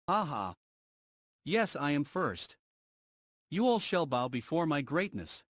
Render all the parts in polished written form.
Haha. Yes, I am first. You all shall bow before my greatness.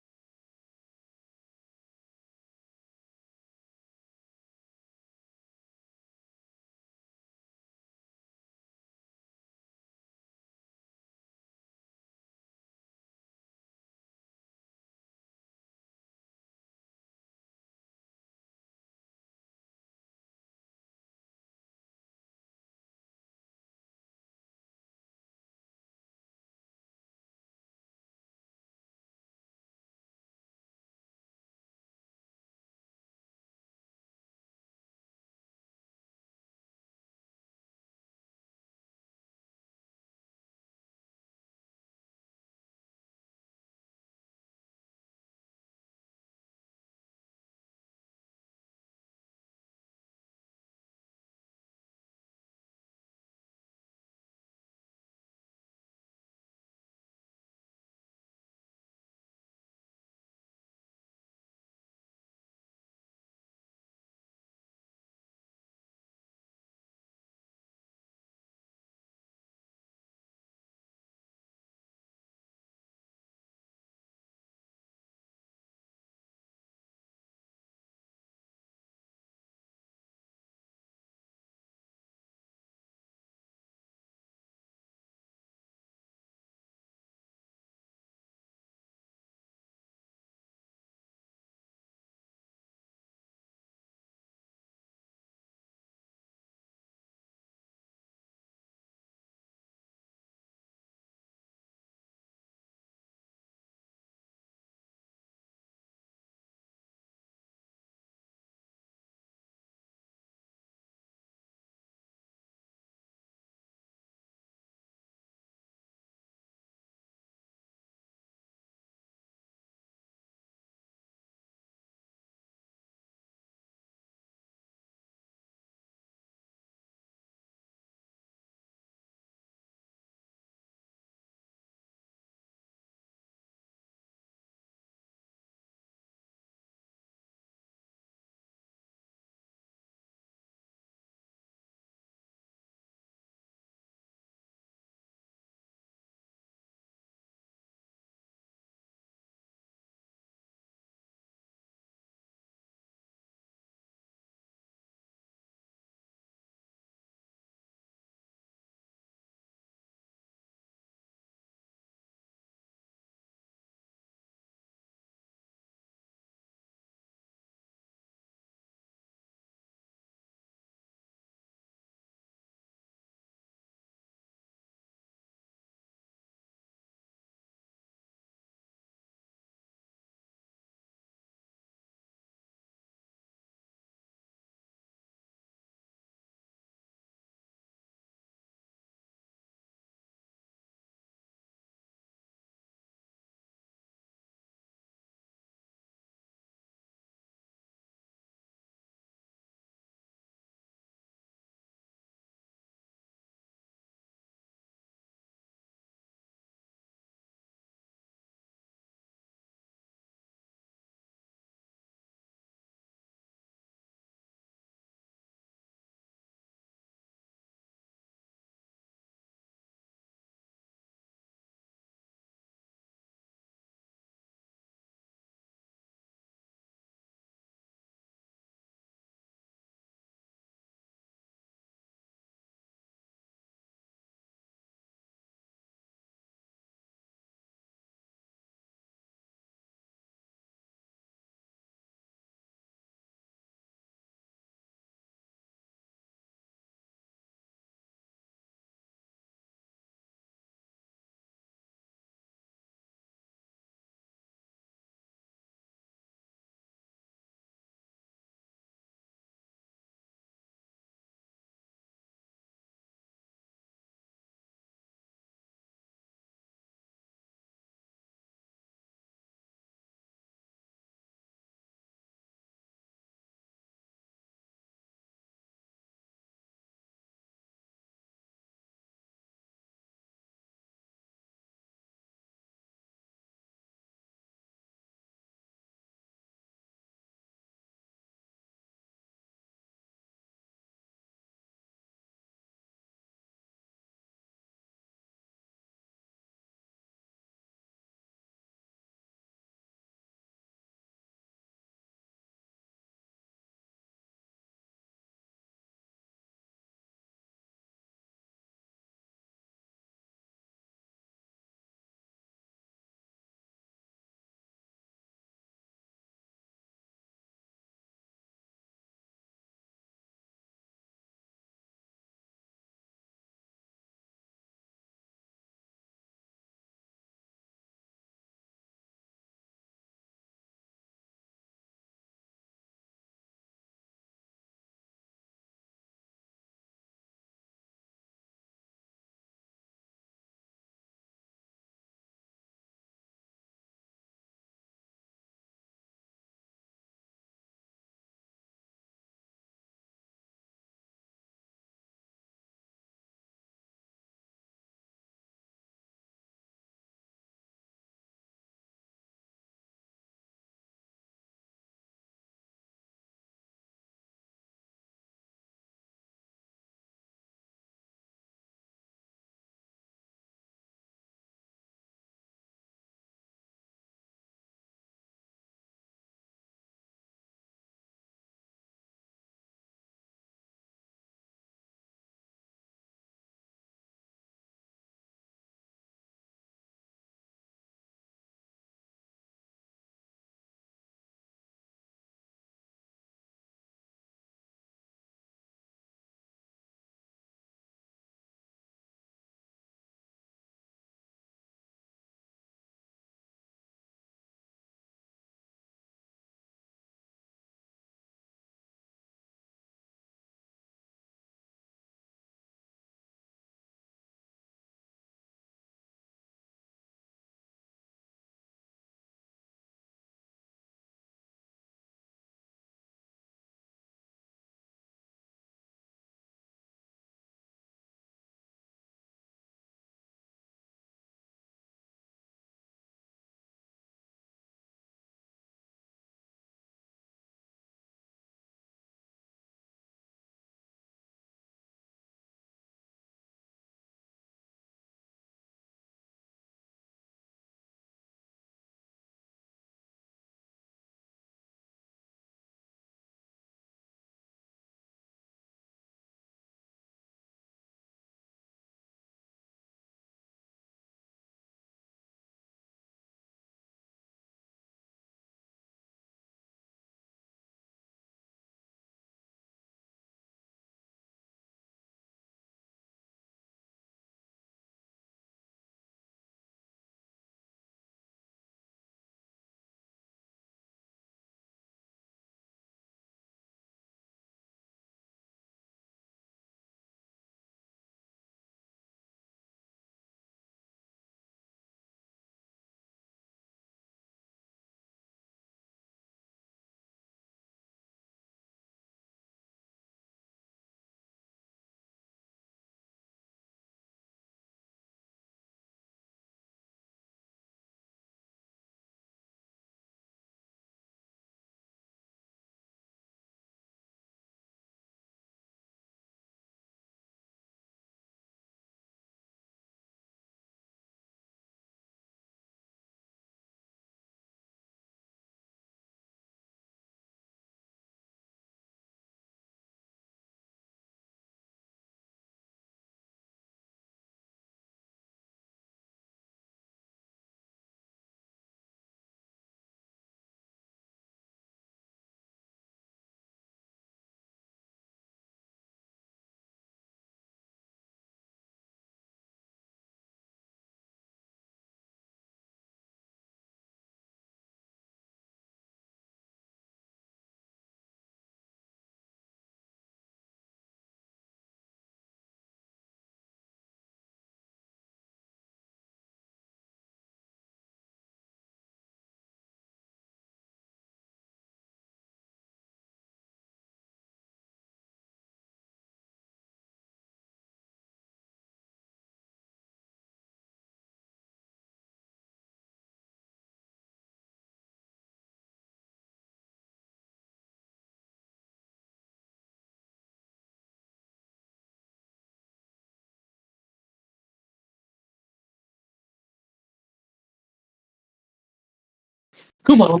Come on.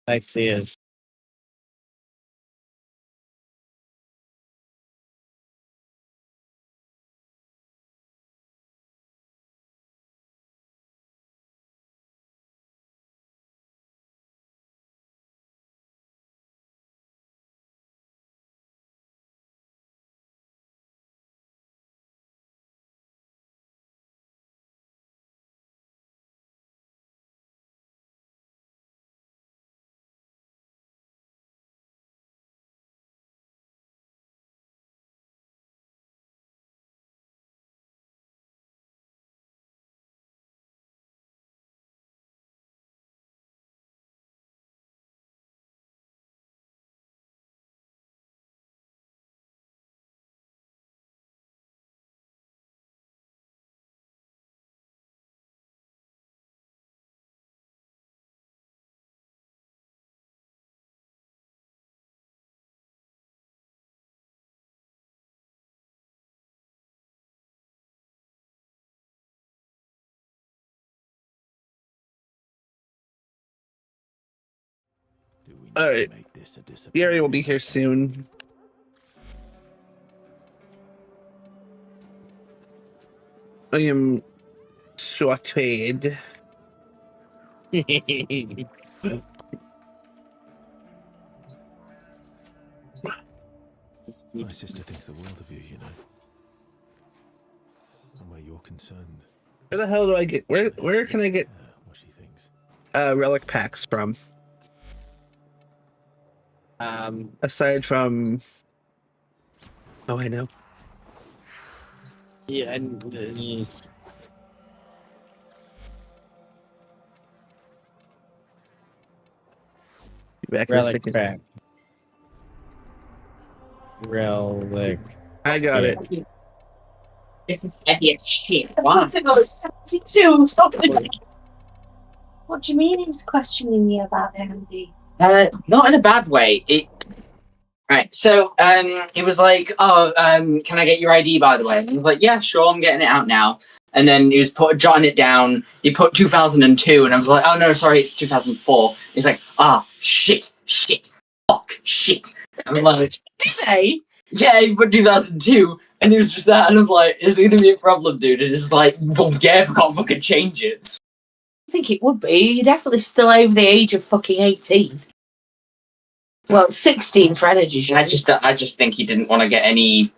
I see it. All right, Gary will be here soon. I am sauteed. My sister thinks the world of you, you know. And where you're concerned. Where the hell do I get? Where can I get What she thinks. relic packs from? Aside from, oh, I know. Yeah, Be back in a relic second. crack. Relic. I got it. This is heavy as shit. Wow. 72. Stop it. What do you mean he was questioning you about Andy? Not in a bad way. Right. So, it was like, oh, can I get your ID, by the way? And I was like, yeah, sure, I'm getting it out now. And then he was jotting it down. He put 2002, and I was like, oh no, sorry, it's 2004. He's like, shit, fuck, shit. I'm like, did they? Yeah, he put 2002, and it was just that, and I'm like, is it gonna be a problem, dude? And it's like, well, yeah, if I can't fucking change it. I think it would be. You're definitely still over the age of fucking 18. Well, 16 for energy. I just think he didn't want to get any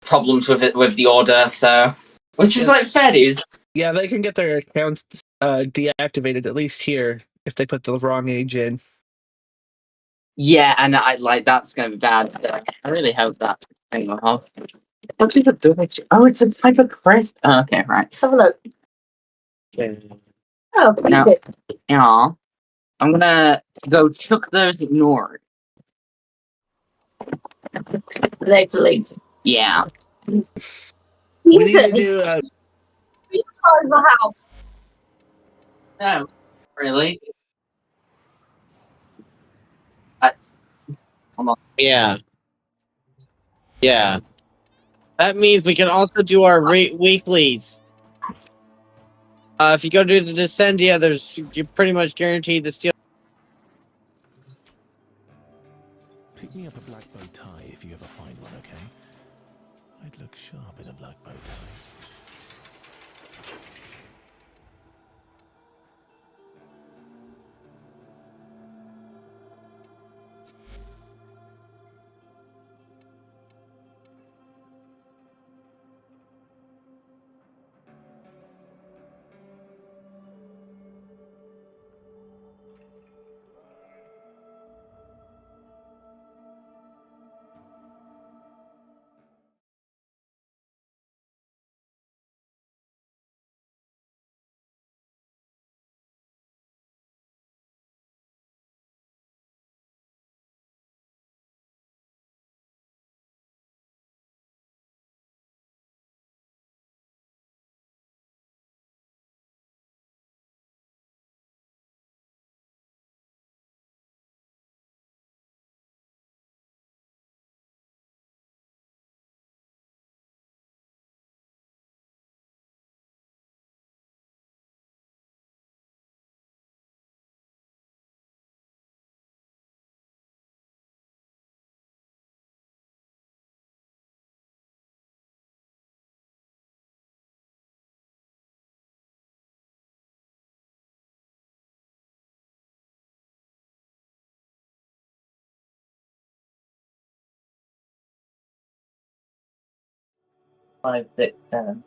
problems with it with the order, so which is like fair dues. Yeah, they can get their accounts deactivated, at least here, if they put the wrong age in. Yeah, and I like that's gonna be bad. I really hope that. Hang on, what did it do? Oh, it's a type of crisp. Oh, okay, right. Have a look. Okay. Oh, Now, it. yeah, I'm gonna go chuck those ignored. Later. Yeah. We need to do. My house. No, really. Hold on. Yeah. Yeah. That means we can also do our weeklies. If you go to the Descendia, you're pretty much guaranteed to steal. Pick me up a black bow tie if you ever find one, okay? I'd look sharp in a black bow tie. 5, 6, 7.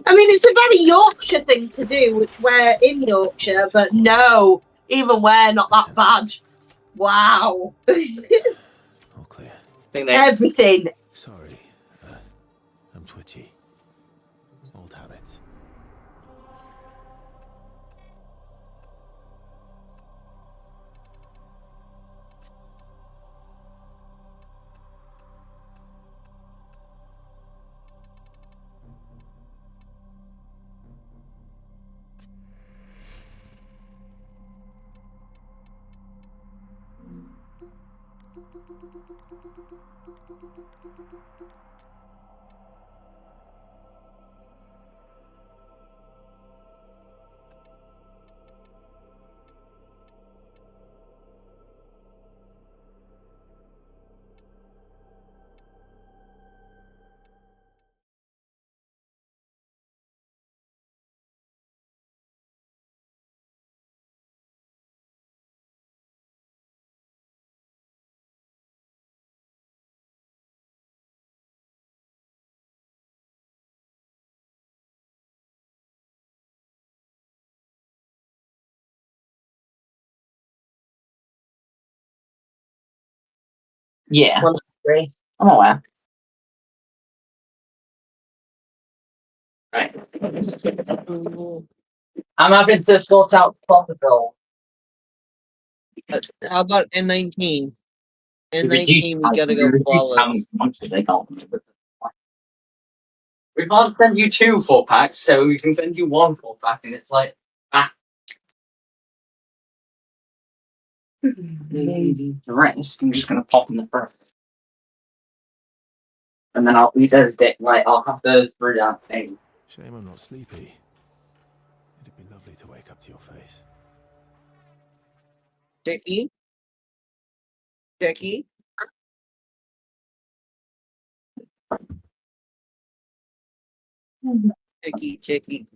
I mean, it's a very Yorkshire thing to do, which we're in Yorkshire, but no, even we're not that bad. Wow. All clear. Everything. Sorry, I'm twitchy. Old habits. Yeah, 1, 3. I'm aware. Right. I'm having to sort out Potterville. How about N19? We N19, we gotta go flawless. We can't send you 2 4-packs, so we can send you 1 4-pack, and it's like, the rest I'm just gonna pop in the front. And then I'll eat those bit, like, I'll have those brewed out things. Shame I'm not sleepy. It'd be lovely to wake up to your face. Jackie? Jackie? Jackie.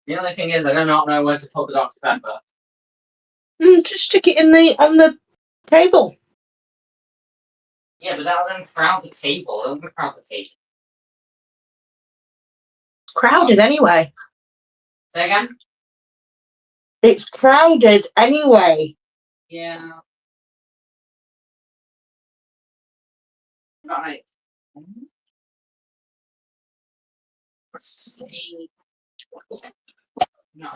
The only thing is, I do not know where to put the Dr. Pepper. Just stick it on the table. Yeah, but that'll then crowd the table. It'll crowd the table. It's crowded anyway. Say again? It's crowded anyway. Yeah. Right. No.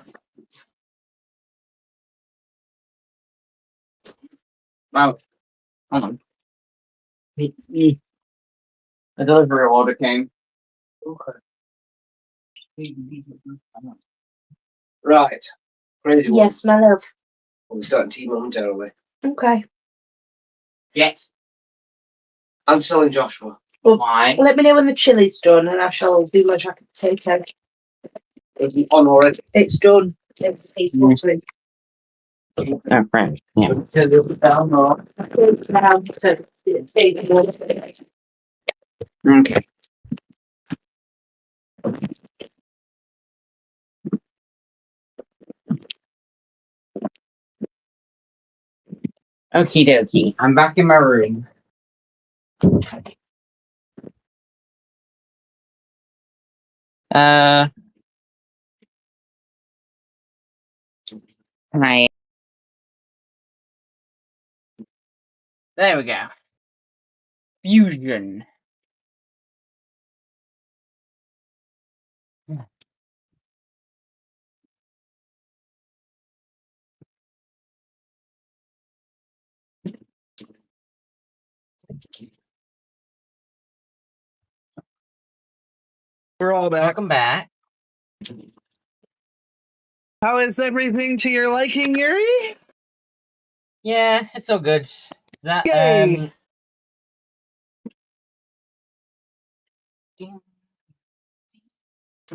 Wow. Hold on. The delivery order came. Right. Crazy one. Yes, my love. We'll start tea momentarily. Okay. Jet. I'm selling Joshua. Why? Let me know when the chili's done, and I shall do my jacket potato. Is he on already? It's done. It's 8:40. Oh, right. Yeah. Okay. Okie dokie. I'm back in my room. Right. There we go. Fusion. We're all back. Welcome back. How is everything to your liking, Yuri? Yeah, it's all good. That Yay!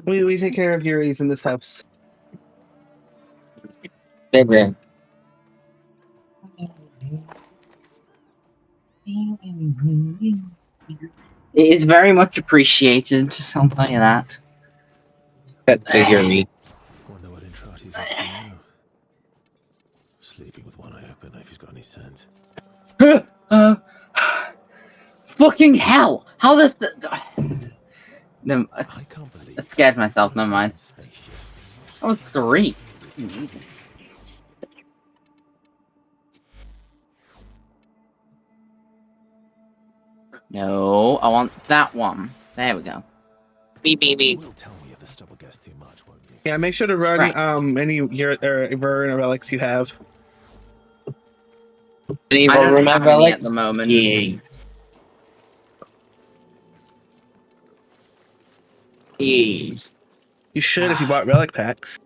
We take care of Yuri's in this house. Baby. It is very much appreciated, I'll tell you that. Pet figurine. Wonder what Intrati's up to now. Sleeping with one eye open if he's got any sense. Fucking hell! How this? No, I can't believe I scared myself. Never mind. spaceship. That was 3. No, I want that one. There we go. Beep. You will tell me if the stubble gets too much, won't you? Yeah, make sure to run Right. any Verona relics you have. Any I don't Verona have any relics? at the moment. Yeah. Yeah. You should if you bought relic packs.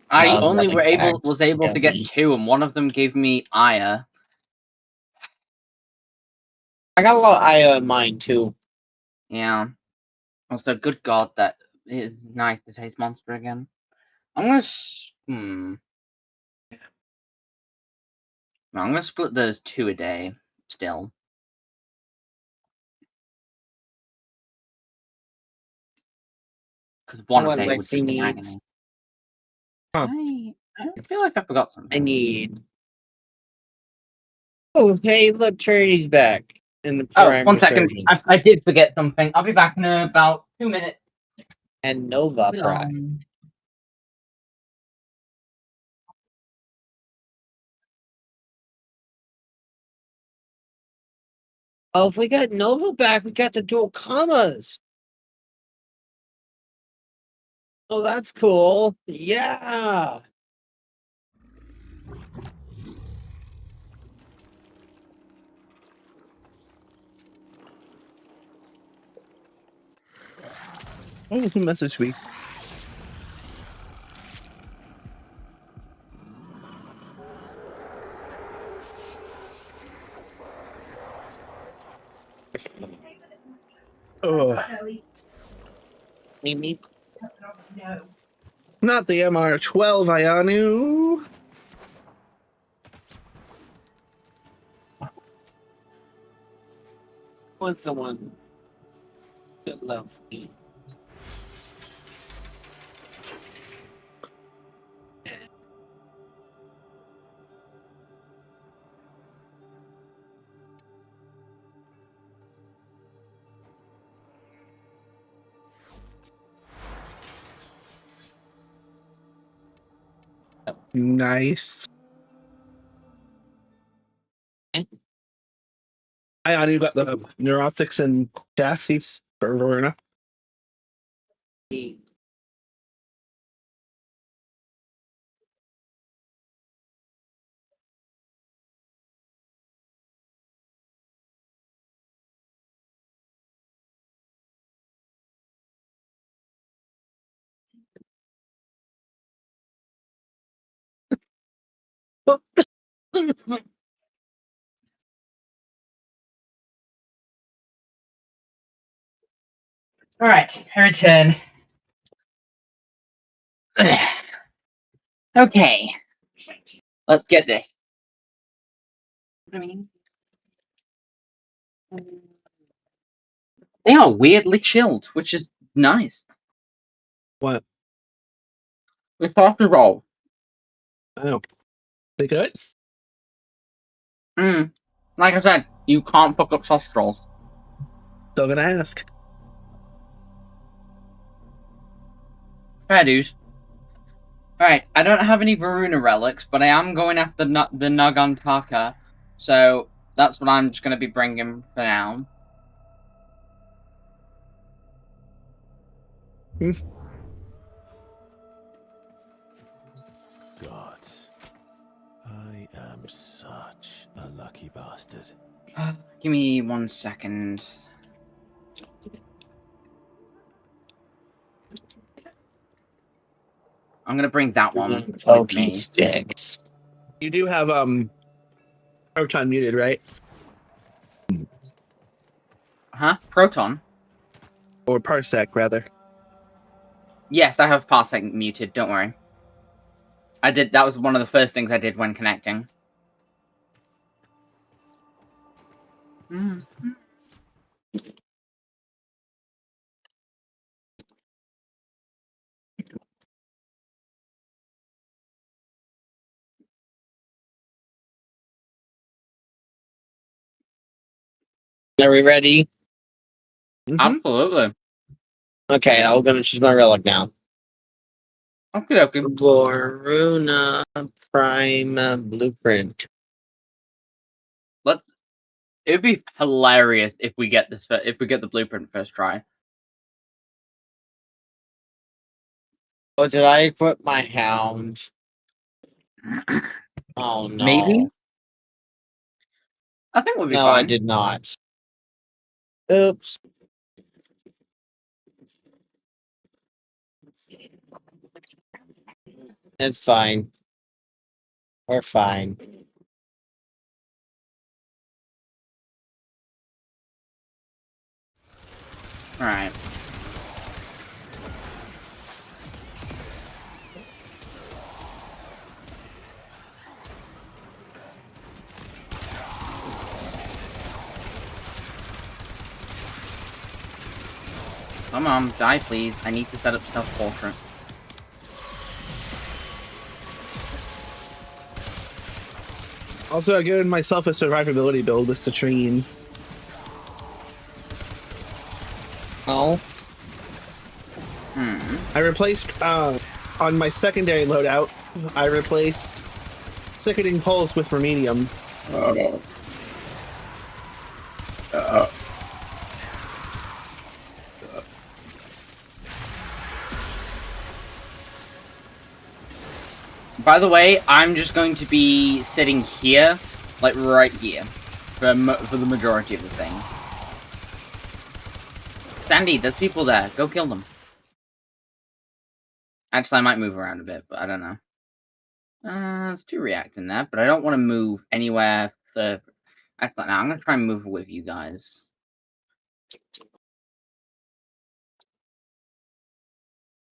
I Love only relic packs. was able to get Yummy. 2, and one of them gave me Aya. I got a lot of IO in mine too. Yeah. Also, good God, that is nice to taste monster again. I'm gonna No, I'm gonna split those 2 a day. Still. Because one a what day would Lexi just be needs. agony. Huh. I feel like I forgot something. I need. Oh, hey, look, Trinity's back in the Prime 1 second. Resurgence. I did forget something. I'll be back in about 2 minutes. And Nova Be Prime. long. Oh, if we got Nova back, we got the dual commas. Oh, that's cool. Yeah. Oh, who messaged me? Oh, Mimi. not the MR12, Ayanu. Want someone that loves me. Nice. Ayanu, you got the neuroptics and Daphnes for Verona. Alright, I return. Okay. Let's get this. I mean, they are weirdly chilled, which is nice. What? The coffee roll. Oh. They good? Like I said, you can't fuck up sausage rolls. Still gonna ask. Fair dues. Alright, I don't have any Varuna relics, but I am going after the Nagantaka, so that's what I'm just going to be bringing for now. Gods. I am such a lucky bastard. Give me 1 second. I'm going to bring that one with me. Sticks. You do have Proton muted, right? Huh? Proton? Or Parsec, rather. Yes, I have Parsec muted, don't worry. I did. That was one of the first things I did when connecting. Are we ready? Mhm. Absolutely. Okay, I'm gonna choose my relic now. Okay, okay. Boruna Prime Blueprint. It would be hilarious if we get this. If we get the blueprint first try. Oh, did I equip my hound? Oh no. Maybe. I think we'll be No, fine. I did not. Oops. It's fine. We're fine. All right. Come on, die please. I need to set up self-portrait. Also, I've given myself a survivability build with Citrine. Oh. I replaced, on my secondary loadout, I replaced Sickening Pulse with Remedium. By the way, I'm just going to be sitting here, like right here, for the majority of the thing. Sandy, there's people there. Go kill them. Actually, I might move around a bit, but I don't know. There's 2 react in there, but I don't want to move anywhere for... Actually, no, I'm going to try and move with you guys.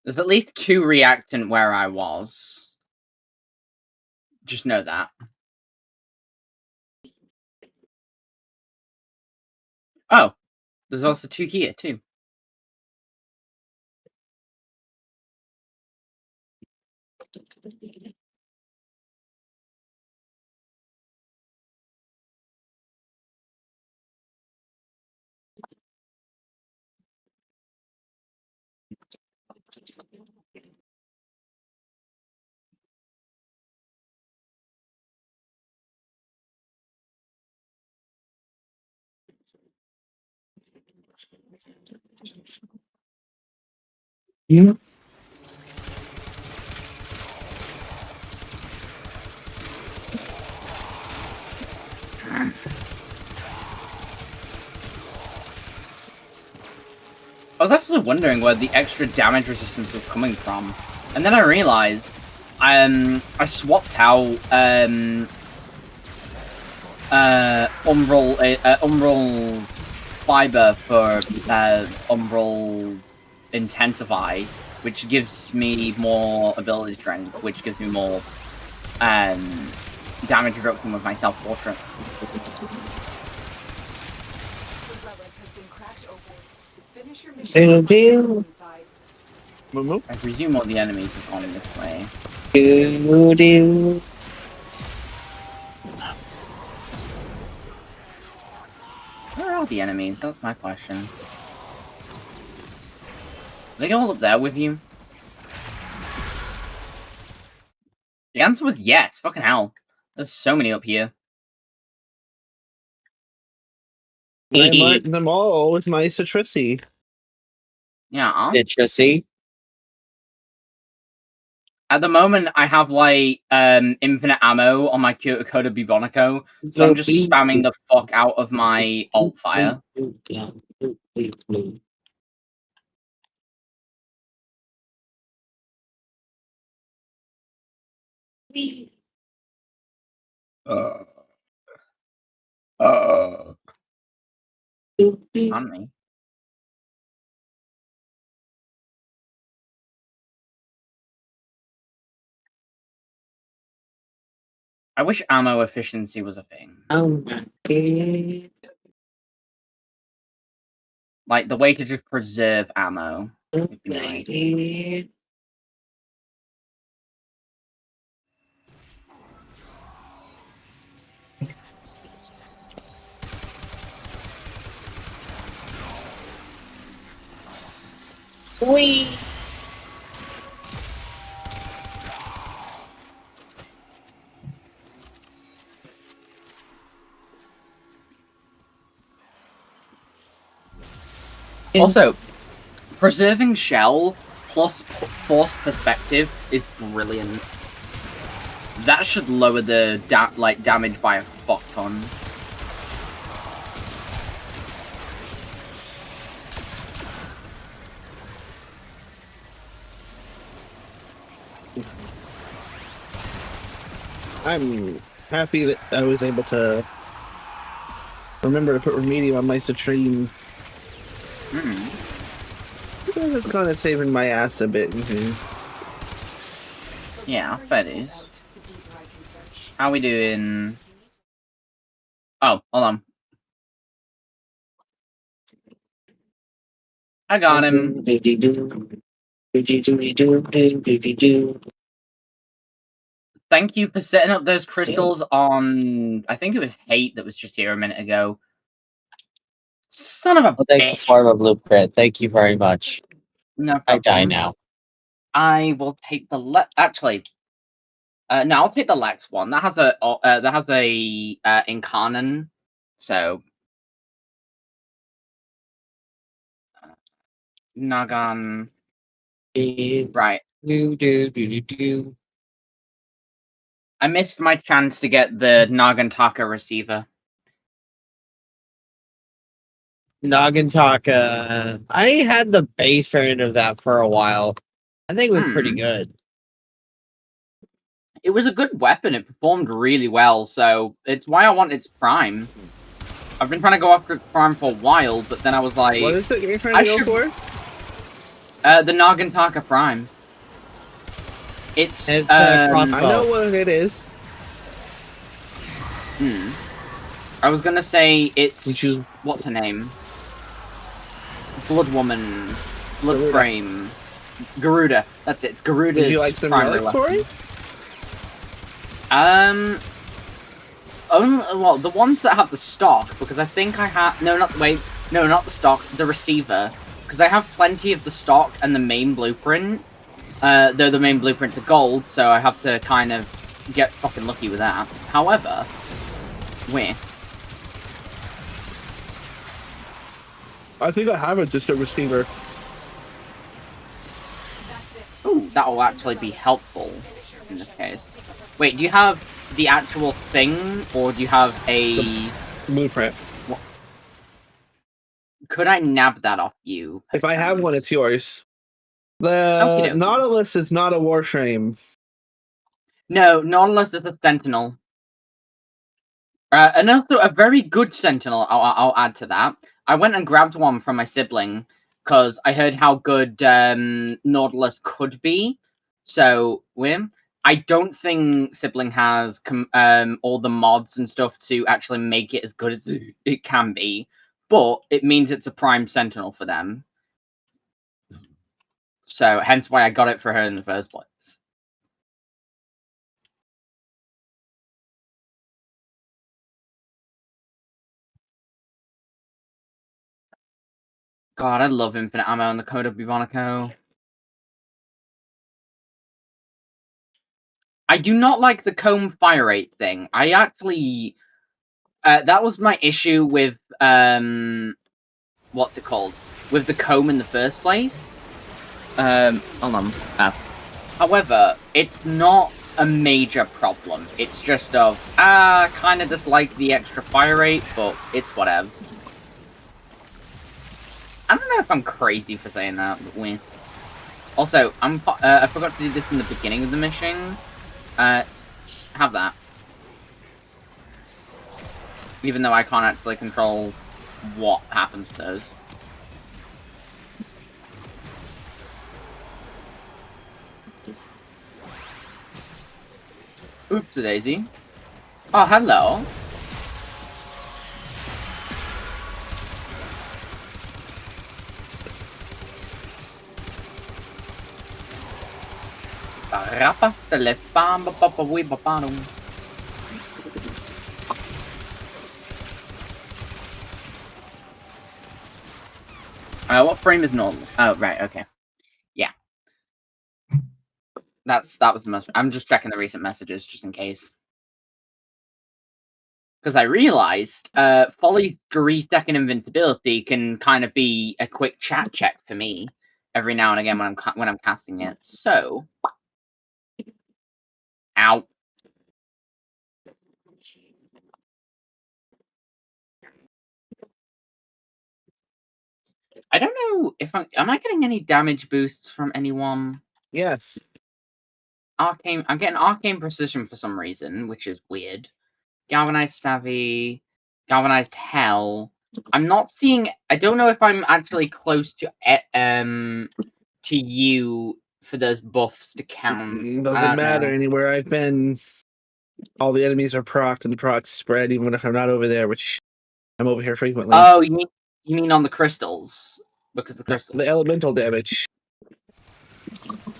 There's at least 2 reactant where I was. Just know that. Oh, there's also 2 here, too. Yeah. I was actually wondering where the extra damage resistance was coming from, and then I realized I swapped out Umbral Fiber for Umbral Intensify, which gives me more ability strength, which gives me more damage reduction with my self-portrait. Moo. I presume all the enemies are coming this way. Where are all the enemies? That's my question. Are they all up there with you? The answer was yes. Fucking hell. There's so many up here. I marked them all with my Citricity. Yeah. Citrusy. At the moment, I have, like, infinite ammo on my Coda Bubonico, so I'm just spamming the fuck out of my alt fire. On me. I wish ammo efficiency was a thing. Oh my god. Like, the way to just preserve ammo. Oh Would be my nice. god. Whee! Also, preserving shell plus forced perspective is brilliant. That should lower the damage by a fuck ton. I'm happy that I was able to remember to put remedium on my stream. It's kind of saving my ass a bit. Yeah, that is. How we doing? Oh, hold on. I got him. Thank you for setting up those crystals on... I think it was Hate that was just here a minute ago. Son of a Well, thank you bitch. for a blueprint. Thank you very much. No I die problem. now. I will take the actually. No, I'll take the Lex one. That has a Incarnon, so Nagan. Right. I missed my chance to get the Nagantaka receiver. Nagantaka. I had the base variant of that for a while. I think it was pretty good. It was a good weapon. It performed really well, so it's why I want its Prime. I've been trying to go after Prime for a while, but then I was like... What is it you're trying to go for? The Nagantaka Prime. It's I know what it is. I was gonna say it's... What's her name? Blood Woman. Blood Garuda. Frame. Garuda. That's it. It's Garuda's Would you like some primary relics for weapon. it? Only, well, the ones that have the stock, because I think I have... No, not the stock, the receiver. Because I have plenty of the stock and the main blueprint. Though the main blueprint's are gold, so I have to kind of get fucking lucky with that. However, I think I have a distant receiver. Ooh, that will actually be helpful in this case. Wait, do you have the actual thing, or do you have a... Blueprint. What? Could I nab that off you? If I have one, it's yours. The Okey-dokey. Nautilus is not a warframe. No, Nautilus is a Sentinel. And also a very good Sentinel, I'll add to that. I went and grabbed one from my sibling, because I heard how good Nautilus could be. So, I don't think Sibling has all the mods and stuff to actually make it as good as it can be, but it means it's a prime Sentinel for them. So, hence why I got it for her in the first place. God, I love infinite ammo in the Code of Bubonico. I do not like the comb fire rate thing. I actually... that was my issue with... what's it called? With the comb in the first place. Hold on. However, it's not a major problem. It's just of, kind of dislike the extra fire rate, but it's whatevs. I don't know if I'm crazy for saying that, but we... Also, I forgot to do this in the beginning of the mission. Have that. Even though I can't actually control what happens to those. Oops-a-daisy. Oh, hello. What frame is normal? Oh, right, okay. That was the most. I'm just checking the recent messages just in case. Because I realized Folly's 3-second invincibility can kind of be a quick chat check for me every now and again when I'm casting it. So, ow. I don't know if am I getting any damage boosts from anyone? Yes. Arcane. I'm getting arcane precision for some reason, which is weird. Galvanized savvy, galvanized hell. I'm not seeing. I don't know if I'm actually close to you for those buffs to count. I Doesn't don't matter know. anywhere I've been. All the enemies are procced, and the procs spread even if I'm not over there, which I'm over here frequently. Oh, you mean on the crystals? Because the crystals. The elemental damage.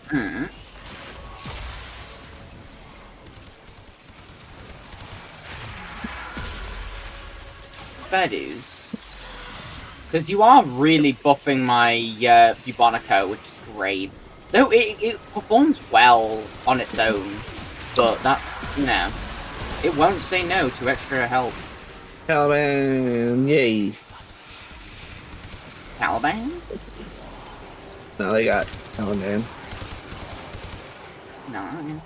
Hmm. Fair dues. Because you are really buffing my Bubonico, which is great. Though it performs well on its own, but that's, you know, it won't say no to extra help. Caliban, yay. Caliban? No, they got Caliban. No.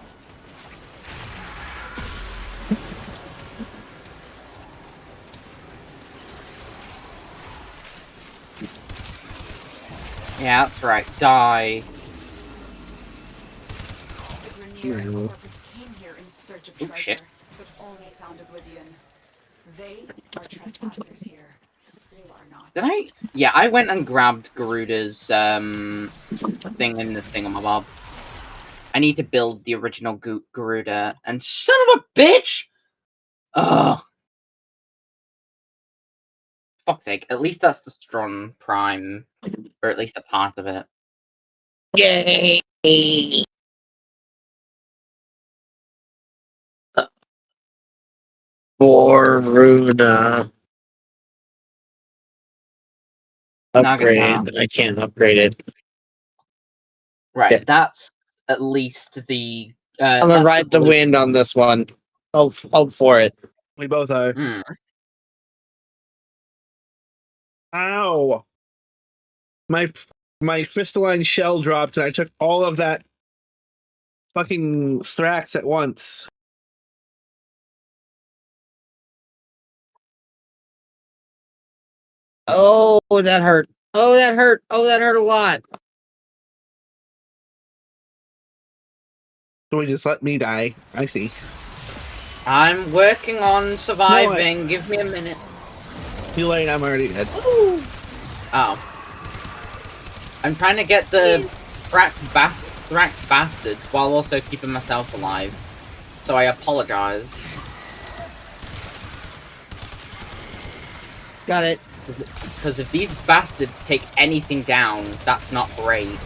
Yeah, that's right. Die. Mhm. Came here in search of Oh, treasure, shit. but only found oblivion. They are trespassers here. You are not. Did I? Yeah, I went and grabbed Garuda's thing in the thingamabob. I need to build the original Garuda, and son of a bitch! Ugh. Fuck's sake, at least that's the strong prime, or at least a part of it. Yay! Boruna. Upgrade. Nagata. I can't upgrade it. Right, Yeah. that's at least the. I'm gonna that's ride the blue. wind on this one. Hope for it. We both are. Mm. Ow! My crystalline shell dropped, and I took all of that fucking Thrax at once. Oh, that hurt. Oh, that hurt. Oh, that hurt a lot. So we just let me die. I see. I'm working on surviving. Give me a minute. Too late, I'm already dead. Oh. I'm trying to get the Thrax bastards while also keeping myself alive. So I apologize. Got it. Because if these bastards take anything down, that's not great.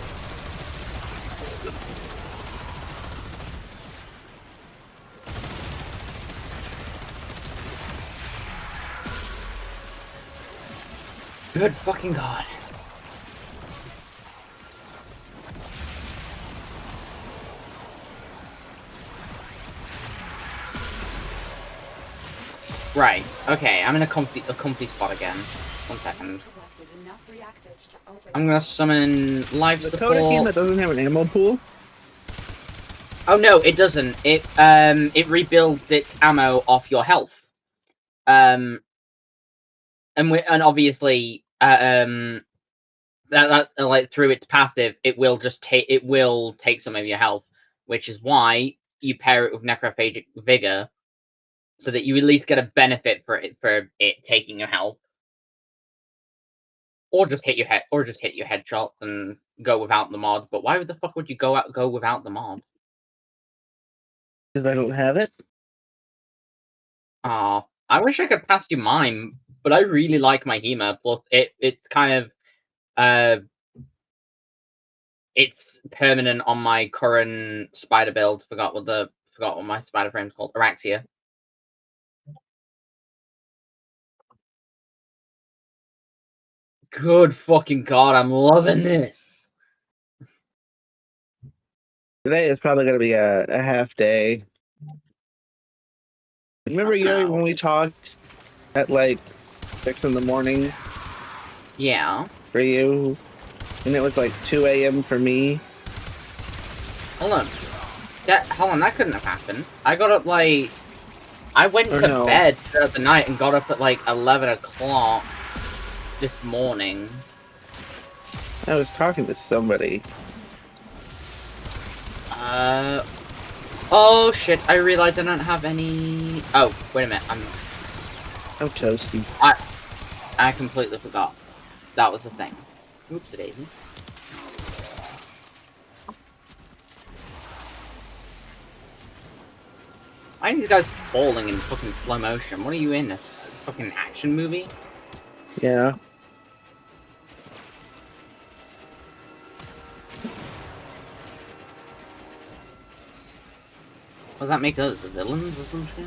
Good fucking god. Right, okay, I'm in a comfy spot again. 1 second. I'm gonna summon life The Coda team support. that doesn't have an ammo pool? Oh no, it doesn't. It rebuilds its ammo off your health. And obviously that like through its passive, it will take some of your health, which is why you pair it with necrophagic vigor, so that you at least get a benefit for it taking your health, or just hit your headshots and go without the mod. But why the fuck would you go without the mod? Because I don't have it. Oh, I wish I could pass you mine, but I really like my Hema. Plus, it's kind of it's permanent on my current spider build. Forgot what my spider frame's called. Araxia. Good fucking god, I'm loving this. Today is probably going to be a half day. Remember, Yuri, when we talked at like 6 in the morning Yeah. for you, and it was like 2 a.m. for me? Hold on. Hold on, that couldn't have happened. I got up like... I went Or to no. bed throughout the night and got up at like 11 o'clock this morning. I was talking to somebody. Oh shit, I realized I don't have any... Oh, wait a minute, I'm toasty. I completely forgot. That was the thing. Oops, daisy. Why are these guys falling in fucking slow motion? What are you in, a fucking action movie? Yeah. Does that make us the villains or some shit?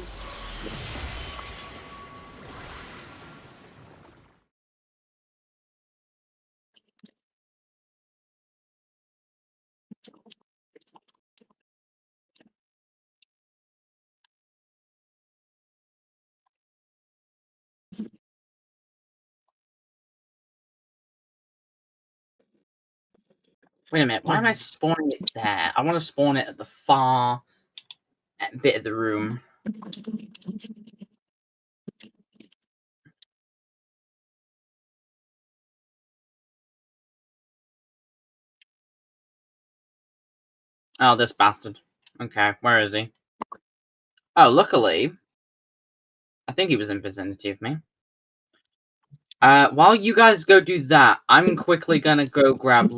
Wait a minute, why am I spawning it there? I want to spawn it at the far bit of the room. Oh, this bastard. Okay, where is he? Oh, luckily, I think he was in vicinity of me. While you guys go do that, I'm quickly gonna go grab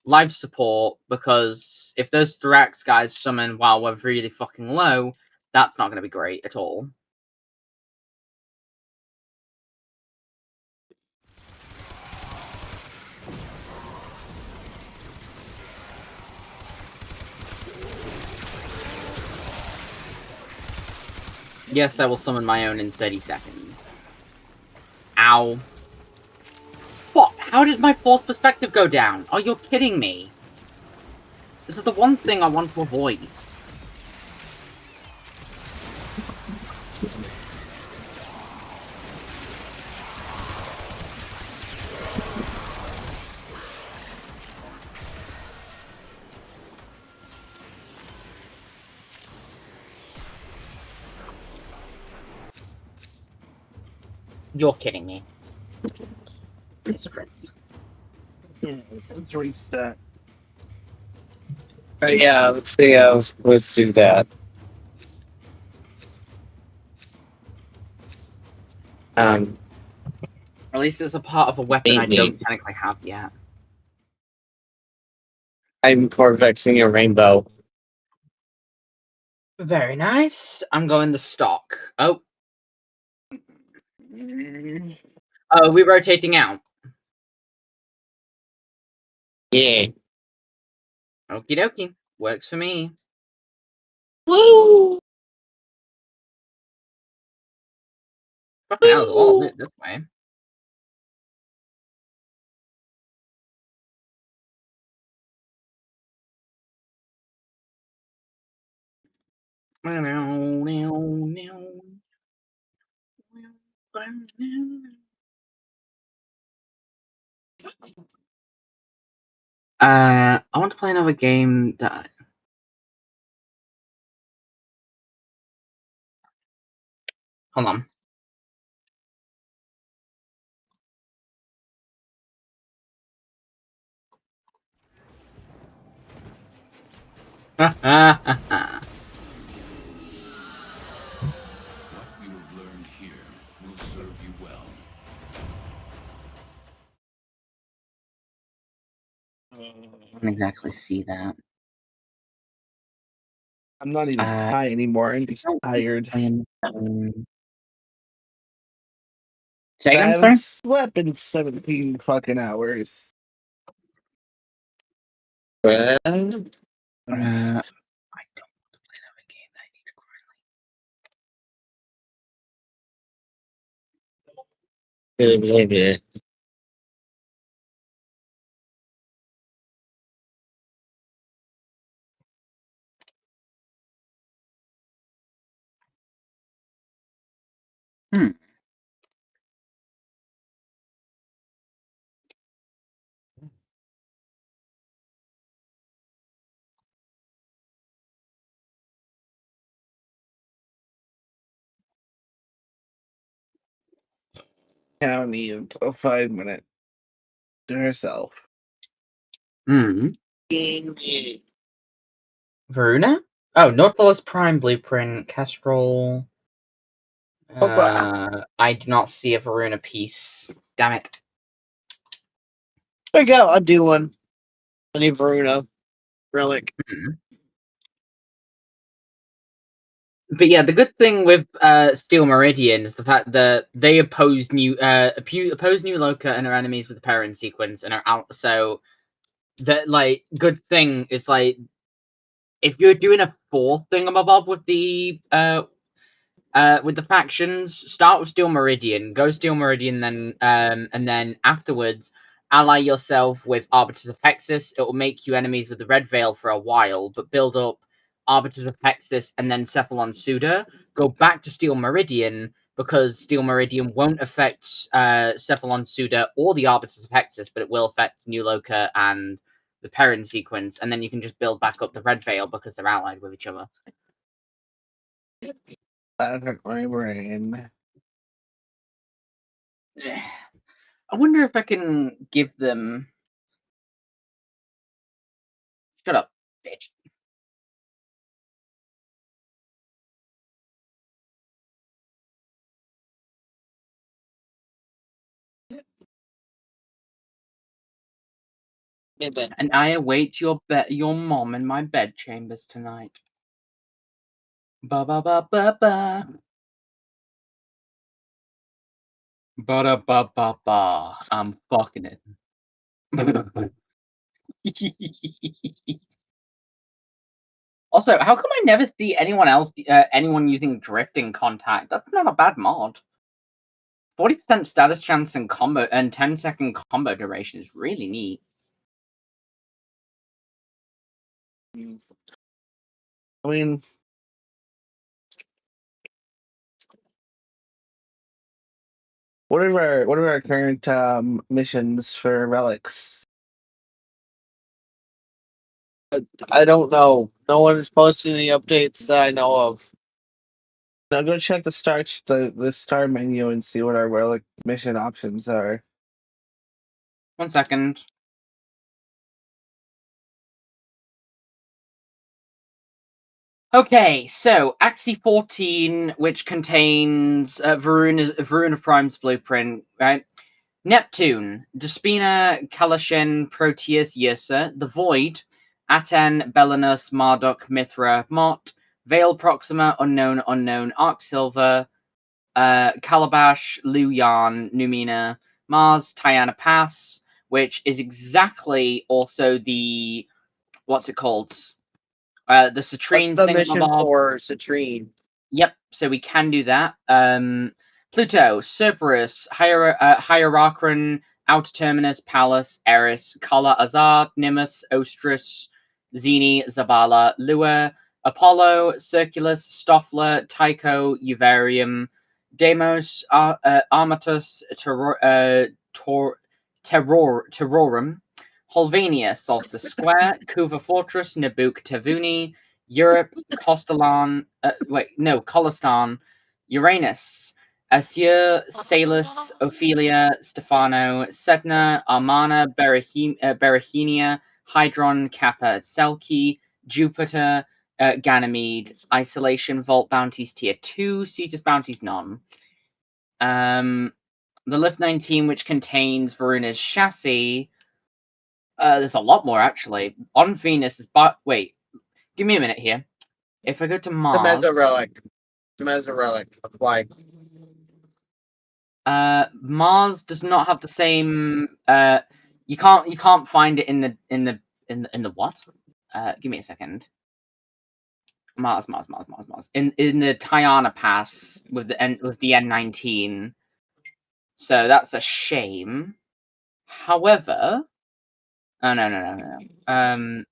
life support, because if those Thrax guys summon while we're really fucking low, that's not gonna be great at all. Yes, I will summon my own in 30 seconds. Ow. What? How did my force perspective go down? Oh, you're kidding me. This is the one thing I want to avoid. You're kidding me. It's great. Let's reset. Yeah, let's see. Let's do that. At least it's a part of a weapon I Meet don't me. technically have yet. I'm Corvexing a rainbow. Very nice. I'm going to stock. Oh. Oh, we're rotating out. Yeah. Okie dokie. Works for me. Woo! Fucking hell, there's a lot of it this way. I want to play another game that... Hold on. What you have learned here will serve you well. I don't exactly see that. I'm not even high anymore. I'm just tired. Say I again, haven't sorry? slept in 17 fucking hours. Well, I don't want to play that game. I need to Now needs a 5-minute to herself. Varuna? Oh, Nautilus Prime Blueprint, Kestrel. I do not see a Varuna piece. Damn it. There you go. I'll do one. I need Varuna relic. But yeah, the good thing with Steel Meridian is the fact that they oppose New Loka and her enemies with the parent sequence and are out. So that good thing is if you're doing a fourth thingamabob with the factions, start with Steel Meridian, go Steel Meridian, then and then afterwards ally yourself with Arbiters of Hexus. It will make you enemies with the Red Veil for a while, but build up Arbiters of Hexus and then Cephalon Suda. Go back to Steel Meridian because Steel Meridian won't affect Cephalon Suda or the Arbiters of Hexus, but it will affect New Loka and the Perrin sequence, and then you can just build back up the Red Veil because they're allied with each other. That hurt my brain. I wonder if I can give them. Shut up, bitch. And I await your mom in my bed chambers tonight. Ba ba ba ba ba. Ba da ba ba ba. I'm fucking it. Also, how come I never see anyone using drifting contact? That's not a bad mod. 40% status chance and combo and 10-second combo duration is really neat. I mean, what are our current missions for relics? I don't know. No one is posting any updates that I know of. Now go check the star menu and see what our relic mission options are. 1 second. Okay, so Axie 14, which contains Varuna Prime's blueprint, right? Neptune, Despina, Kalashin, Proteus, Yrsa, The Void, Aten, Belanus, Marduk, Mithra, Mott, Veil Proxima, Unknown, Arc Silver, Calabash, Luyan, Numina, Mars, Tiana Pass, which is exactly also the what's it called? The Citrine That's the mission thingamabob. for Citrine. Yep, so we can do that. Pluto, Cerberus, Hierarchon, Outer Terminus, Pallas, Eris, Kala Azar, Nimbus, Ostris, Zeni, Zabala, Lua, Apollo, Circulus, Stoffler, Tycho, Uvarium, Deimos, Armatus, Terrorum, Holvania, Solstice Square, Kuva Fortress, Nabuk Tavuni, Europe, Colistan, Uranus, Assur, Salus, Ophelia, Stefano, Sedna, Armana, Berechenia, Hydron, Kappa, Selkie, Jupiter, Ganymede, Isolation, Vault Bounties Tier 2, Cetus Bounties none. The Lift 19, which contains Varuna's chassis. There's a lot more actually. On Venus is wait, give me a minute here. If I go to Mars, The Mesorelic. That's why. Mars does not have the same. You can't find it in the what? Give me a second. Mars. In the Tiana Pass with the N19. So that's a shame. However, oh no. I'm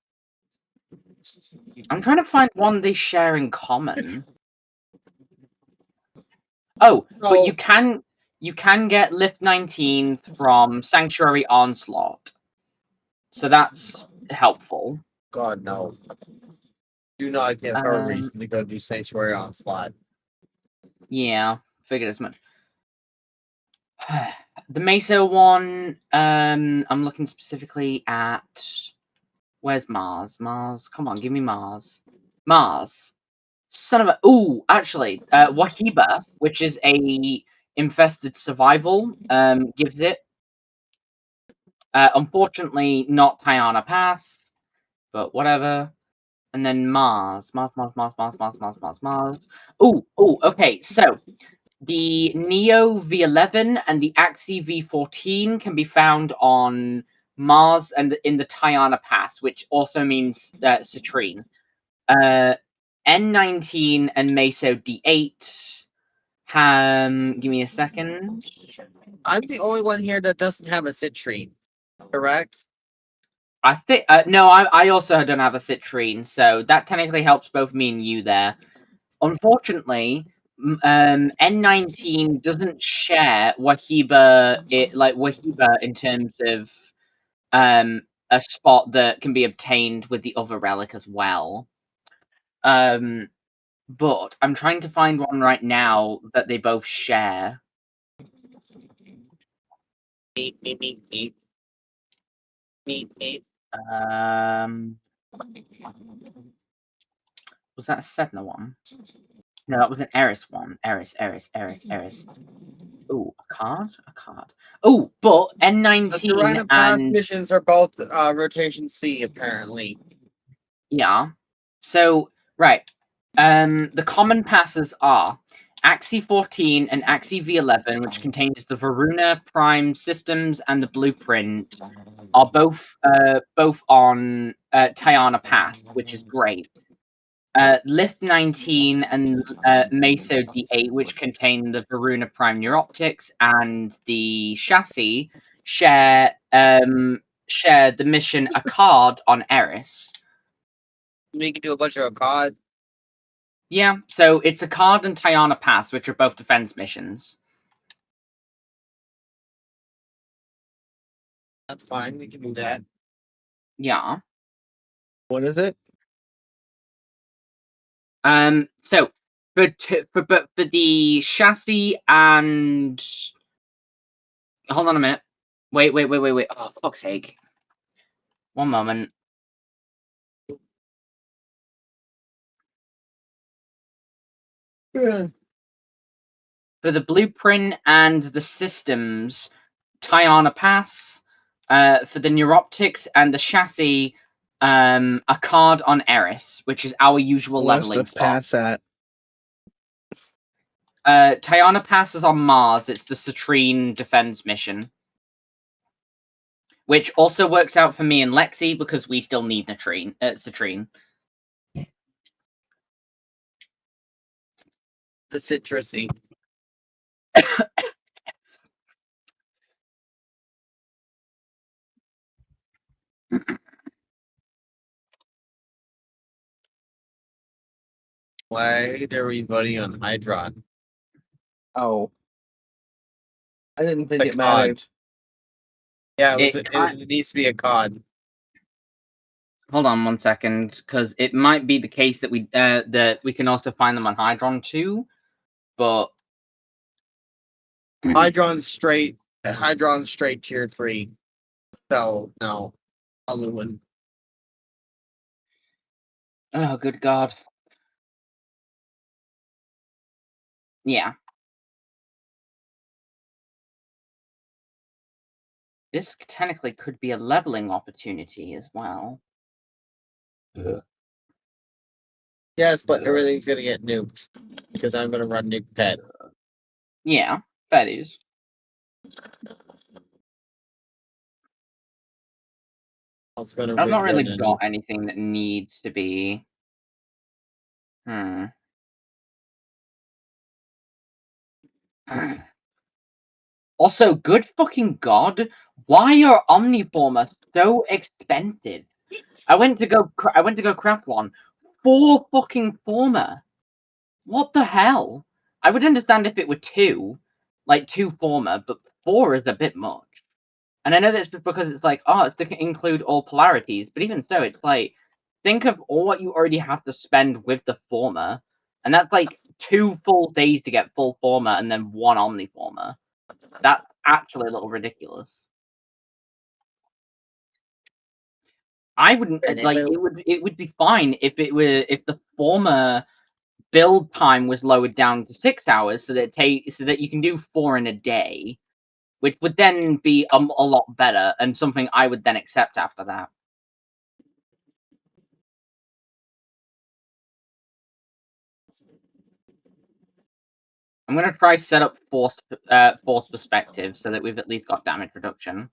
trying to find one they share in common. Oh, but Oh. you can get lift 19 from Sanctuary Onslaught, so that's helpful. God, no. Do not give her a reason to go do Sanctuary Onslaught. Yeah, figured as much. The Mesa one, I'm looking specifically at... Where's Mars? Mars, come on, give me Mars. Mars. Son of a... Ooh, actually, Wahiba, which is a infested survival, gives it. Unfortunately, not Tiana Pass, but whatever. And then Mars. Mars. Ooh, okay, so the Neo V11 and the Axie V14 can be found on Mars and in the Tiana Pass, which also means Citrine. N19 and Meso D8. Give me a second. I'm the only one here that doesn't have a citrine, correct? I think no, I also don't have a citrine, so that technically helps both me and you there. Unfortunately, N19 doesn't share Wahiba in terms of a spot that can be obtained with the other relic as well. But I'm trying to find one right now that they both share. Meep. Was that a Sedna one? No, that was an Eris one. Eris. Ooh, a card? Oh, but The N19 Tiana Pass and... missions are both rotation C, apparently. Yeah. So, right. The common passes are Axie 14 and Axie V11, which contains the Varuna Prime systems and the blueprint, are both on Tiana Pass, which is great. Lith 19 and Meso D8, which contain the Varuna Prime Neuroptics and the chassis, share the mission A Card on Eris. We can do a bunch of cards. Yeah, so it's A Card and Tiana Pass, which are both defense missions. That's fine, we can do that. Yeah. What is it? So for the chassis and hold on a minute. Wait. Oh, fuck's sake. One moment. Yeah. For the blueprint and the systems, Tiana Pass. For the neuroptics and the chassis, A Card on Eris, which is our usual Where's leveling the spot. pass at? Tiana Pass is on Mars. It's the Citrine defense mission. Which also works out for me and Lexi because we still need Citrine. The citrusy. Why are we voting on Hydron? Oh. I didn't think The it mattered. Yeah, it needs to be a cod. Hold on 1 second, because it might be the case that we can also find them on Hydron too, but Hydron's straight tier 3. So no. Alumin. oh good god. Yeah. This technically could be a leveling opportunity as well. Yes, but everything's gonna get nuked. Because I'm gonna run nuke pet. Yeah, that is. It's gonna I've not rig really one got anything that needs to be. Also, good fucking god, why are Omniformer so expensive? I went to go craft one. 4 fucking former. What the hell? I would understand if it were 2, like 2 former, but 4 is a bit much. And I know that's just because it's like, oh, it's to include all polarities, but even so, it's like, think of all what you already have to spend with the former, and that's like 2 full days to get full former and then 1 omniformer. That's actually a little ridiculous. I wouldn't like it would be fine if the former build time was lowered down to 6 hours so that you can do 4 in a day, which would then be a lot better and something I would then accept after that. I'm gonna try set up force perspective so that we've at least got damage reduction.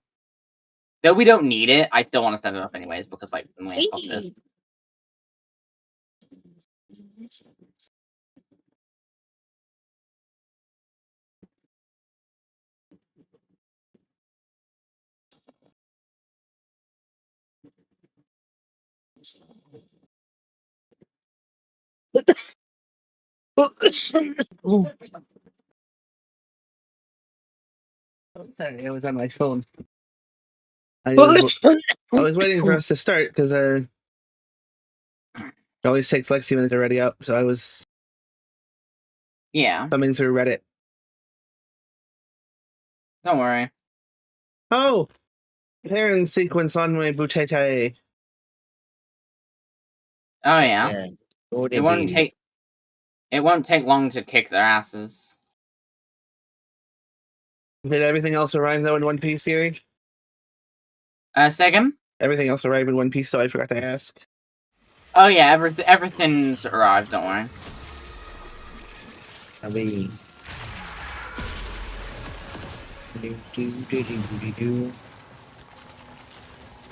Though we don't need it, I still want to set it up anyways because like fuck this. Sorry, I was on my phone. I was waiting for us to start because it always takes Lexi a minute to ready up, so I was thumbing through Reddit. Don't worry. Oh! Pairing sequence on my Butete. Oh yeah. It won't take long to kick their asses. Did everything else arrive though in One Piece, Siri? Second? Everything else arrived in One Piece, so I forgot to ask. Oh yeah, everything's arrived, don't worry. I mean...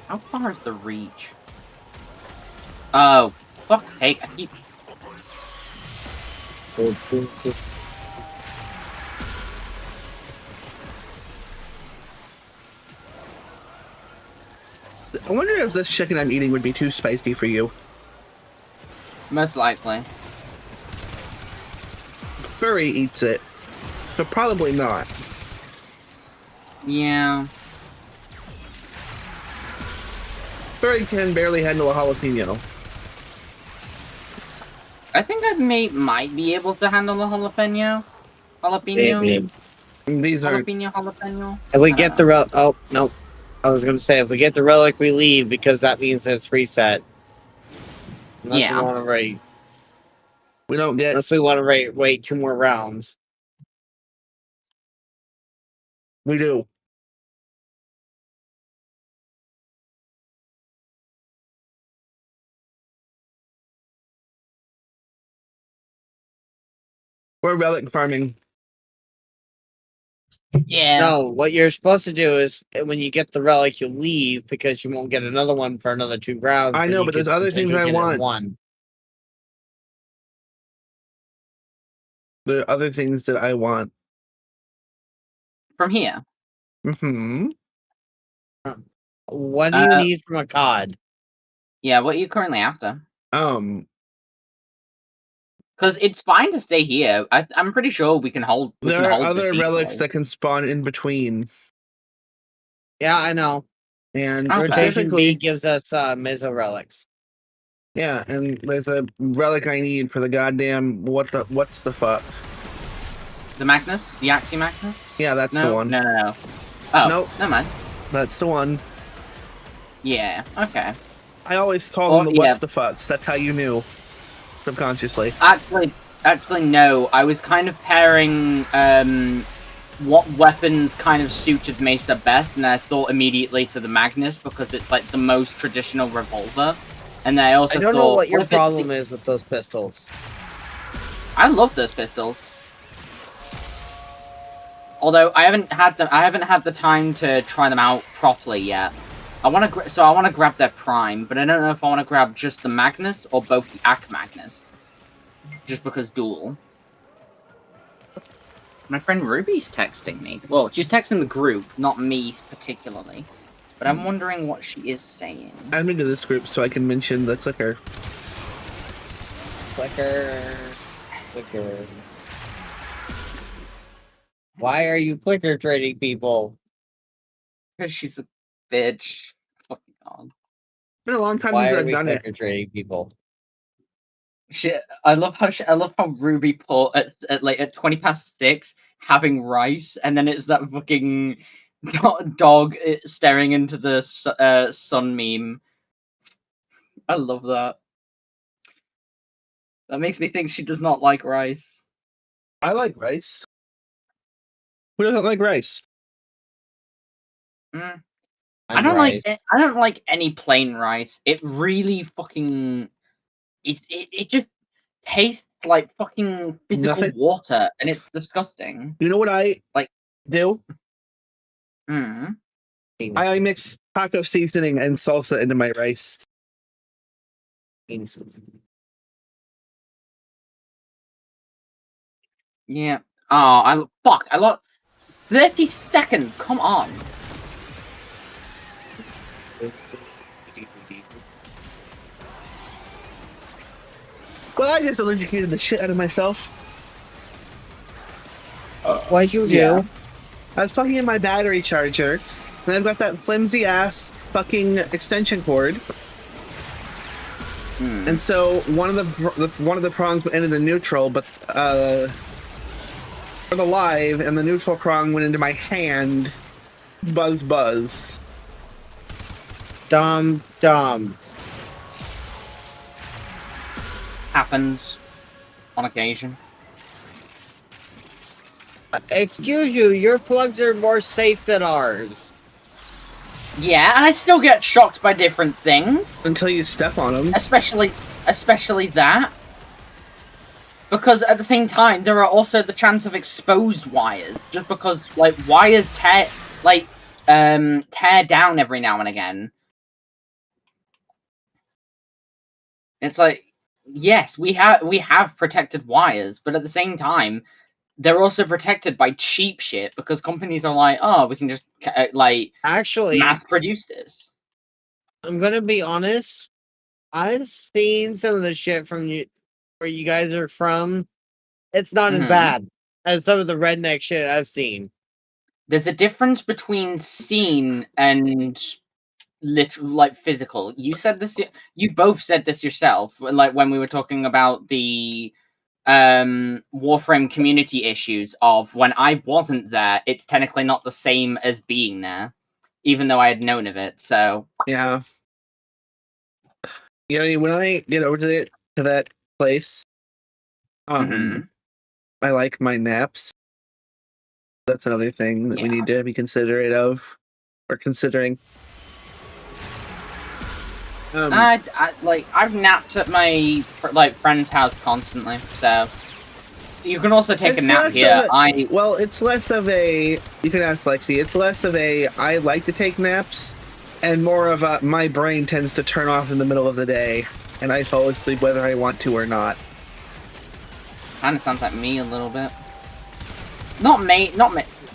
How far is the reach? Oh, fuck's sake, I keep... I wonder if this chicken I'm eating would be too spicy for you. Most likely. Furry eats it, so probably not. Yeah. Furry can barely handle a jalapeno. I think I might be able to handle a jalapeno. These are... Jalapeno. If we get the oh, no. I was gonna say, if we get the relic, we leave, because that means it's reset. Unless we want to raid. We don't get... Unless we want to wait 2 more rounds. We do. We're relic farming. Yeah. No, what you're supposed to do is, when you get the relic, you leave, because you won't get another one for another 2 rounds. I know, but there's other things I want. There are other things that I want. From here? Mm-hmm. What do you need from a COD? Yeah, what are you currently after? Because it's fine to stay here. I'm pretty sure we can hold. There are other relics that can spawn in between. Yeah, I know. And Rotation B gives us Mizo relics. Yeah, and there's a relic I need for the goddamn what's the fuck? The Magnus? The Axie Magnus? Yeah, that's the one. No. Oh, nope. Never mind. That's the one. Yeah, okay. I always call them the what's the fucks. That's how you knew. Subconsciously. Actually, no. I was kind of pairing what weapons kind of suited Mesa best, and I thought immediately to the Magnus because it's like the most traditional revolver. And I also don't know what your problem is with those pistols. I love those pistols. Although I haven't had the time to try them out properly yet. I want to grab their prime, but I don't know if I want to grab just the Magnus or both the Ak Magnus. Just because dual. My friend Ruby's texting me. Well, she's texting the group, not me particularly. But I'm wondering what she is saying. Add me to this group so I can mention the clicker. Clicker. Why are you clicker trading people? Because she's a bitch. Fucking god. It's been a long time Why since are I've we done it. clicker trading people? I love how Ruby put at 6 having rice, and then it's that fucking dog staring into the sun meme. I love that. That makes me think she does not like rice. I like rice. Who doesn't like rice? Mm. I I'm don't right. like any plain rice. It really fucking it just tastes like fucking physical Nothing. water, and it's disgusting. You know what I Like- do? Mm. I mix taco seasoning and salsa into my rice. Yeah. Oh, I lost 30 seconds. Come on. Well, I just electrocuted the shit out of myself. What'd you do? Yeah. I was plugging in my battery charger, and I've got that flimsy ass fucking extension cord. And so one of the prongs went into the neutral, but for the live, and the neutral prong went into my hand. Buzz buzz. Dumb. Happens on occasion. Excuse you, your plugs are more safe than ours. Yeah, and I still get shocked by different things. Until you step on them. Especially that. Because at the same time, there are also the chance of exposed wires. Just because, like, wires tear down every now and again. It's like, yes, we have protected wires, but at the same time, they're also protected by cheap shit because companies are like, oh, we can just Actually, mass produce this. I'm gonna be honest. I've seen some of the shit from you, where you guys are from. It's not as bad as some of the redneck shit I've seen. There's a difference between seen and literal, like physical. You said this. You both said this yourself, like when we were talking about the Warframe community issues of when I wasn't there. It's technically not the same as being there, even though I had known of it. So yeah. You know, when I get over to that place, I like my naps. That's another thing that we need to be considerate of, or considering. I've napped at my friend's house constantly, so you can also take a nap here. Well, it's less of a. You can ask Lexi. It's less of a. I like to take naps, and more of a. My brain tends to turn off in the middle of the day, and I fall asleep whether I want to or not. Kind of sounds like me a little bit. Not me.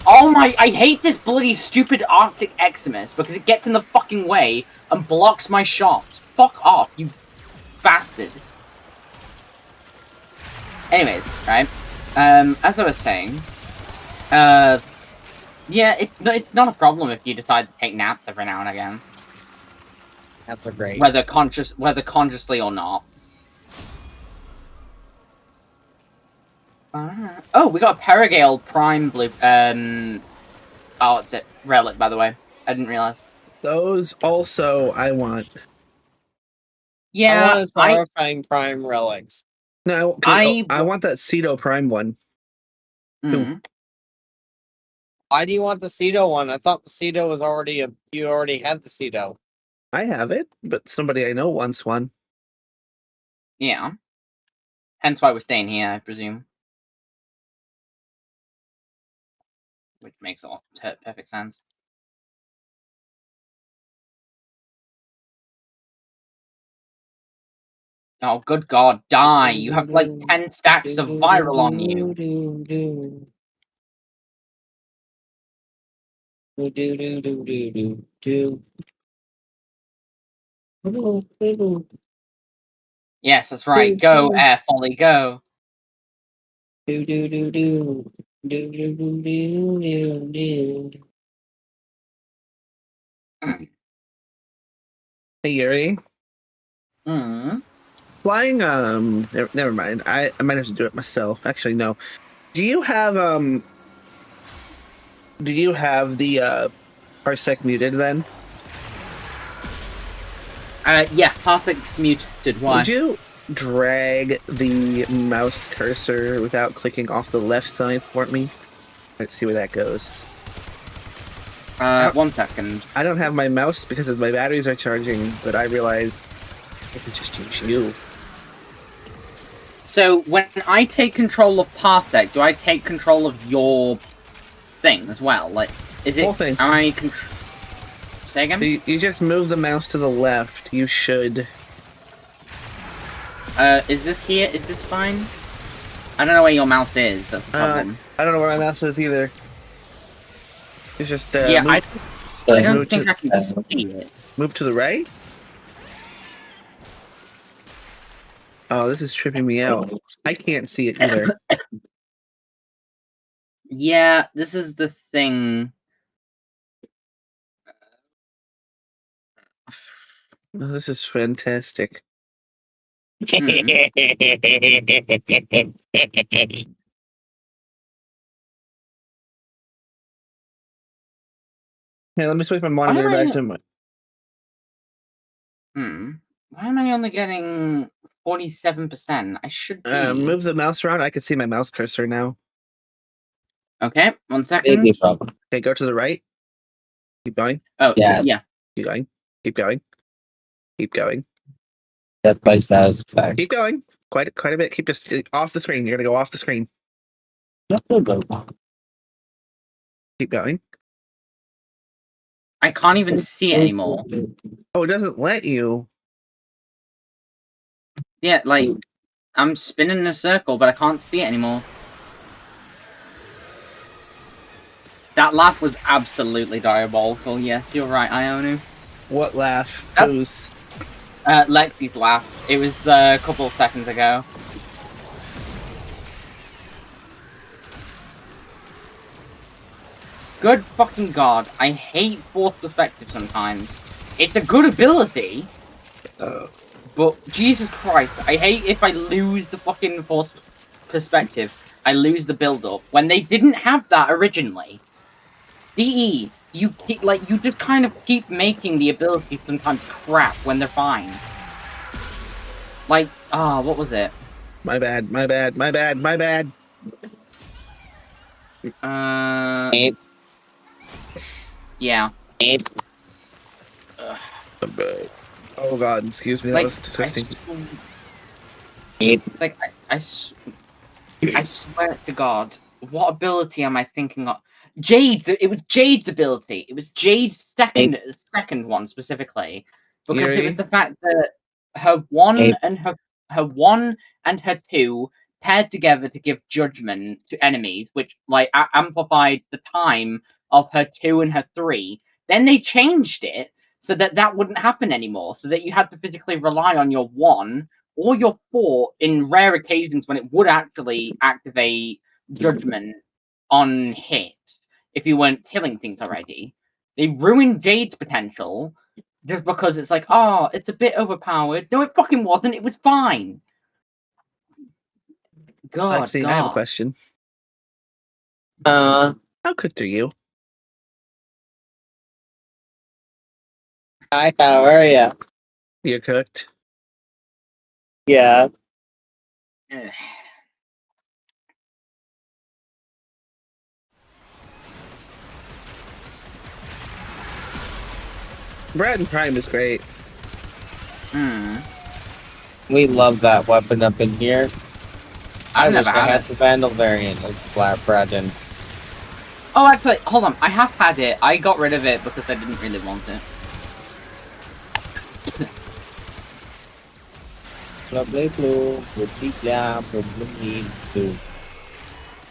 Oh my! I hate this bloody stupid Arctic Eximus because it gets in the fucking way and blocks my shots. Fuck off, you bastard. Anyways, right? As I was saying, yeah, it's not a problem if you decide to take naps every now and again. That's a great. Whether consciously or not. Oh, we got a Perigale Prime Blue. Oh, it's it. Relic, by the way. I didn't realize. Those also I want. Yeah, I want a horrifying Prime relics. No, I want that Cedo Prime one. Why do you want the Cedo one? I thought the Cedo was already you already had the Cedo. I have it, but somebody I know wants one. Yeah. Hence why we're staying here, I presume. Which makes all perfect sense. Oh, good god, die! You have like 10 stacks of viral on you. Yes, that's right. Go, Air Folly, go. Hey Yuri. Hmm. Flying, never mind. I might have to do it myself. Actually, no. Do you have the parsec muted then? Yeah, Parsec's muted. Why? Would you drag the mouse cursor without clicking off the left side for me? Let's see where that goes. 1 second. I don't have my mouse because my batteries are charging, but I realize I can just change you. So when I take control of Parsec, do I take control of your thing as well? Like, is it? Whole thing. Am I Say again? You just move the mouse to the left. You should. Is this here? Is this fine? I don't know where your mouse is. That's the problem. I don't know where my mouse is either. It's just yeah, move, I don't move think to, I can see it. move to the right. Oh, this is tripping me out. I can't see it either. Yeah, this is the thing. Oh, this is fantastic. Hey, let me switch my monitor back to my. Why am I only getting 47%? I should be. Move the mouse around. I can see my mouse cursor now. Okay, 1 second. Okay, go to the right. Keep going. Oh, yeah. Keep going. Keep going. Keep going. Death by status effects. Keep going. Quite a bit. Keep just off the screen. You're gonna go off the screen. Keep going. I can't even see it anymore. Oh, it doesn't let you. Yeah, like, I'm spinning in a circle, but I can't see it anymore. That laugh was absolutely diabolical. Yes, you're right, Ionu. What laugh? Oh. Whose? Lexi's laugh. It was a couple of seconds ago. Good fucking god. I hate forced perspective sometimes. It's a good ability, but Jesus Christ, I hate if I lose the fucking forced perspective. I lose the build-up. When they didn't have that originally. DE, you just kind of keep making the ability sometimes crap when they're fine. Like, what was it? My bad. Yeah. Oh god, excuse me, that was disgusting. It's like, I swear to God, what ability am I thinking of? Jade's, it was Jade's ability. It was Jade's second one specifically. Because Yuri? it was the fact that her one and her two paired together to give judgment to enemies, which like amplified the time of her 2 and her 3. Then they changed it so that that wouldn't happen anymore, so that you had to physically rely on your 1 or your 4 in rare occasions when it would actually activate judgment on hit if you weren't killing things already. They ruined Jade's potential just because it's like, oh, it's a bit overpowered. No, it fucking wasn't. It was fine. God, Lexi, God. I have a question. How cooked are you? Hi, how are you? You're cooked. Yeah. Brad and Prime is great. We love that weapon up in here. I wish never I had had it. the Vandal variant of Flat Braden. Oh, actually, hold on. I have had it. I got rid of it because I didn't really want it.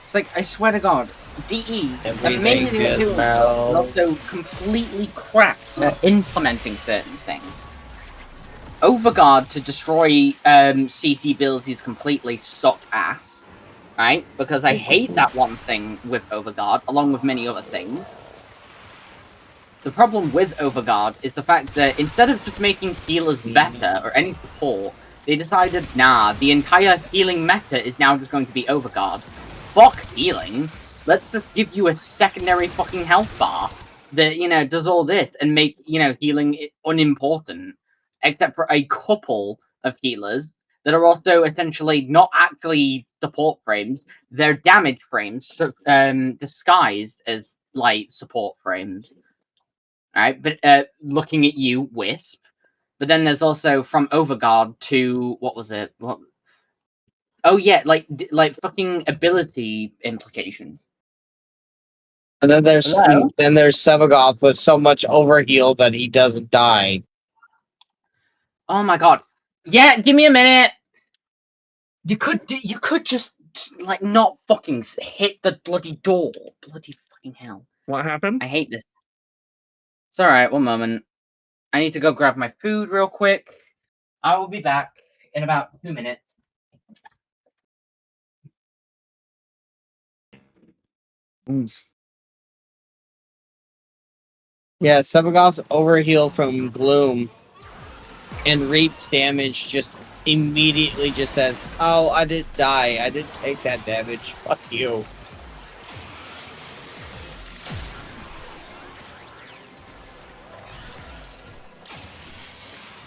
It's like, I swear to God, DE, amazing at doing stuff, but also completely crap at implementing certain things. Overguard to destroy CC abilities completely sucked ass. right? Because I hate that one thing with Overguard, along with many other things. The problem with Overguard is the fact that instead of just making healers better, or any support, they decided, nah, the entire healing meta is now just going to be Overguard. Fuck healing! Let's just give you a secondary fucking health bar that, you know, does all this and make, you know, healing unimportant. Except for a couple of healers that are also essentially not actually support frames, they're damage frames, disguised as, like, support frames. Alright, but looking at you, Wisp. But then there's also from Overguard to what was it? What? Oh yeah, like fucking ability implications. And then there's Hello? Sevagoth with so much overheal that he doesn't die. Oh my god. Yeah, give me a minute. You could just like not fucking hit the bloody door. Bloody fucking hell. What happened? I hate this. It's alright, one moment. I need to go grab my food real quick. I will be back in about 2 minutes. Yeah, Sevagoth's overheal from Gloom and Reap's damage just immediately just says, "Oh, I didn't die. I didn't take that damage. Fuck you."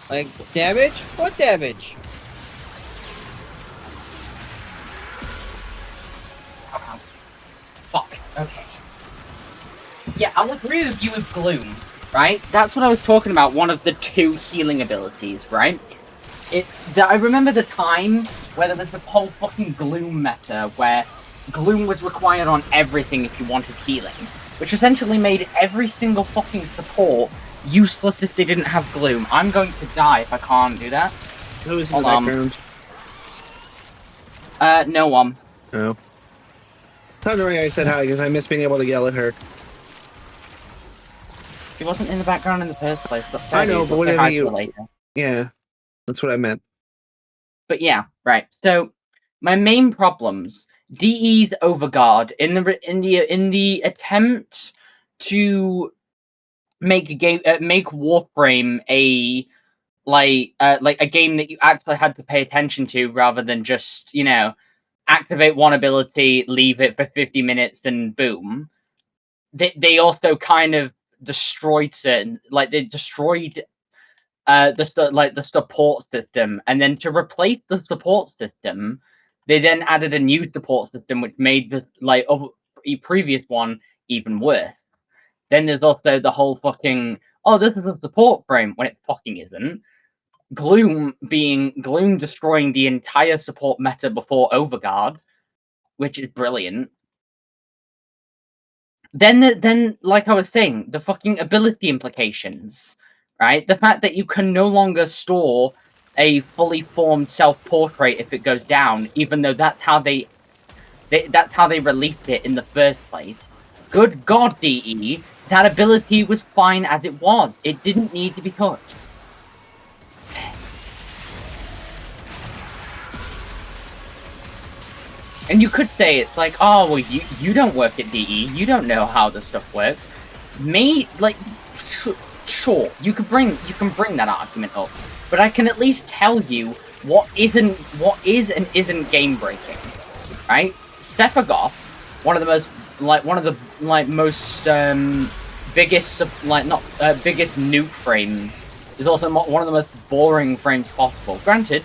Like, damage? What damage? Fuck. Okay. Yeah, I'll agree with you with Gloom, right? That's what I was talking about, one of the 2 healing abilities, right? I remember the time where there was the whole fucking Gloom meta, where Gloom was required on everything if you wanted healing, which essentially made every single fucking support useless if they didn't have Gloom. I'm going to die if I can't do that. Who is in the background? No one. Oh. Not knowing I said hi because I miss being able to yell at her. She wasn't in the background in the first place. But I know, but whatever you... later. Yeah, that's what I meant. But yeah, right. So my main problems: DE's Overguard in the attempt to make a game, make Warframe a like a game that you actually had to pay attention to rather than just, you know, activate one ability, leave it for 50 minutes, and boom. They also kind of destroyed certain, like they destroyed the support system, and then to replace the support system, they then added a new support system which made the previous one even worse. Then there's also the whole fucking, oh, this is a support frame when it fucking isn't. Gloom destroying the entire support meta before Overguard, which is brilliant. Then, like I was saying, the fucking ability implications, right? The fact that you can no longer store a fully formed self-portrait if it goes down, even though that's how they released it in the first place. Good God, DE, that ability was fine as it was. It didn't need to be touched. And you could say it's like, oh, well, you don't work at DE, you don't know how this stuff works. Sure, you can bring that argument up, but I can at least tell you what is and isn't game breaking, right? Sephiroth, one of the most biggest biggest nuke frames, is also one of the most boring frames possible. Granted,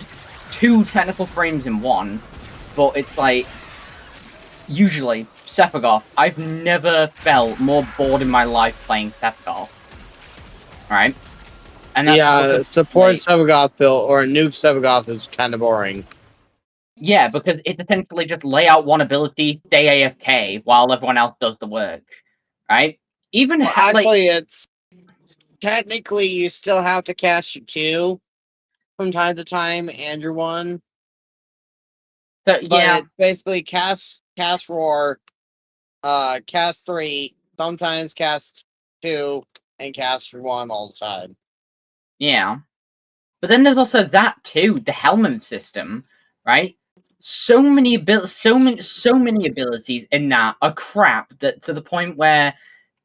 2 technical frames in one. But it's like, usually, Sephiroth, I've never felt more bored in my life playing Sephiroth. Right? And that's support Sephiroth build or a nuke Sephiroth is kind of boring. Yeah, because it's essentially just lay out one ability, stay AFK, while everyone else does the work. Right? It's technically you still have to cast your 2 from time to time and your 1. So, yeah. It's basically cast roar, cast 3, sometimes cast 2, and cast 1 all the time. Yeah. But then there's also that too, the Helmand system, right? so many abilities in that are crap that to the point where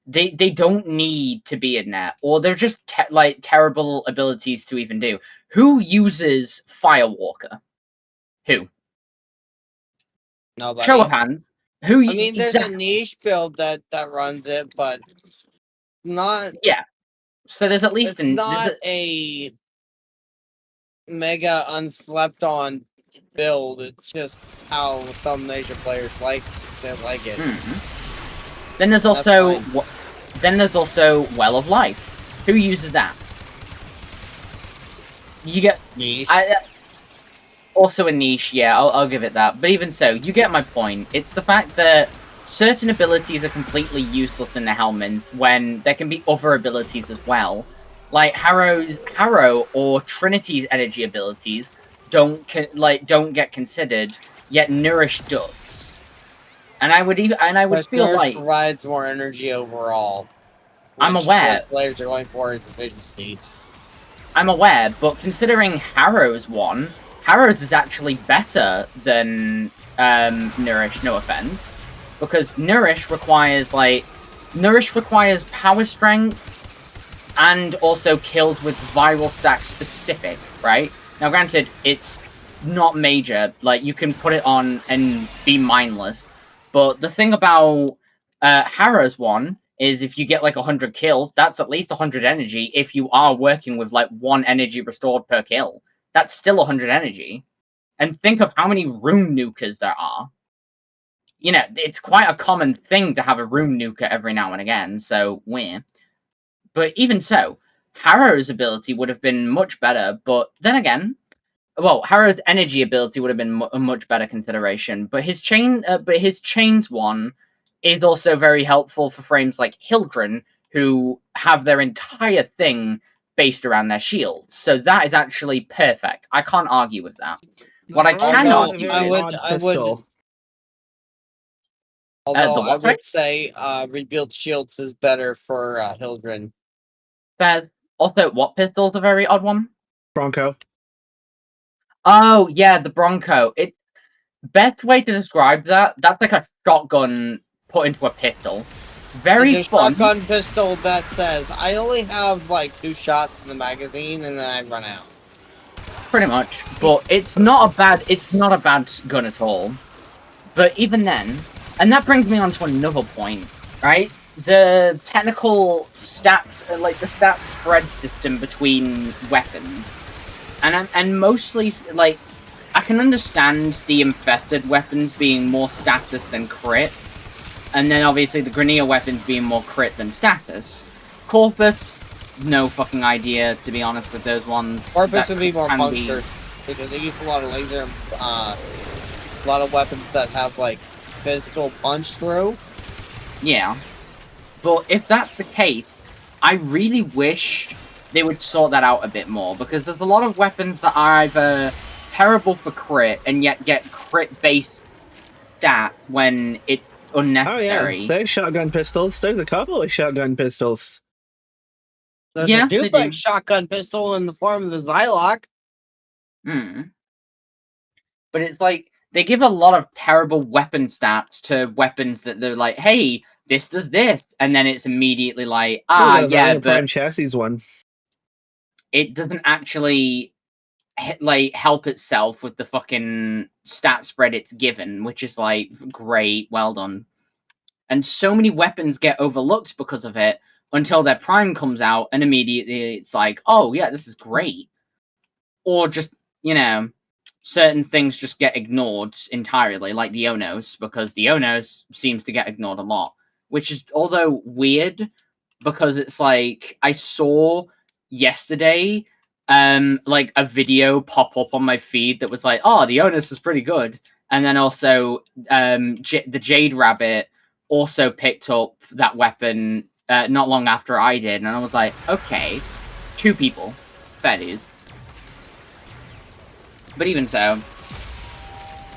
they don't need to be in there, or they're just like terrible abilities to even do. Who uses Firewalker? Who? Nobody. Show of hands. Who? I mean, there's a niche build that runs it, but not. Yeah. So there's at least It's not a mega unslept on build. It's just how some Nation players like it. Then there's also Well of Life. Who uses that? You get Niche. Also a niche, yeah, I'll give it that. But even so, you get my point. It's the fact that certain abilities are completely useless in the Helminth when there can be other abilities as well. Like Harrow or Trinity's energy abilities don't get considered, yet Nourish does. And I would feel Nourish like provides more energy overall. I'm aware. What players are going for is efficiency. I'm aware, but considering Harrow's one, Harrow's is actually better than Nourish, no offense. Because Nourish requires power strength and also kills with viral stack specific, right? Now granted, it's not major, like you can put it on and be mindless. But the thing about Harrow's one is if you get like 100 kills, that's at least 100 energy if you are working with like 1 energy restored per kill. That's still 100 energy. And think of how many room nukers there are. You know, it's quite a common thing to have a room nuker every now and again, so we're. But even so, Harrow's ability would have been much better, but then again, well, Harrow's energy ability would have been a much better consideration, but his chains one is also very helpful for frames like Hildren, who have their entire thing based around their shields. So that is actually perfect. I can't argue with that. What I can argue with... Although I would say rebuild shields is better for Hildren. Also, what pistol's a very odd one? Bronco. Oh, yeah, the Bronco. Best way to describe that's like a shotgun put into a pistol. Very it's a fun. Shotgun pistol that says, I only have like 2 shots in the magazine and then I run out. Pretty much. But it's not a bad gun at all. But even then, and that brings me on to another point, right? The technical stats, like the stats spread system between weapons. And mostly, like, I can understand the infested weapons being more status than crit. And then obviously the Grenier weapons being more crit than status. Corpus, no fucking idea, to be honest with those ones. Corpus would be more puncture, because they use a lot of laser, a lot of weapons that have, like, physical punch through. Yeah. But if that's the case, I really wish they would sort that out a bit more, because there's a lot of weapons that are either terrible for crit and yet get crit-based stat when it's unnecessary. Oh yeah, there's shotgun pistols. There's a couple of shotgun pistols. There's a duplex shotgun pistol in the form of the Zylok. But it's like, they give a lot of terrible weapon stats to weapons that they're like, hey, this does this, and then it's immediately like, but Prime Chassis one. It doesn't actually like help itself with the fucking stat spread it's given, which is like, great, well done. And so many weapons get overlooked because of it until their prime comes out, and immediately it's like, oh yeah, this is great. Or just, you know, certain things just get ignored entirely, like the Onos, because the Onos seems to get ignored a lot. Which is, although weird, because it's like, I saw yesterday, like a video pop up on my feed that was like, oh, the Onus is pretty good. And then also, the Jade Rabbit also picked up that weapon not long after I did. And I was like, okay, 2 people. Fair dues. But even so,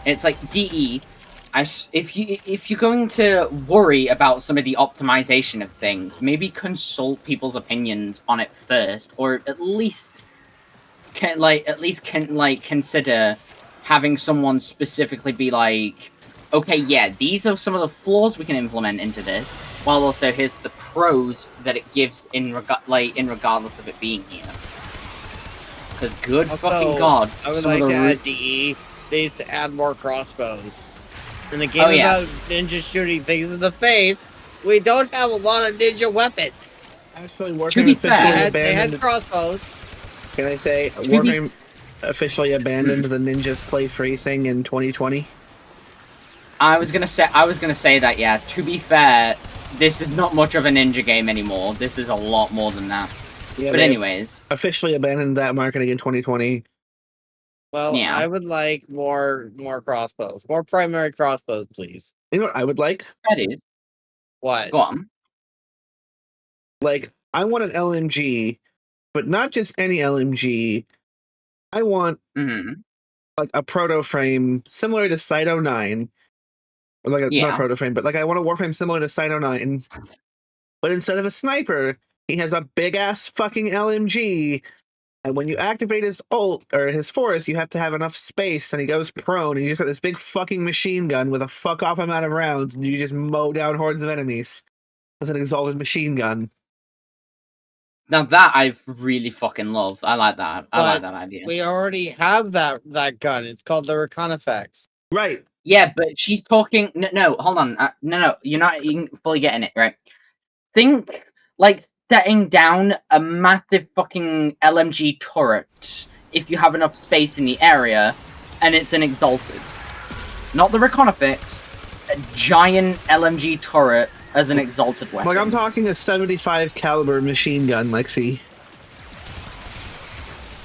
it's like DE. If you're going to worry about some of the optimization of things, maybe consult people's opinions on it first, or at least consider having someone specifically be like, okay, yeah, these are some of the flaws we can implement into this, while also here's the pros that it gives in regardless of it being here. Because good Also, fucking god, I would some like of to the add DE. They need to add more crossbows. In a game Oh, yeah. about ninja shooting things in the face, we don't have a lot of ninja weapons. Actually, To Warframe be officially fair- They had abandoned. crossbows. Can I say be- Warframe officially abandoned the ninjas play free thing in 2020? I was gonna say that, yeah. To be fair, this is not much of a ninja game anymore. This is a lot more than that. Yeah, But they anyways, officially abandoned that marketing in 2020. Well, Yeah. I would like more crossbows. More primary crossbows, please. You know what I would like? that is. What? Go on. Like, I want an LMG, but not just any LMG. I want Hmm. like a proto frame similar to Site 09. Or like a, Yeah. not proto frame, but like I want a Warframe similar to Site 09. But instead of a sniper, he has a big ass fucking LMG. And when you activate his ult or his force, you have to have enough space, and he goes prone, and you just got this big fucking machine gun with a fuck off amount of rounds, and you just mow down hordes of enemies. As an exalted machine gun. Now that I really fucking love. I like that. I like But that idea. we already have that gun. It's called the Reconifex. Right. Yeah, but she's talking. No, hold on. No, you're not even fully getting it right. Think like setting down a massive fucking LMG turret if you have enough space in the area, and it's an exalted, not the Reconifex, a giant LMG turret as an exalted weapon. Like, I'm talking a 75 caliber machine gun, Lexi.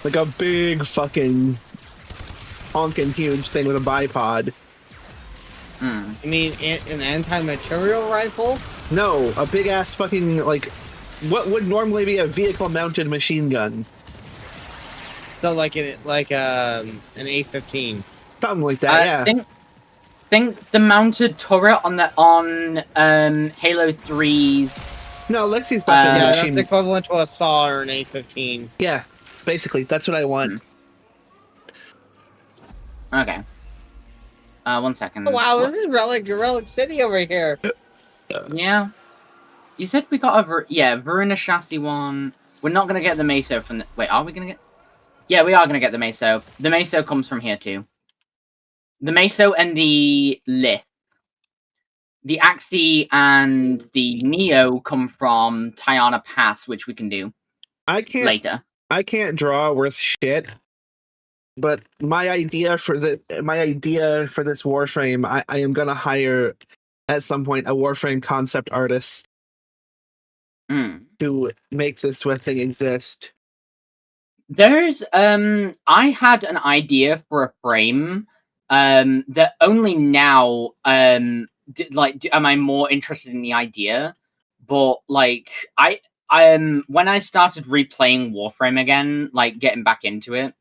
Like a big fucking honking huge thing with a bipod. You mean an anti-material rifle? No, a big ass fucking, like, what would normally be a vehicle mounted machine gun. So like an A15. Something like that, yeah. Think the mounted turret on Halo 3's. No, Lexi's Yeah, fucking that's machine. equivalent to a saw or an A15. Yeah, basically, that's what I want. Okay. 1 second. Oh, wow, this is Relic City over here. Yeah. You said we got a Verona chassis one. We're not gonna get the Meso from the. Wait, are we gonna get? Yeah, we are gonna get the Meso. The Meso comes from here too. The Meso and the Lith. The Axie and the Neo come from Tiana Pass, which we can do later. I can't draw worth shit. But my idea for this Warframe, I am gonna hire at some point a Warframe concept artist to make this thing exist. There's I had an idea for a frame that only now am I more interested in the idea, but like when I started replaying Warframe again, like getting back into it,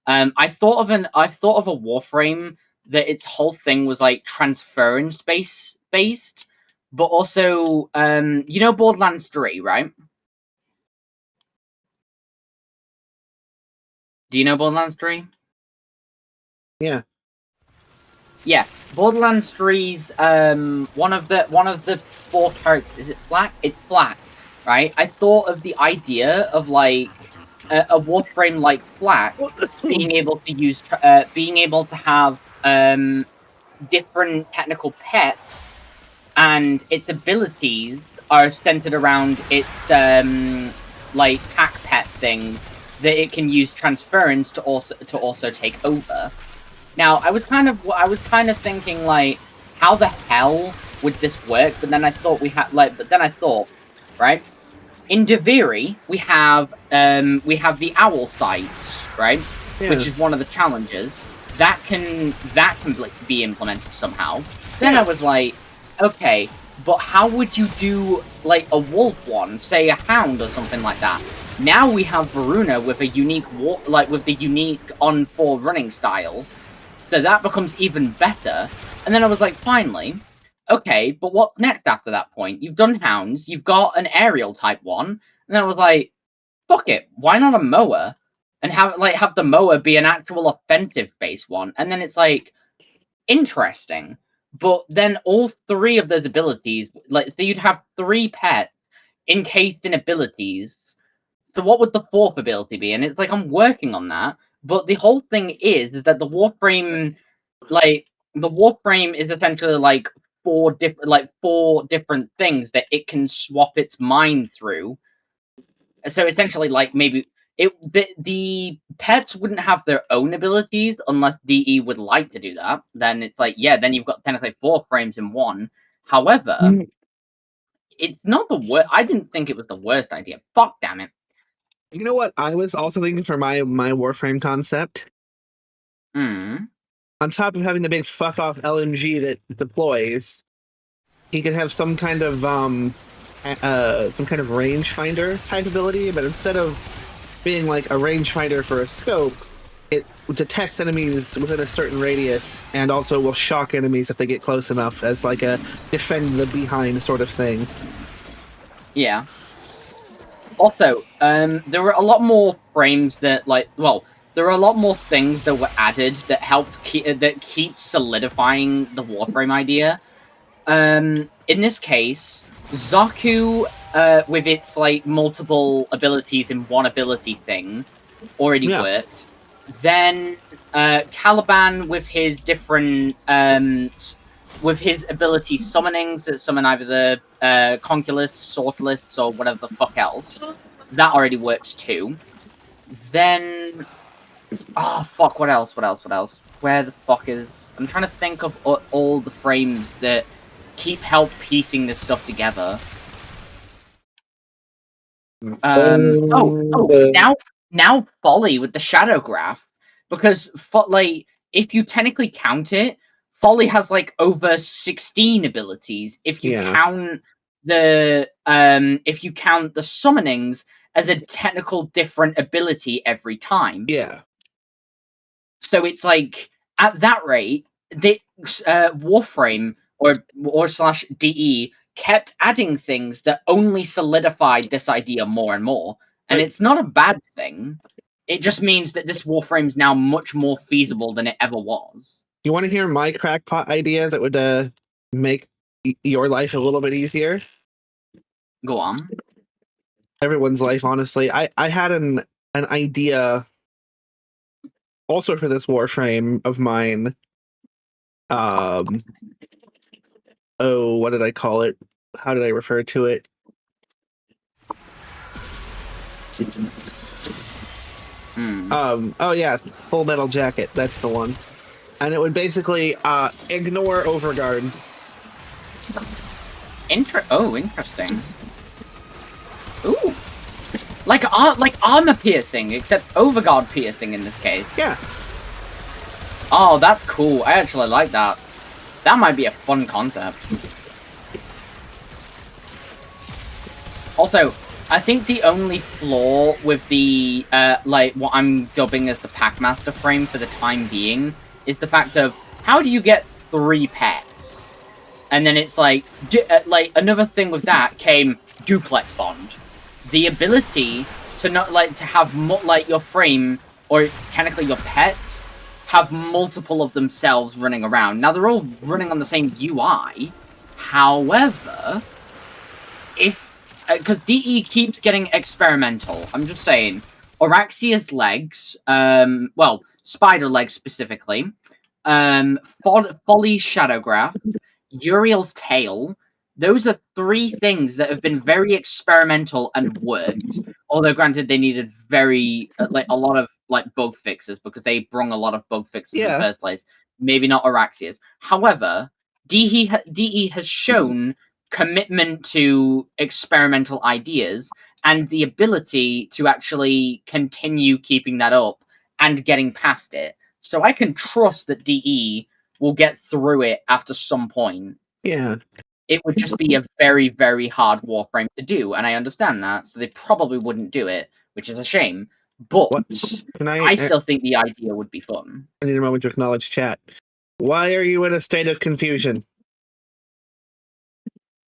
I thought of a Warframe that its whole thing was like transference based, but also you know Borderlands 3, right? Do you know Borderlands 3? Yeah. Yeah. Borderlands 3's one of the 4 characters, is it Flak? It's Flak, right? I thought of the idea of like a Warframe like Flak being able to have different technical pets, and its abilities are centered around its like pack pet thing that it can use transference to also take over. Now, I was kind of thinking like, how the hell would this work? But then I thought right? In Deviri, we have the owl sight, right? Yeah. Which is one of the challenges. That can be implemented somehow. Then I was like, okay, but how would you do like a wolf one, say a hound or something like that? Now we have Varuna with a unique with the unique on-4 running style, so that becomes even better. And then I was like, finally, okay, but what's next after that point? You've done hounds, you've got an aerial type one, and then I was like, fuck it, why not a mower? and have the mower be an actual offensive based one, and then it's like interesting. But then all three of those abilities, so you'd have 3 pets encased in abilities. So what would the 4th ability be? And it's like I'm working on that, but the whole thing is that the Warframe is essentially like 4 different things that it can swap its mind through. So essentially, like maybe the pets wouldn't have their own abilities unless DE would like to do that. Then it's like, yeah, then you've got technically 4 frames in one. However, it's not the worst. I didn't think it was the worst idea. Fuck damn it. You know what I was also thinking for my Warframe concept? Mm. On top of having the big fuck off LMG that deploys, he could have some kind of rangefinder type ability, but instead of being like a rangefinder for a scope, it detects enemies within a certain radius and also will shock enemies if they get close enough, as like a defend the behind sort of thing. Yeah. Also, there were a lot more frames that there are a lot more things that were added that helped keep solidifying the Warframe idea. In this case, Zaku, with its like multiple abilities in one ability thing, already worked. Then Caliban with his different with his ability summonings that summon either the Conculists, Sortalists, or whatever the fuck else. That already works too. Then fuck, what else? Where the fuck is... I'm trying to think of all the frames that help piecing this stuff together. Now Folly with the Shadow Graph, because if you technically count it, Folly has like over 16 abilities. If you count the summonings as a technical different ability every time. Yeah. So it's like at that rate, the Warframe or / DE kept adding things that only solidified this idea more and more. And it's not a bad thing. It just means that this Warframe is now much more feasible than it ever was. You want to hear my crackpot idea that would make your life a little bit easier? Go on. Everyone's life, honestly. I had an idea also for this Warframe of mine. What did I call it? How did I refer to it? Oh yeah, Full Metal Jacket. That's the one. And it would basically ignore Overguard. Interesting. Ooh. Like armor piercing, except Overguard piercing in this case. Yeah. Oh, that's cool. I actually like that. That might be a fun concept. Also, I think the only flaw with the, what I'm dubbing as the Packmaster frame for the time being is the fact of, how do you get 3 pets? And then it's like another thing with that came Duplex Bond. The ability to to have, your frame, or technically your pets, have multiple of themselves running around. Now, they're all running on the same UI. However, because DE keeps getting experimental. I'm just saying. Oraxia's legs, spider legs specifically, Folly's Shadow Graph, Uriel's tail. Those are 3 things that have been very experimental and worked. Although, granted, they needed a lot of bug fixes because they brung a lot of bug fixes in the first place. Maybe not Oraxia's. However, DE has shown commitment to experimental ideas and the ability to actually continue keeping that up and getting past it. So I can trust that DE will get through it after some point. Yeah. It would just be a very, very hard Warframe to do, and I understand that, so they probably wouldn't do it, which is a shame. But I still think the idea would be fun. I need a moment to acknowledge chat. Why are you in a state of confusion?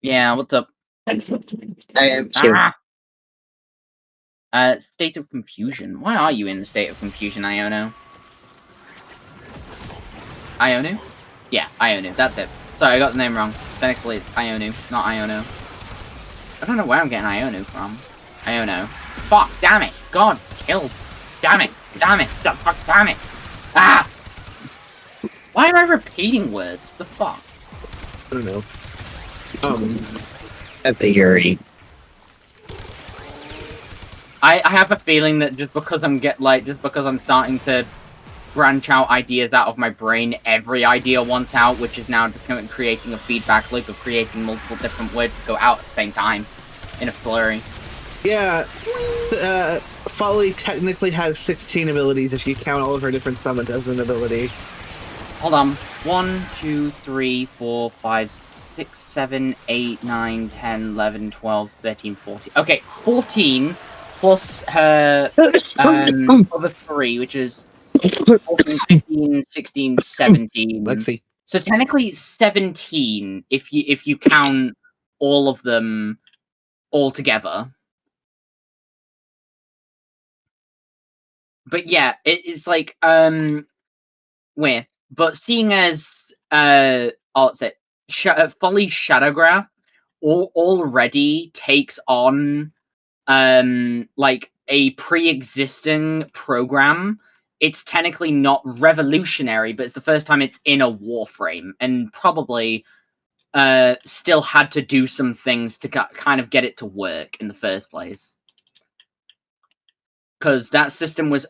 Yeah, what's up? I am too. State of confusion. Why are you in the state of confusion, Iono? Ionu? Yeah, Ionu. That's it. Sorry, I got the name wrong. Technically, it's Ionu, not Iono. I don't know where I'm getting Ionu from. Iono. Fuck, damn it! God, kill. Damn it! Damn it! Fuck, damn it! Ah! Why am I repeating words? The fuck? I don't know. At the Yuri. I have a feeling that just because I'm starting to branch out ideas out of my brain, every idea wants out, which is now creating a feedback loop of creating multiple different words to go out at the same time in a flurry. Yeah, Folly technically has 16 abilities if you count all of her different summons as an ability. Hold on. 1, 2, 3, 4, 5, 6, 7, 8, 9, 10, 11, 12, 13, 14. Okay, 14 plus her other 3, which is 14, 15, 16, 17. Let's see. So technically 17 if you count all of them all together. But yeah, it's like where but seeing as what's it? Folly Shadowgraph already takes on like a pre-existing program. It's technically not revolutionary, but it's the first time it's in a warframe, and probably still had to do some things to kind of get it to work in the first place. Because that system was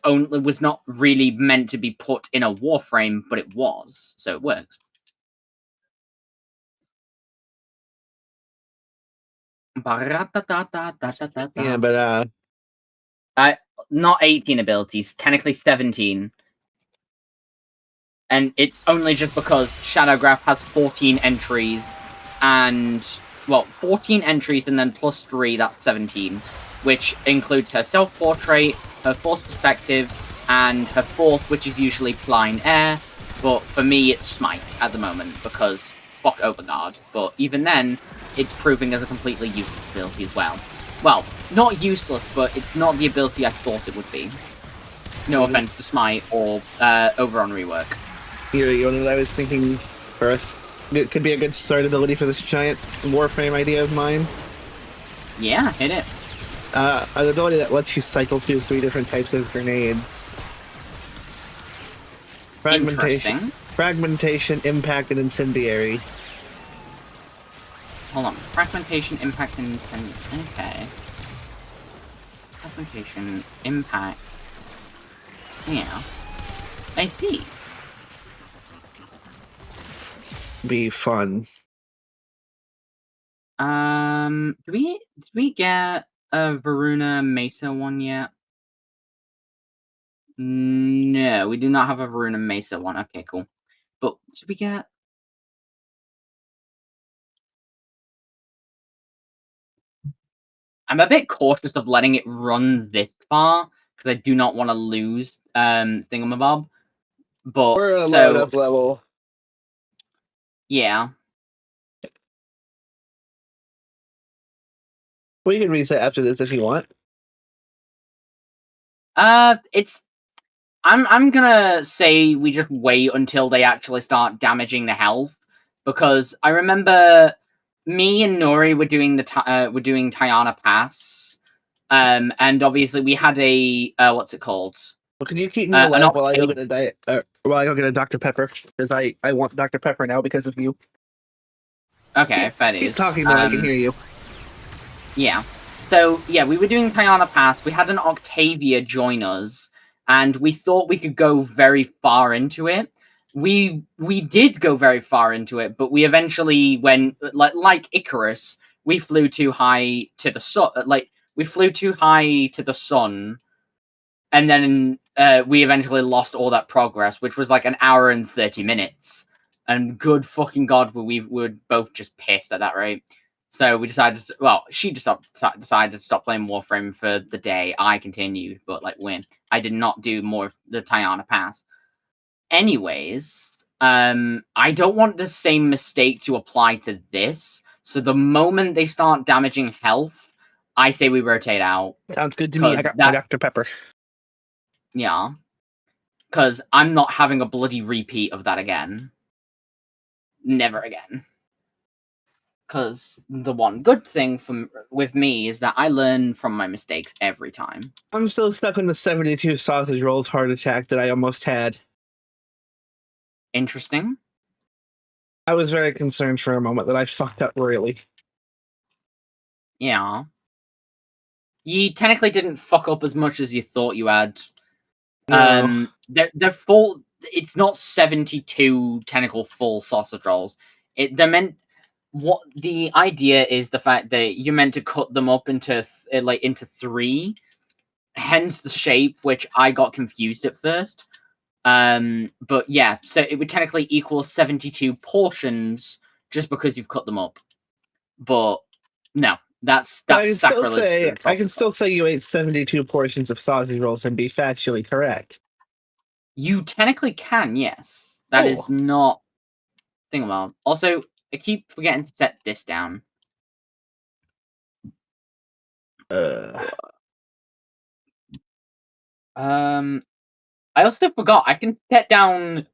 not really meant to be put in a warframe, but it was, so it works. Yeah, but not 18 abilities, technically 17. And it's only just because Shadowgraph has 14 entries, and, well, 14 entries and then plus 3, that's 17, which includes her self-portrait, her force perspective, and her fourth, which is usually blind air, but for me it's smite at the moment, because fuck Overguard, but even then, it's proving as a completely useless ability as well. Well, not useless, but it's not the ability I thought it would be. No offense to Smite or Over on Rework. You know what I was thinking, Earth? It could be a good start ability for this giant Warframe idea of mine. Yeah, hit it. An ability that lets you cycle through 3 different types of grenades. Fragmentation, Impact, and Incendiary. Hold on. Fragmentation, Impact, and Incendiary. Okay. Fragmentation, Impact. Yeah. I see. Be fun. Did we get a Varuna Mesa one yet? No, we do not have a Varuna Mesa one. Okay, cool. But should we get? I'm a bit cautious of letting it run this far because I do not want to lose Thingamabob. But we're at a low enough level. Yeah. Well, you can reset after this if you want. It's. I'm gonna say we just wait until they actually start damaging the health, because I remember me and Nori were doing Tiana Pass, and obviously we had a what's it called? Well, can you keep me alive while I go get a Dr. Pepper? Because I want Dr. Pepper now because of you. Okay, fair dues. Keep talking though, I can hear you. Yeah. So yeah, we were doing Tiana Pass. We had an Octavia join us, and we thought we could go very far into it. We did go very far into it, but we eventually went like Icarus. We flew too high to the sun. We flew too high to the sun, and then we eventually lost all that progress, which was like an hour and 30 minutes. And good fucking god, we were both just pissed at that rate. So we decided to, well, she just decided to stop playing Warframe for the day. I continued, but I did not do more of the Tiana Pass. Anyways, I don't want the same mistake to apply to this. So the moment they start damaging health, I say we rotate out. Sounds good to me. I got my Dr. Pepper. Yeah. Because I'm not having a bloody repeat of that again. Never again. Because the one good thing with me is that I learn from my mistakes every time. I'm still stuck in the 72 sausage rolls heart attack that I almost had. Interesting. I was very concerned for a moment that I fucked up royally. Yeah. You technically didn't fuck up as much as you thought you had. No. They're full. It's not 72 technical full sausage rolls. They're meant. What the idea is the fact that you're meant to cut them up into into 3, hence the shape, which I got confused at first. But yeah, so it would technically equal 72 portions just because you've cut them up. But no, that's sacrilege. I can still say you ate 72 portions of sausage rolls and be factually correct. You technically can, yes. That is not thing about. Also, I keep forgetting to set this down. I also forgot I can set down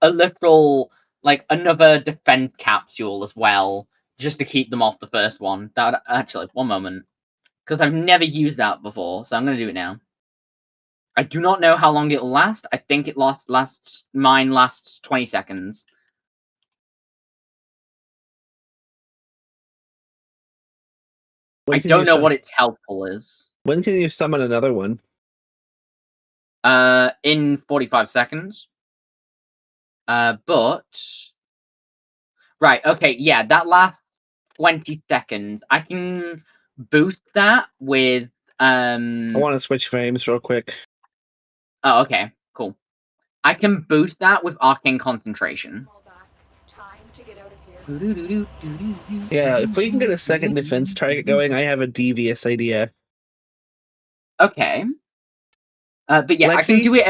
a literal, like, another defense capsule as well, just to keep them off the first one. That actually, one moment, because I've never used that before, so I'm gonna do it now. I do not know how long it'll last. I think it mine lasts 20 seconds. I don't know what its helpful is. When can you summon another one? In 45 seconds. But right, okay, yeah, that last 20 seconds, I can boost that with I want to switch frames real quick. Oh, okay, cool. I can boost that with arcane concentration. Yeah, if we can get a second defense target going, I have a devious idea. Okay. But yeah, Lexi? I can do it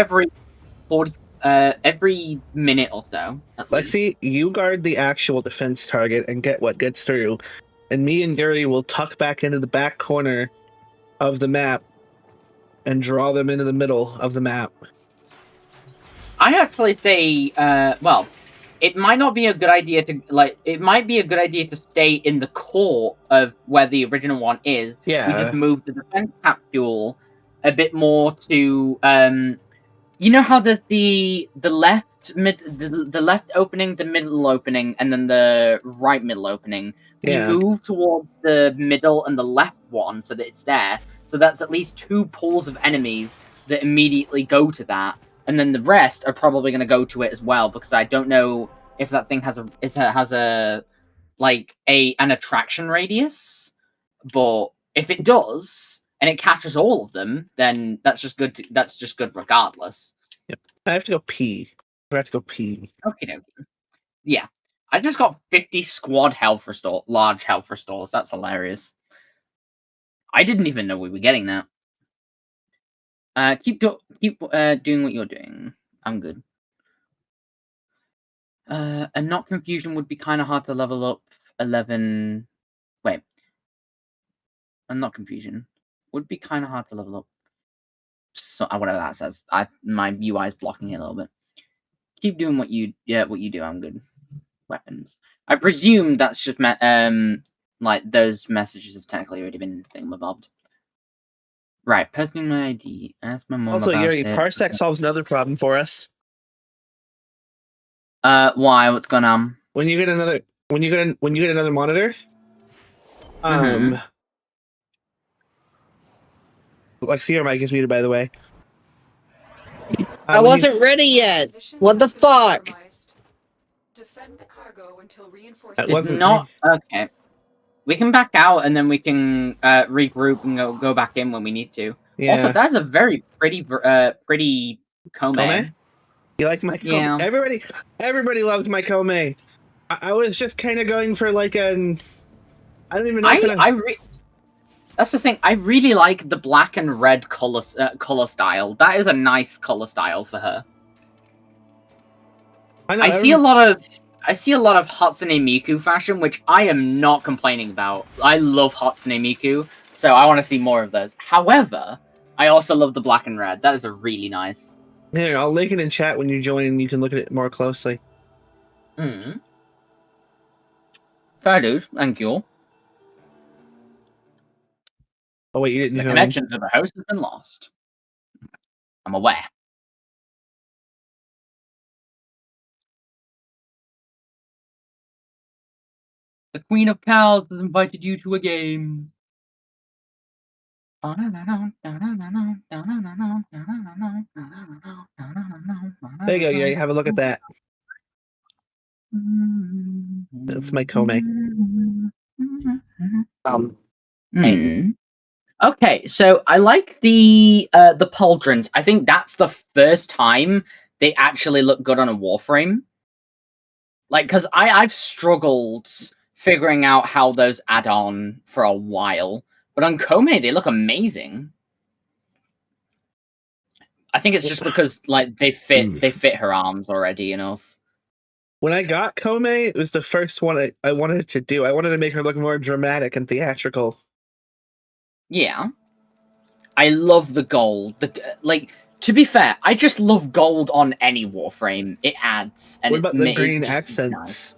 every minute or so. Lexi, you guard the actual defense target and get what gets through. And me and Gary will tuck back into the back corner of the map and draw them into the middle of the map. I actually say, well, it might not be a good idea to, it might be a good idea to stay in the core of where the original one is. Yeah. We just move the defense capsule a bit more to, you know how the left opening, the middle opening, and then the right middle opening. Yeah. We move towards the middle and the left one so that it's there. So that's at least 2 pools of enemies that immediately go to that. And then the rest are probably going to go to it as well, because I don't know if that thing has an attraction radius. But if it does, and it catches all of them, then that's just good. That's just good regardless. Yep. I have to go pee. Okay. Yeah. I just got 50 squad health restore, large health restores. That's hilarious. I didn't even know we were getting that. Keep doing what you're doing. I'm good. And not confusion would be kind of hard to level up 11. Wait. And not confusion would be kind of hard to level up. So whatever that says. My UI is blocking it a little bit. Keep doing what you do. I'm good. Weapons. I presume that's just like those messages have technically already been thingamabobbed. Right, personal ID. Ask my mom. Also, about Yuri, it. Parsec solves another problem for us. Why? What's going on? When you get another monitor, Lexi, your mic is muted, by the way. I wasn't ready yet. What the fuck? Defend the cargo until Okay. We can back out and then we can regroup and go back in when we need to. Yeah. Also, that's a very pretty Kome. You liked my Kome? Yeah. Everybody loved my Kome. I was just kind of going for like an... I don't even know. That's the thing. I really like the black and red color style. That is a nice color style for her. I see a lot of Hatsune Miku fashion, which I am not complaining about. I love Hatsune Miku, So I want to see more of those. However, I also love the black and red. That is a really nice. Here, I'll link it in chat when you join and you can look at it more closely. Mm. Fair dues, thank you. Oh wait, you didn't The join. connection to the host has been lost. I'm aware. The Queen of Cows has invited you to a game. There you go, you have a look at that. That's my Kome. Okay, so I like the pauldrons. I think that's the first time they actually look good on a Warframe. Like, because I've struggled figuring out how those add on for a while, but on Kome they look amazing. I think it's just because like they fit her arms already enough. When I got Kome, it was the first one I wanted to do. I wanted to make her look more dramatic and theatrical. Yeah. I love the gold. Like, to be fair, I just love gold on any Warframe. It adds. And what about the it green just accents? nice.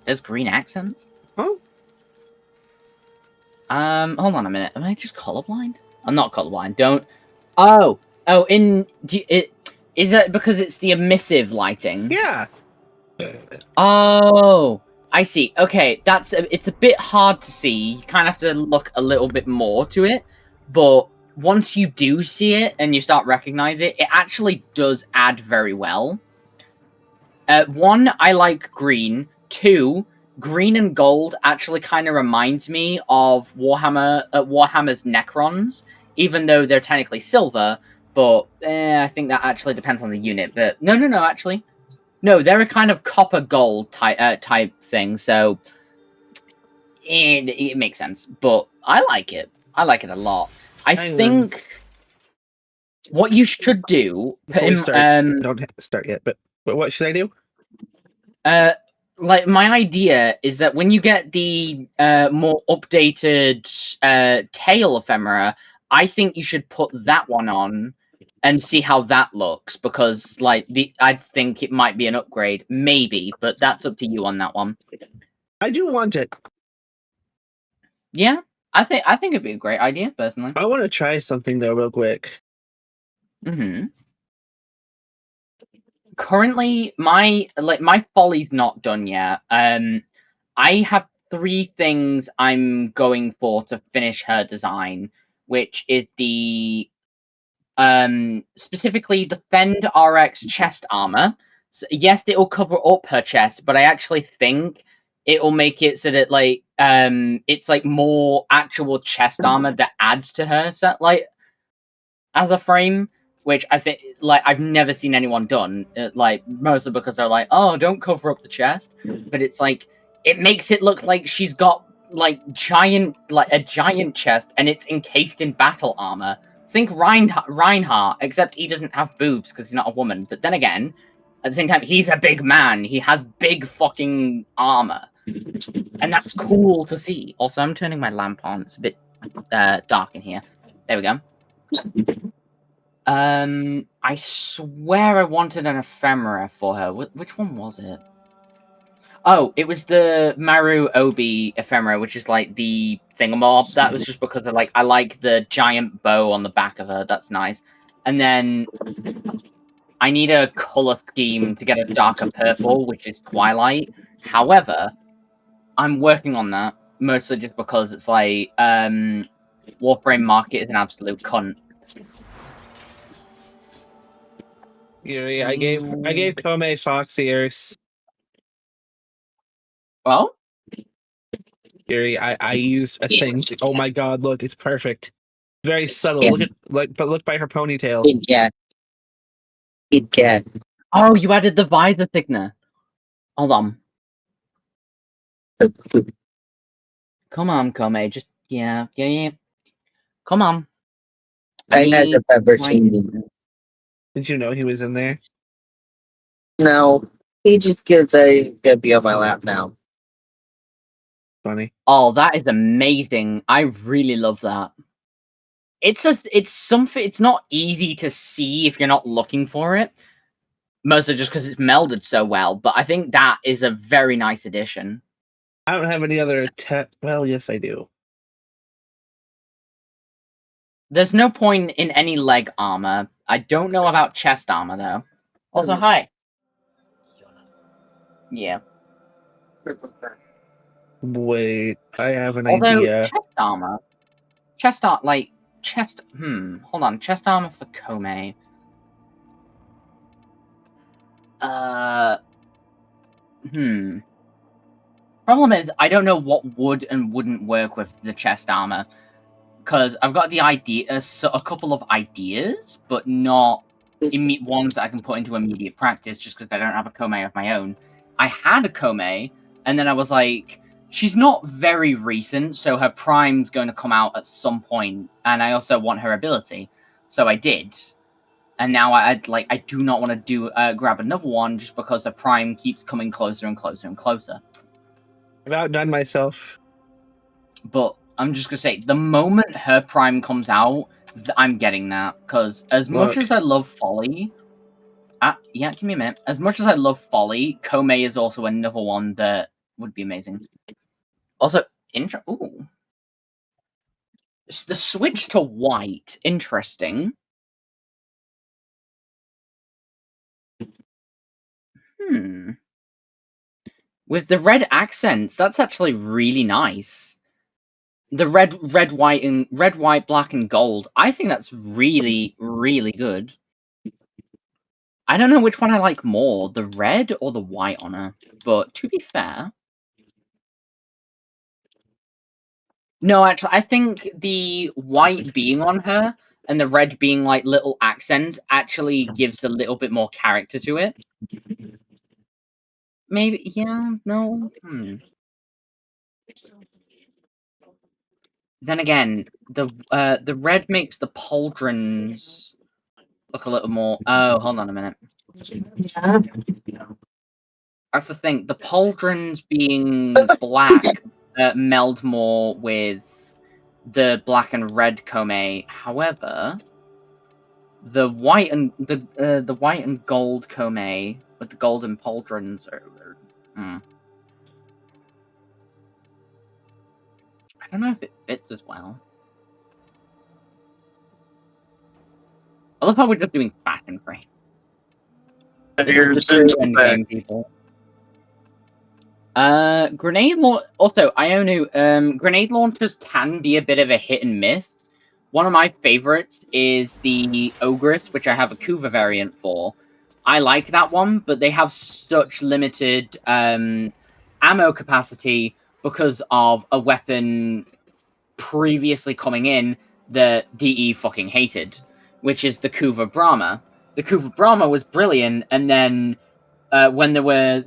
There's green accents? Huh? Hold on a minute. Am I just colorblind? I'm not colorblind. Don't. Oh, is that because it's the emissive lighting? Yeah. Oh, I see. Okay, it's a bit hard to see. You kind of have to look a little bit more to it, but once you do see it and you start recognize it, it actually does add very well. One, I like green. Two, green and gold actually kind of reminds me of Warhammer's Necrons, even though they're technically silver. But I think that actually depends on the unit. But no, actually. No, they're a kind of copper gold type thing, so it makes sense. But I like it. I like it a lot. I think what you should do. Before we start, don't start yet. But what should I do? Like my idea is that when you get the more updated tail ephemera, I think you should put that one on and see how that looks, because like I think it might be an upgrade, maybe, but that's up to you on that one. I do want it. Yeah, I think it'd be a great idea, personally. I want to try something though, real quick. Currently, my folly's not done yet. I have 3 things I'm going for to finish her design, which is the specifically the Fend RX chest armor. So, yes, it'll cover up her chest, but I actually think it'll make it so that like it's like more actual chest armor that adds to her set like as a frame, which I think like I've never seen anyone done, like mostly because they're like, oh, don't cover up the chest, but it's like it makes it look like she's got like a giant chest and it's encased in battle armor. Think Reinhardt, except he doesn't have boobs because he's not a woman. But then again, at the same time, he's a big man. He has big fucking armor, and that's cool to see. Also, I'm turning my lamp on. It's a bit dark in here. There we go. I swear I wanted an ephemera for her. Which one was it? Oh, it was the Maru Obi ephemera, which is like the thingamabob. That was just because I like the giant bow on the back of her. That's nice. And then I need a color scheme to get a darker purple, which is Twilight. However, I'm working on that mostly just because it's like Warframe Market is an absolute cunt. Yeah, I gave Kome fox ears. Well, Gary, I use a thing. Oh my god, look, it's perfect. Very subtle. Yeah. Look by her ponytail. It get. Oh, you added the visor thickener. Hold on. Come on, Kome. Just yeah. Come on. I hasn't ever seen me. Did you know he was in there? No, he just gives a good be on my lap now. funny. Oh, that is amazing. I really love that. It's something. It's not easy to see if you're not looking for it. Mostly just because it's melded so well. But I think that is a very nice addition. I don't have any other well, yes, I do. There's no point in any leg armor. I don't know about chest armor though. Also, hi. Yeah. Wait, I have an Although idea. chest hold on, chest armor for Kome. Problem is, I don't know what would and wouldn't work with the chest armor, because I've got the idea, so a couple of ideas, but not ones that I can put into immediate practice, just because I don't have a Kome of my own. I had a Kome, and then I was like, she's not very recent, so her prime's going to come out at some point, and I also want her ability, so I did. And now I do not want to grab another one just because the prime keeps coming closer and closer and closer. I've outdone myself. But I'm just gonna say, the moment her prime comes out, I'm getting that, because as much as I love Folly, yeah, give me a minute. As much as I love Folly, Kome is also another one that would be amazing. Also, ooh, the switch to white, interesting. With the red accents, that's actually really nice. The red, white, black, and gold. I think that's really, really good. I don't know which one I like more, the red or the white on her. But to be fair, no, actually, I think the white being on her and the red being like little accents actually gives a little bit more character to it. Maybe, yeah, no. Then again, the red makes the pauldrons look a little more. Oh, hold on a minute. That's the thing. The pauldrons being black meld more with the black and red Kome. However, the white and the white and gold Kome with the golden pauldrons are. I don't know if it fits as well. I love how we're just doing fashion frame. Endgame people. Also, Ionu, grenade launchers can be a bit of a hit and miss. One of my favorites is the Ogress, which I have a Kuva variant for. I like that one, but they have such limited ammo capacity because of a weapon previously coming in that DE fucking hated, which is the Kuva Brahma. The Kuva Brahma was brilliant, and then when there were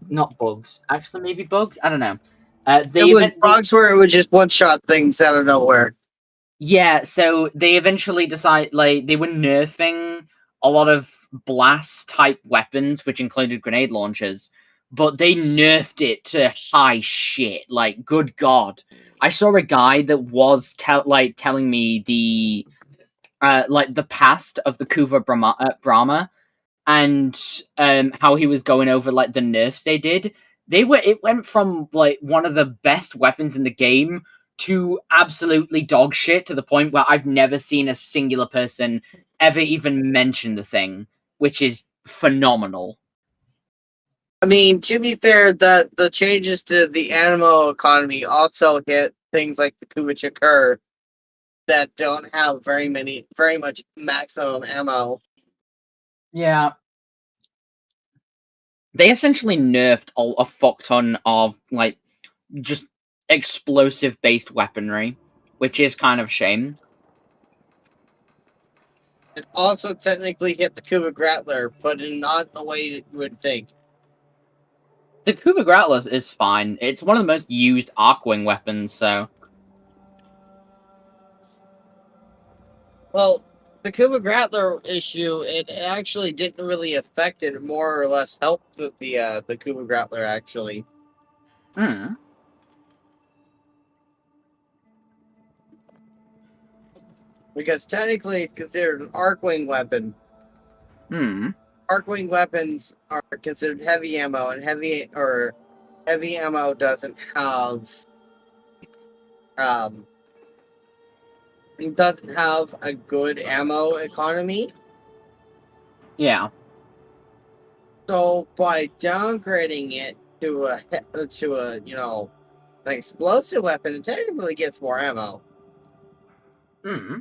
not bugs, actually maybe bugs, I don't know. It was bugs where it would just one-shot things out of nowhere. Yeah, so they eventually they were nerfing a lot of blast type weapons, which included grenade launchers, but they nerfed it to high shit. Like, good god. I saw a guy that was telling me the the past of the Kuva Brahma, and how he was going over like the nerfs they did. It went from like one of the best weapons in the game to absolutely dog shit, to the point where I've never seen a singular person ever even mention the thing, which is phenomenal. I mean, to be fair, the changes to the animal economy also hit things like the Kuva that don't have very much maximum ammo. Yeah. They essentially nerfed a fuck ton of like just explosive based weaponry, which is kind of a shame. It also technically hit the Kuva Grappler, but not the way that you would think. The Kuva Grappler is fine. It's one of the most used Arcwing weapons, so. Well, the Kuva Grappler issue, it actually didn't really affect it. More or less helped the Kuva Grappler, actually. Hmm. Because technically it's considered an arc-wing weapon. Hmm. Arc-wing weapons are considered heavy ammo, and heavy ammo doesn't have a good ammo economy. Yeah. So by downgrading it to a an explosive weapon, it technically gets more ammo. Hmm.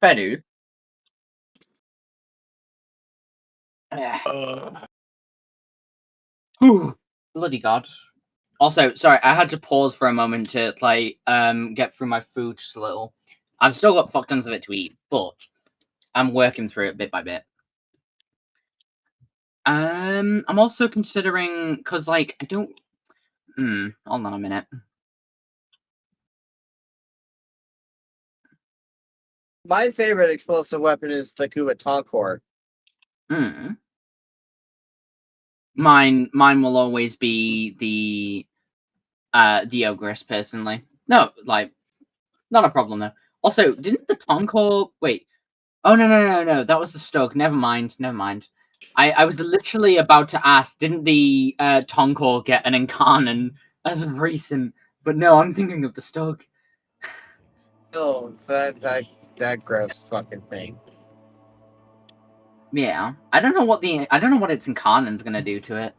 Fair dude. Whew. Bloody god. Also, sorry, I had to pause for a moment to get through my food just a little. I've still got fuck tons of it to eat, but I'm working through it bit by bit. I'm also considering because I don't. Hold on a minute. My favorite explosive weapon is the Kuba-Tonkor. Mine will always be the Ogress, personally. No, not a problem though. Also, didn't the Tonkor wait? Oh no, that was the Stug. Never mind. I was literally about to ask, didn't the Tonkor get an Incarnon as of recent? But no, I'm thinking of the Stug. Oh, that gross fucking thing. Yeah, I don't know what its Incarnon's gonna do to it.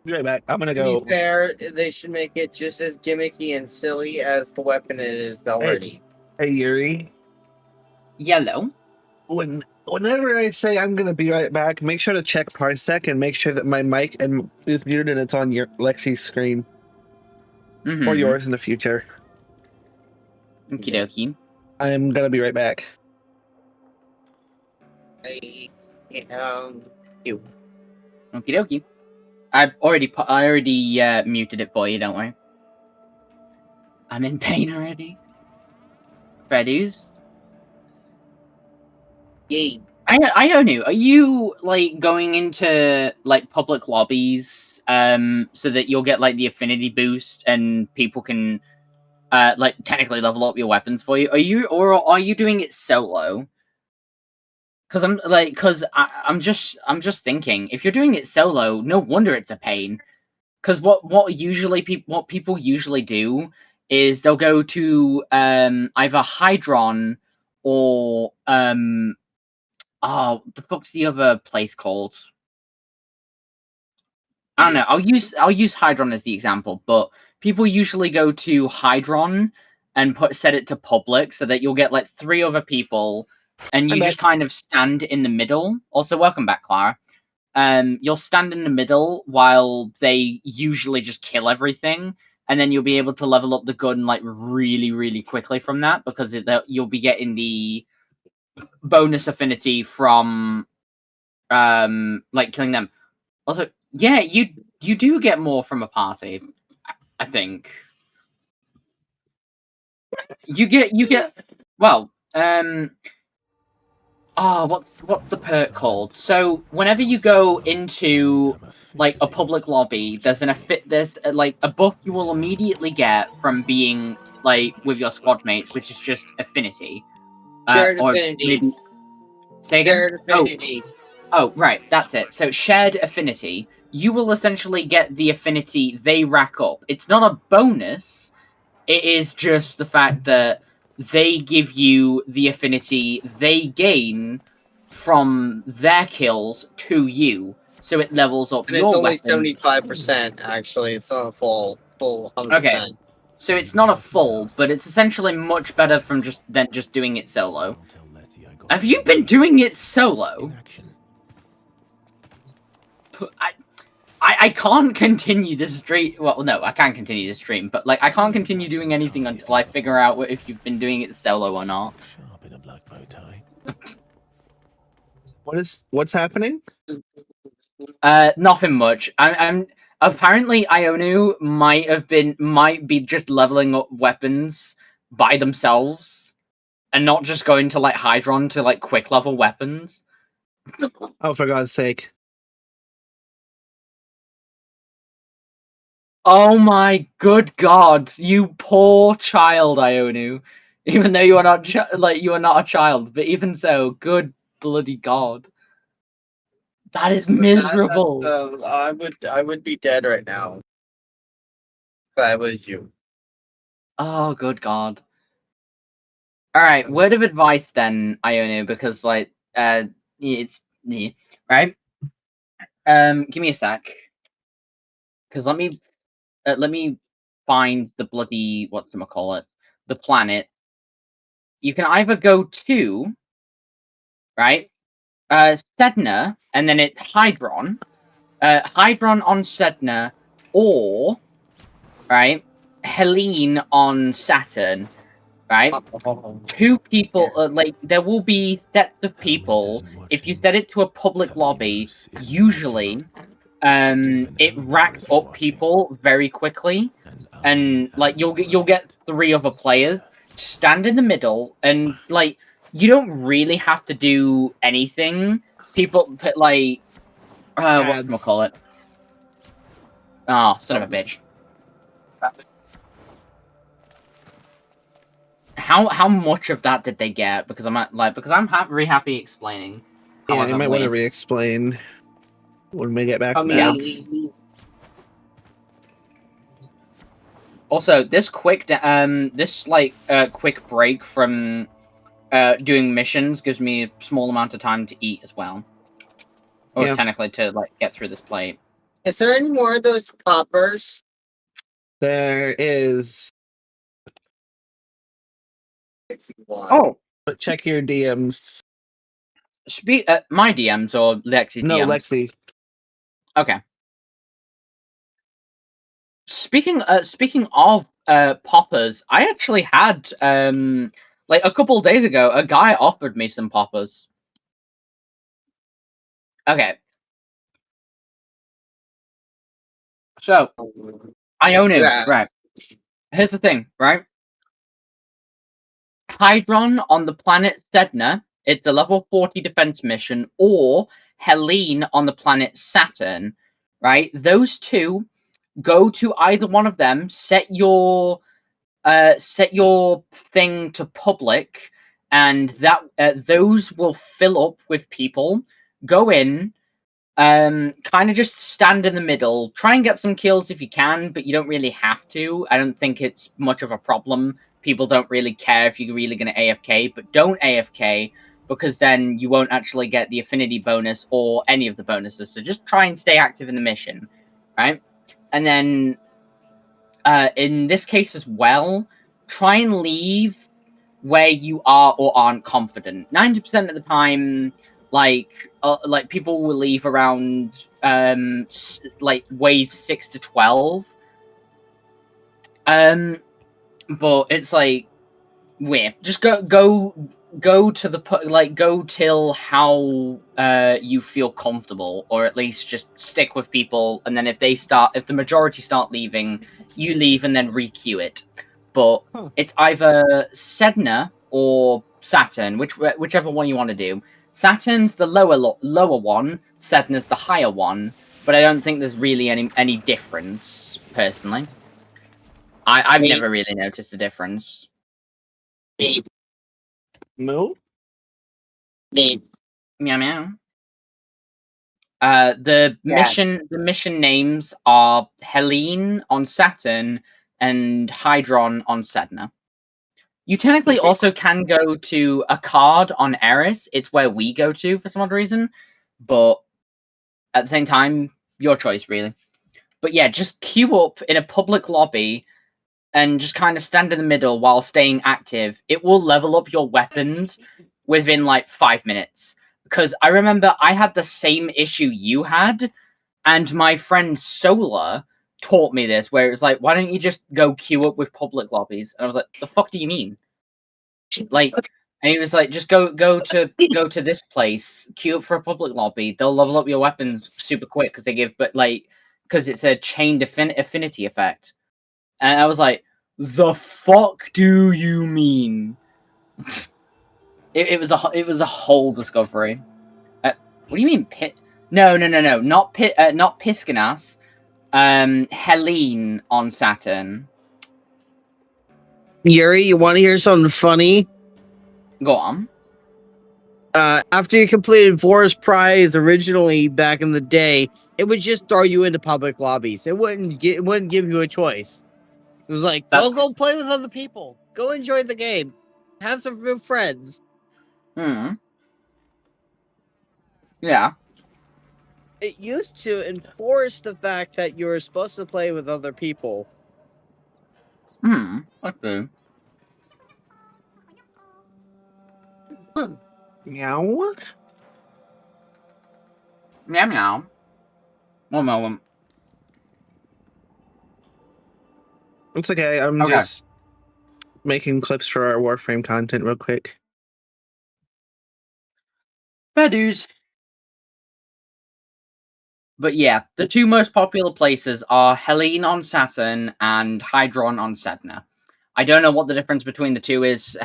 Be right back. I'm gonna To go. be fair, they should make it just as gimmicky and silly as the weapon it is already. Hey Yuri. Yellow. Whenever I say I'm gonna be right back, make sure to check Parsec and make sure that my mic is muted and it's on your Lexi's screen or yours in the future. Okie dokie. I'm gonna be right back. You. Okie dokie. I already muted it for you. Don't worry. I'm in pain already. Freddy's. Yay. Ionu, are you going into public lobbies so that you'll get the affinity boost and people can technically level up your weapons for you? Are you doing it solo? Because I'm just thinking, if you're doing it solo, no wonder it's a pain. Because what people usually do is they'll go to either Hydron or oh, the fuck's the other place called? I don't know. I'll use Hydron as the example, but people usually go to Hydron and set it to public so that you'll get 3 other people, and you just kind of stand in the middle. Also, welcome back, Clara. You'll stand in the middle while they usually just kill everything, and then you'll be able to level up the gun really, really quickly from that because you'll be getting the bonus affinity from killing them. Also, yeah, you do get more from a party, I think. You get well, what's the perk called? So whenever you go into a public lobby, there's a buff you will immediately get from being with your squad mates, which is just affinity. Shared Or affinity. maybe say again. Shared affinity. Oh, right, that's it. So shared affinity, you will essentially get the affinity they rack up. It's not a bonus. It is just the fact that they give you the affinity they gain from their kills to you. So it levels up And your it's only weapon. 75%, actually. It's not a full 100%. Okay. So it's not a full, but it's essentially much better than just doing it solo. Have you been doing it solo? I can't continue this stream. Well, no, I can continue the stream, but I can't continue doing anything until I figure out if you've been doing it solo or not. What's happening? Nothing much. I'm apparently Ionu might be just leveling up weapons by themselves and not just going to Hydron to quick level weapons. Oh, for God's sake. Oh my good god, you poor child, Ionu. Even though you are not you are not a child, but even so, good bloody god. That is miserable. I would be dead right now if I was you. Oh good god. Alright, word of advice then, Ionu, because it's right? Give me a sec. Cause let me find the bloody whatchamacallit, the planet. You can either go to right? Sedna, and then it's Hydron. Hydron on Sedna, or right, Helene on Saturn. Right, two people. There will be sets of people. If you set it to a public lobby, usually, it racks up people very quickly, and like you'll get 3 other players. Stand in the middle, and like you don't really have to do anything. People put like Ads. whatchamacallit. Oh, son of a bitch. How much of that did they get? Because I'm very happy explaining. How Yeah, much you have might want to we- re-explain when we get back I from mean, ads. Also, this quick quick break from doing missions gives me a small amount of time to eat as well, or Yeah. technically to like get through this plate. is there any more of those poppers? There is. Oh, But check your DMs. my DMs or Lexi's No, DMs. Lexi. Okay. Speaking of poppers, I actually had like a couple days ago, a guy offered me some poppers. Okay. So, Ionu, Yeah. right. Here's the thing, right? Hydron on the planet Sedna, it's a level 40 defense mission, or Helene on the planet Saturn, right? Those two, go to either one of them, set your thing to public, and that those will fill up with people. Go in, kind of just stand in the middle, try and get some kills if you can, but you don't really have to. I don't think it's much of a problem. People don't really care if you're really going to AFK, but don't AFK, because then you won't actually get the affinity bonus or any of the bonuses. So just try and stay active in the mission, right? And then in this case as well, try and leave where you are or aren't confident. 90% of the time, like people will leave around like wave 6 to 12. But it's like weird. Just go to the go till how you feel comfortable, or at least just stick with people, and then if the majority start leaving, you leave and then requeue it. But it's either Sedna or Saturn, whichever one you want to do. Saturn's the lower one, Sedna's the higher one, but I don't think there's really any difference personally. I've never really noticed a difference. No. Me. Meow meow. The mission names are Helene on Saturn and Hydron on Sedna. You technically also can go to a card on Eris. It's where we go to for some odd reason, but at the same time, your choice really. But yeah, just queue up in a public lobby and just kind of stand in the middle while staying active. It will level up your weapons within like 5 minutes. Because I remember I had the same issue you had, and my friend Solar taught me this, where it was like, why don't you just go queue up with public lobbies? And I was like, the fuck do you mean? Like, and he was like, just go to this place, queue up for a public lobby. They'll level up your weapons super quick because because it's a chained affinity effect. And I was like, the fuck do you mean? It was a whole discovery. What do you mean pit? No, not Piskanas. Helene on Saturn. Yuri, you want to hear something funny? Go on. After you completed Forest Prize originally back in the day, it would just throw you into public lobbies. It wouldn't give you a choice. It was like, go play with other people. Go enjoy the game. Have some real friends. Yeah. It used to enforce the fact that you were supposed to play with other people. Okay. Meow. Meow meow. One moment. It's okay. I'm Okay. just making clips for our Warframe content real quick. Fair dues. But yeah, the two most popular places are Helene on Saturn and Hydron on Sedna. I don't know what the difference between the two is,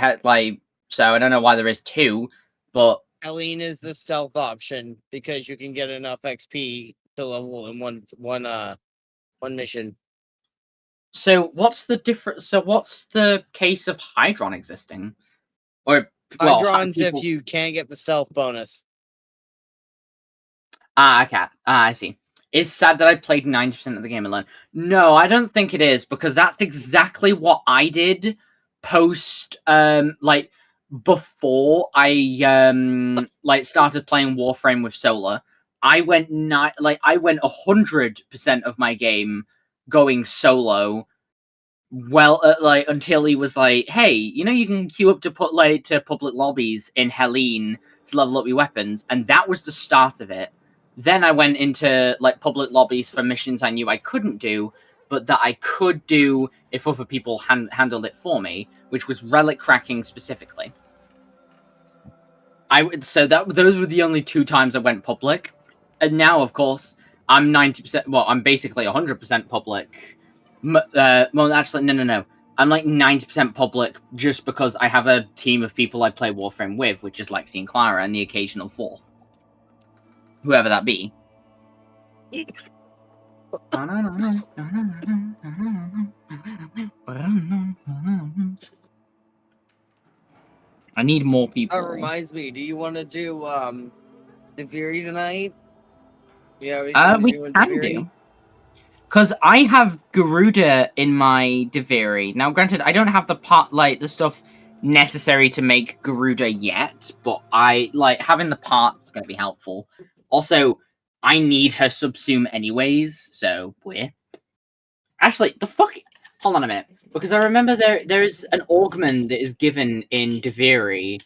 so I don't know why there is two, but Helene is the stealth option because you can get enough XP to level in one mission. so what's the difference? So what's the case of Hydron existing? Or well, Hydron's people... if you can't get the stealth bonus. Okay. I see. It's sad that I played 90% of the game alone. No, I don't think it is, because that's exactly what I did post before I started playing Warframe with Solar. I went 100% of my game going solo. Well, until he was like, "Hey, you can queue up to public lobbies in Helene to level up your weapons," and that was the start of it. Then I went into public lobbies for missions I knew I couldn't do, but that I could do if other people handled it for me, which was relic cracking specifically. Those were the only two times I went public, and now of course I'm 90%. Well, I'm basically 100% public. Well, actually, no. I'm 90% public just because I have a team of people I play Warframe with, which is Lexi and Clara, and the occasional fourth, whoever that be. I need more people. That reminds me, do you want to do Deviri tonight? Yeah, we can do. Because I have Garuda in my Deviri. Now, granted, I don't have the stuff necessary to make Garuda yet, but having the parts is going to be helpful. Also, I need her subsume anyways, so actually, hold on a minute, because I remember there is an augment that is given in Deviri,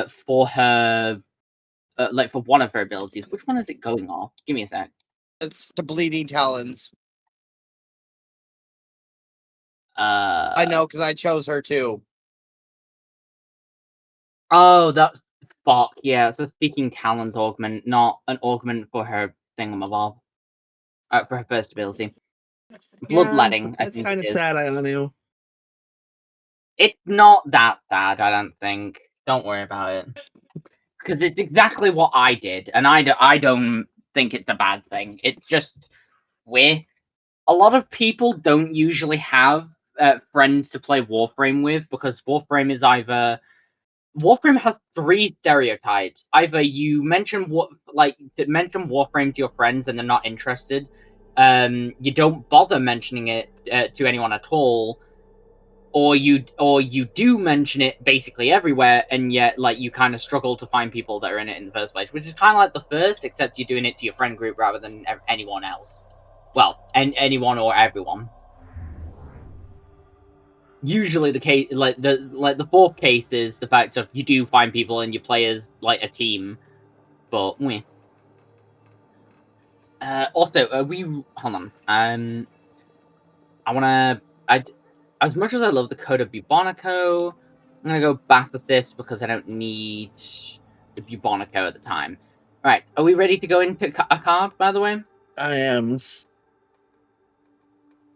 for her, for one of her abilities. Which one is it going off? Give me a sec. It's the Bleeding Talons. I I know, because I chose her too. Oh, fuck, yeah, it's a Speaking Talent augment, not an augment for her thingamabob. For her first ability. Bloodletting, I That's think kind it of is. sad, Ionu. It's not that bad, I don't think. Don't worry about it. Because it's exactly what I did, and I don't think it's a bad thing. It's just weird. A lot of people don't usually have friends to play Warframe with, because Warframe has three stereotypes. Either you mention Warframe to your friends and they're not interested. You don't bother mentioning it to anyone at all, or you do mention it basically everywhere, and yet you kind of struggle to find people that are in it in the first place, which is kind of like the first, except you're doing it to your friend group rather than anyone else. Well, anyone or everyone. Usually the case, the fourth case is the fact of you do find people and you play as a team, but also hold on, as much as I love the Code of Bubonico, I'm gonna go back with this because I don't need the Bubonico at the time. All right, are we ready to go into a card? By the way, I am.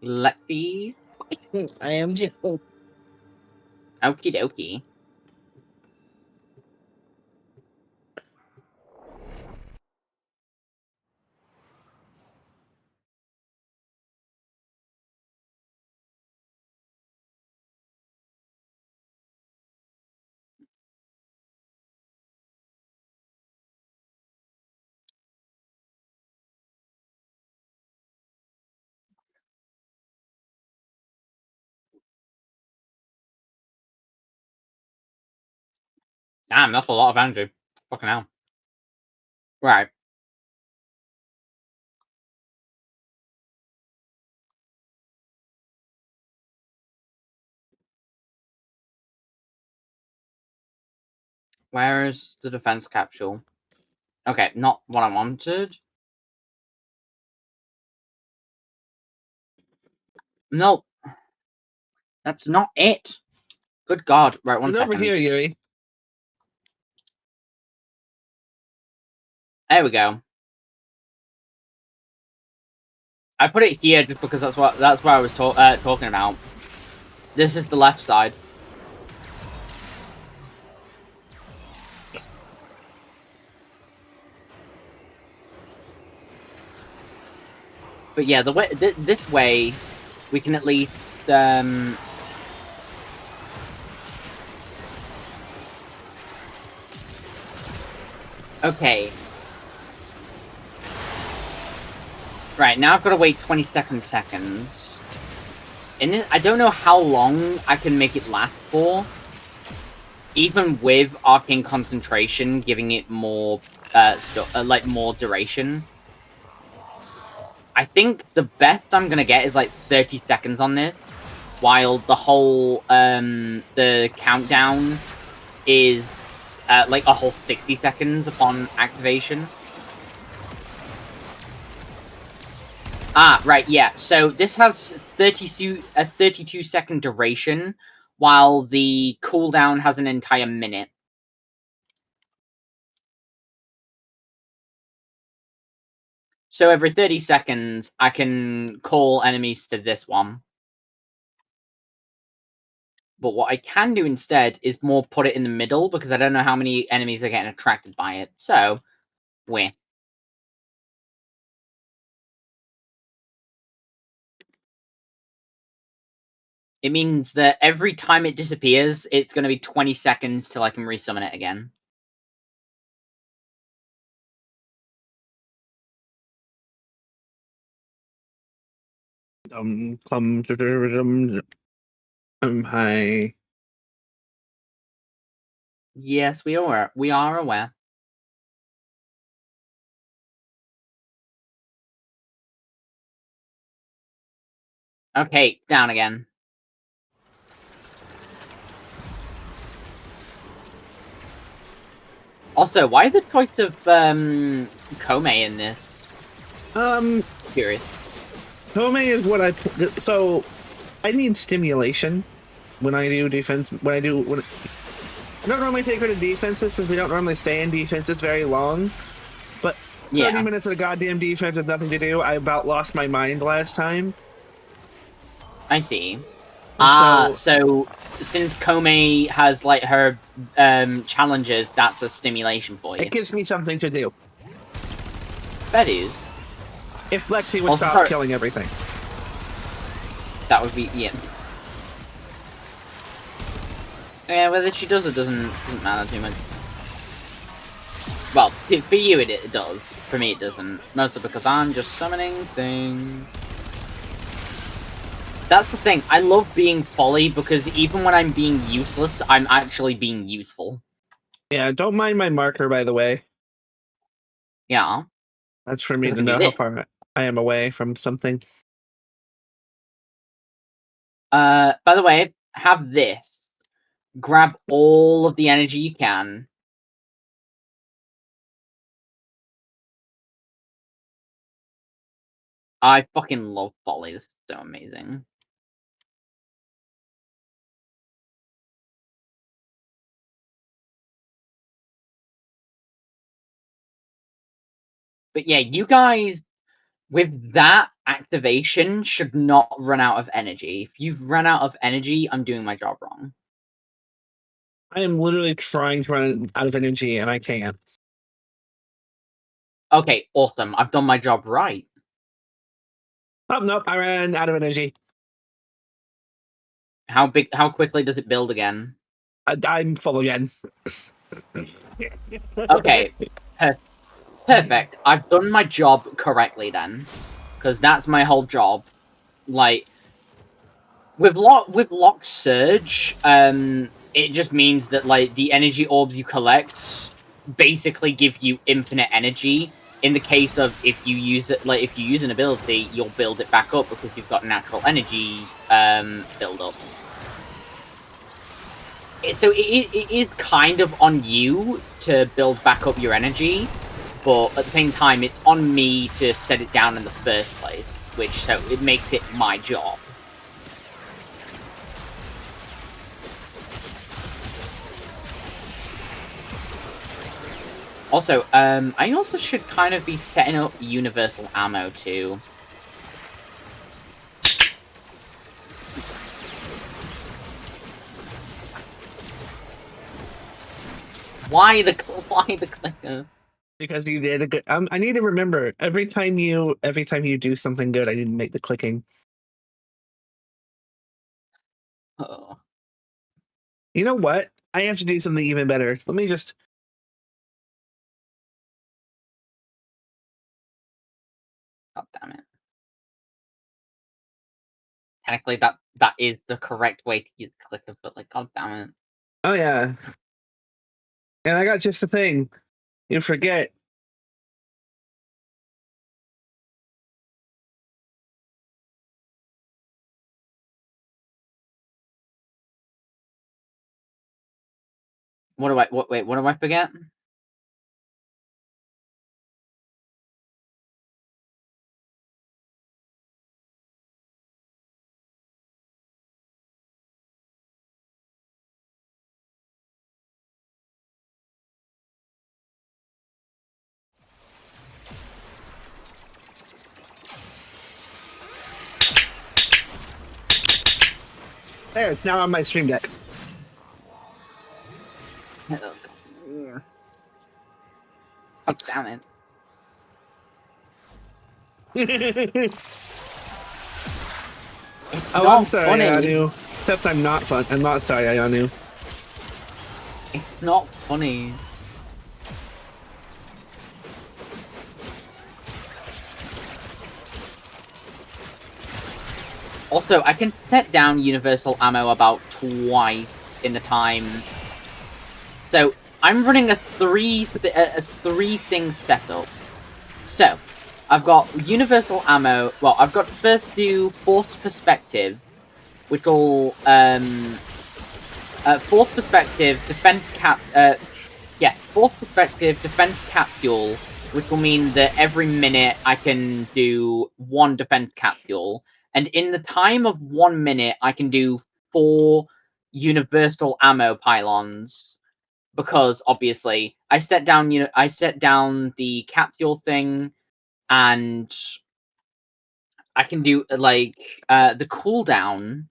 let's see. I am too. Okie dokie. Damn, that's a lot of energy. Fucking hell. Right. Where is the defense capsule? Okay, not what I wanted. No. That's not it. Good God. Right, one It's second. over here, Yuri. There we go. I put it here just because that's what I was talking about. This is the left side. But yeah, the way this way, we can at least okay. Right, now I've got to wait 20 seconds. And I don't know how long I can make it last for. Even with Arcane Concentration giving it more, like, more duration. I think the best I'm gonna get is, like, 30 seconds on this. While the whole, the countdown is, like, a whole 60 seconds upon activation. Ah, right, yeah. So this has a 32-second duration, while the cooldown has an entire minute. So every 30 seconds, I can call enemies to this one. But what I can do instead is more put it in the middle, because I don't know how many enemies are getting attracted by it. So, where? It means that every time it disappears, it's going to be 20 seconds till I can resummon it again. Hi. Yes, we are aware. Okay, down again. Also, why the choice of Kome in this? Curious. Kome is what so I need stimulation when I do defense. I don't normally take her to defenses because we don't normally stay in defenses very long. But 30 minutes of a goddamn defense with nothing to do. I about lost my mind last time. I see. So since Kome has, like, her challenges, that's a stimulation for you. It gives me something to do. That is. If Lexi would stop killing everything. That would be, yeah. Yeah, whether she does or doesn't matter too much. Well, for you it does. For me it doesn't. Mostly because I'm just summoning things. That's the thing. I love being Folly because even when I'm being useless, I'm actually being useful. Yeah, don't mind my marker, by the way. Yeah. That's for me to know how far I am away from something. By the way, have this. Grab all of the energy you can. I fucking love Folly. This is so amazing. But yeah, you guys, with that activation, should not run out of energy. If you've run out of energy, I'm doing my job wrong. I am literally trying to run out of energy, and I can't. Okay, awesome. I've done my job right. Oh, nope, I ran out of energy. How quickly does it build again? I'm full again. Okay, perfect. I've done my job correctly then, because that's my whole job. Like, with Lock Surge, it just means that like the energy orbs you collect basically give you infinite energy. In the case of if you use it, like if you use an ability, you'll build it back up because you've got natural energy build up. So it is kind of on you to build back up your energy, but at the same time, it's on me to set it down in the first place, so it makes it my job. Also, I also should kind of be setting up universal ammo too. Why the clicker? Because you did a good. I need to remember every time you do something good, I need to make the clicking. Oh. You know what? I have to do something even better. Let me just. God damn it. Technically, that is the correct way to use the clicker, but like, god damn it. Oh yeah. And I got just the thing. You forget. What do I forget? There, it's now on my stream deck. God damn it. Oh, I'm sorry, Ayanu. Except I'm not fun. I'm not sorry, Ayanu. It's not funny. Also, I can set down universal ammo about twice in the time. So, I'm running a three thing setup. So, I've got universal ammo. Well, I've got first do forced perspective, which will forced perspective, forced perspective, defense capsule, which will mean that every minute I can do 1 defense capsule, and in the time of 1 minute I can do 4 universal ammo pylons, because obviously I set down the capsule thing, and I can do like the cooldown.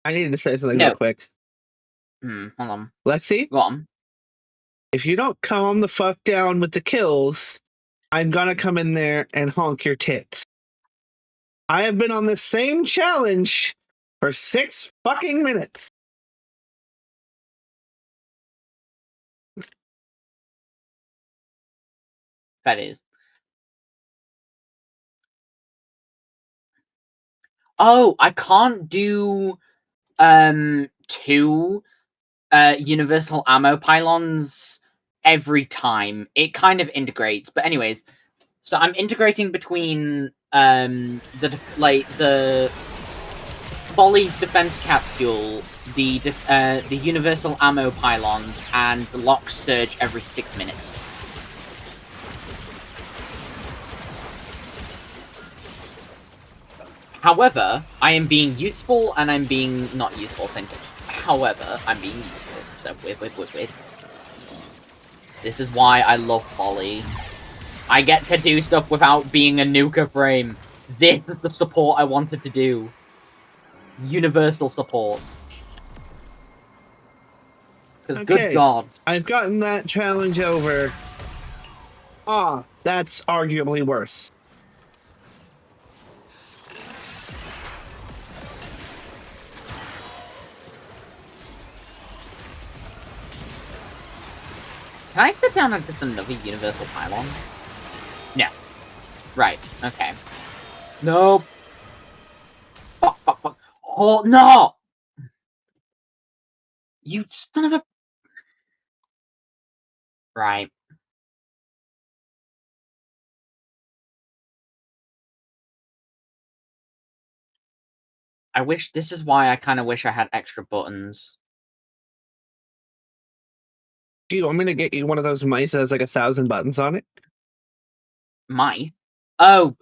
I need to say something real quick. Hold on. Lexi? Go on. If you don't calm the fuck down with the kills, I'm gonna come in there and honk your tits. I have been on the same challenge for 6 fucking minutes. That is. Oh, I can't do 2 universal ammo pylons every time. It kind of integrates, but anyways, so I'm integrating between the Folly's defense capsule, the universal ammo pylons, and the lock surge every 6 minutes. However, I am being useful and I'm being not useful. However, I'm being useful. So wait. This is why I love Folly. I get to do stuff without being a nuka frame. This is the support I wanted to do. Universal support. Because good God. I've gotten that challenge over. That's arguably worse. Can I sit down on just another universal pylon? No. Right, okay. Nope. Fuck. Oh, no! You son of a... Right. This is why I kind of wish I had extra buttons. Do you want me to get you one of those mice that has like 1,000 buttons on it? Mice? Oh,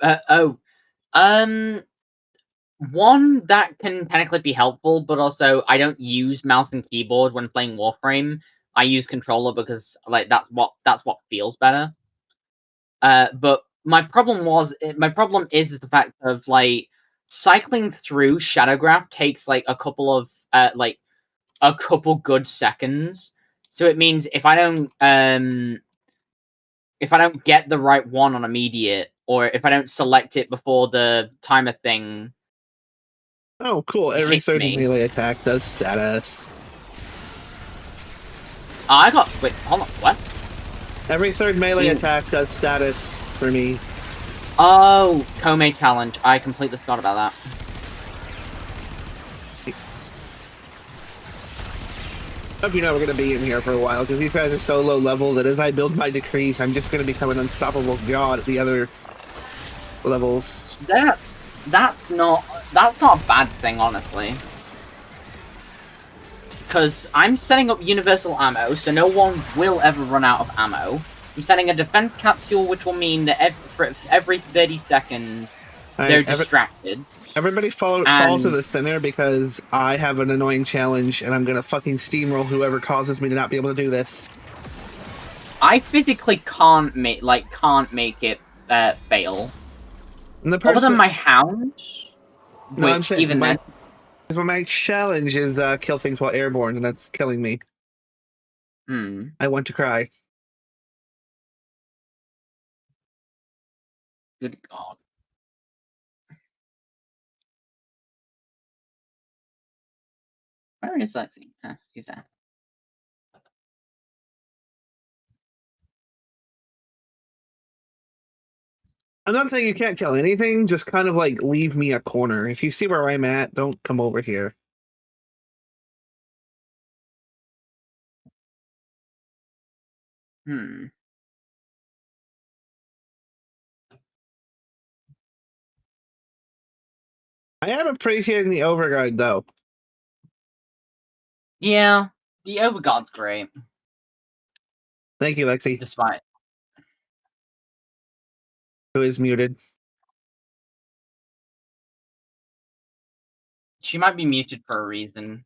one that can technically be helpful, but also I don't use mouse and keyboard when playing Warframe. I use controller because like that's what feels better. But my problem is the fact of like cycling through Shadowgraph takes like a couple good seconds. So it means if I don't get the right one on immediate, or if I don't select it before the timer thing. Oh, cool. Every hits certain me. melee attack does status. Wait, hold on, what? Every third melee attack does status for me. Oh, Kome challenge. I completely forgot about that. I hope you know we're going to be in here for a while, because these guys are so low level that as I build my decrees, I'm just going to become an unstoppable god at the other levels. That's not a bad thing, honestly. Because I'm setting up universal ammo, so no one will ever run out of ammo. I'm setting a defense capsule, which will mean that every 30 seconds they're distracted. Everybody fall to the center, because I have an annoying challenge, and I'm gonna fucking steamroll whoever causes me to not be able to do this. I physically can't make it fail. Other than my hound, No, which I'm saying even then. My challenge is kill things while airborne, and that's killing me. I want to cry. Good God. Where is Lexi? She's there. I'm not saying you can't kill anything, just kind of like leave me a corner. If you see where I'm at, don't come over here. I am appreciating the overguard, though. Yeah, the overguard's great. Thank you, Lexi. Despite. Who is muted? She might be muted for a reason.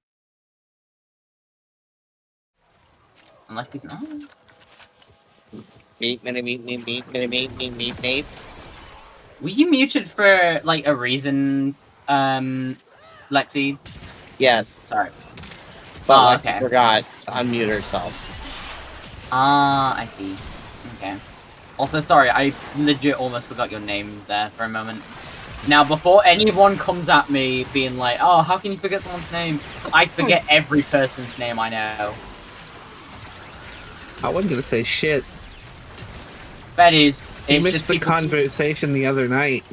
Unless he's not. Meep. Were you muted for like a reason, Lexi? Yes. Sorry. But okay. Forgot to unmute herself. I see. Okay. Also, sorry, I legit almost forgot your name there for a moment. Now, before anyone comes at me being like, oh, how can you forget someone's name? I forget every person's name I know. I wasn't gonna say shit. That is... You missed the conversation the other night.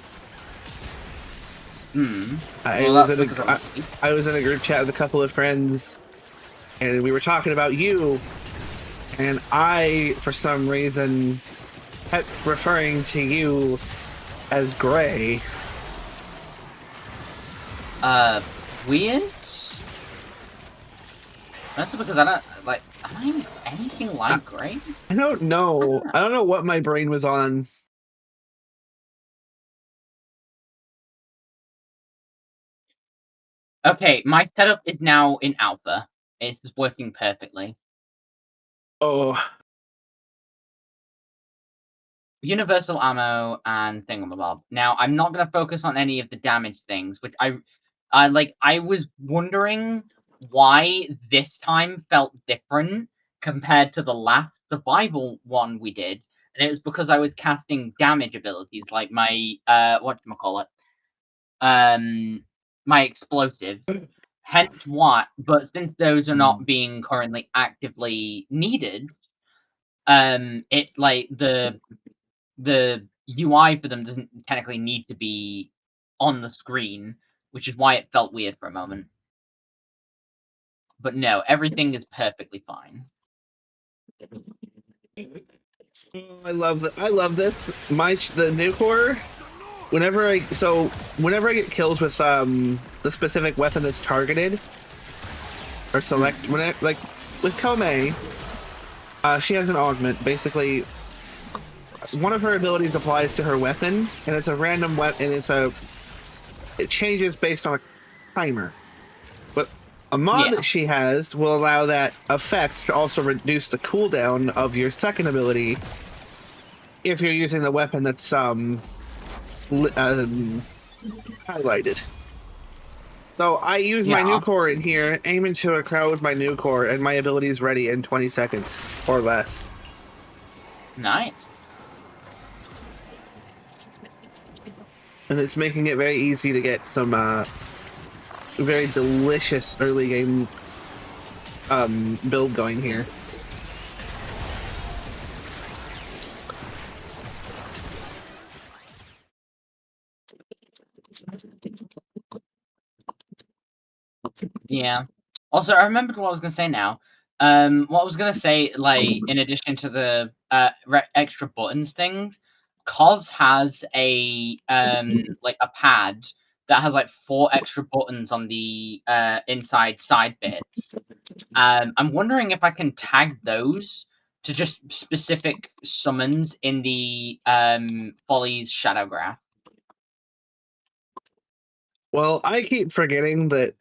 I was in a group chat with a couple of friends, and we were talking about you, and I, for some reason, kept referring to you as Gray. Weird? Mostly because I don't, like, am I anything like Gray? I don't know. I don't know what my brain was on. Okay, my setup is now in alpha. It's working perfectly. Oh. Universal ammo and thingamabob. Now, I'm not going to focus on any of the damage things, which I was wondering why this time felt different compared to the last survival one we did, and it was because I was casting damage abilities, like my, whatchamacallit, my explosives. Hence why, but since those are not being currently actively needed, it, like, the UI for them doesn't technically need to be on the screen, which is why it felt weird for a moment. But no, everything is perfectly fine. Oh, I love that. I love this. The new core. Whenever I get kills with the specific weapon that's targeted or select like with Kome, she has an augment. Basically, one of her abilities applies to her weapon, and it's a random weapon, and it changes based on a timer. But a mod that she has will allow that effect to also reduce the cooldown of your second ability if you're using the weapon that's highlighted. So I use my new core in here, aim into a crowd with my new core, and my ability is ready in 20 seconds or less. Nice. And it's making it very easy to get some very delicious early game build going here. Yeah. Also, I remembered what I was gonna say now. What I was gonna say, like, in addition to the extra buttons things, Cos has a like a pad that has like 4 extra buttons on the inside side bits. I'm wondering if I can tag those to just specific summons in the Folly's Shadow Graph. Well, I keep forgetting that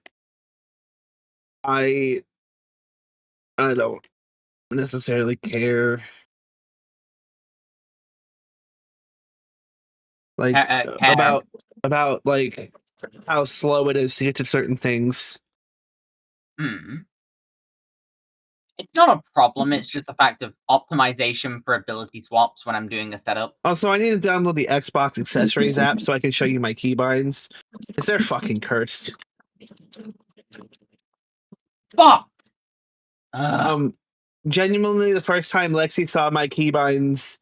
I don't necessarily care. Like about like how slow it is to get to certain things. It's not a problem, it's just the fact of optimization for ability swaps when I'm doing a setup. Also, I need to download the Xbox Accessories app so I can show you my keybinds. Because they're fucking cursed. Fuck! Genuinely, the first time Lexi saw my keybinds,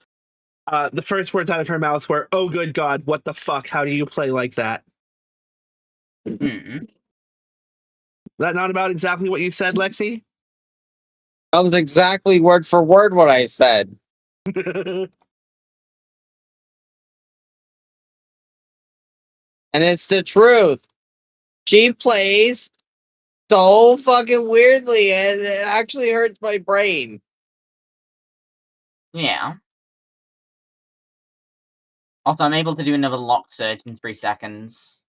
the first words out of her mouth were, "Oh, good God, what the fuck? How do you play like that?" That not about exactly what you said, Lexi? That was exactly word for word what I said. And it's the truth. She plays so fucking weirdly, and it actually hurts my brain. Yeah. Also, I'm able to do another lock search in 3 seconds.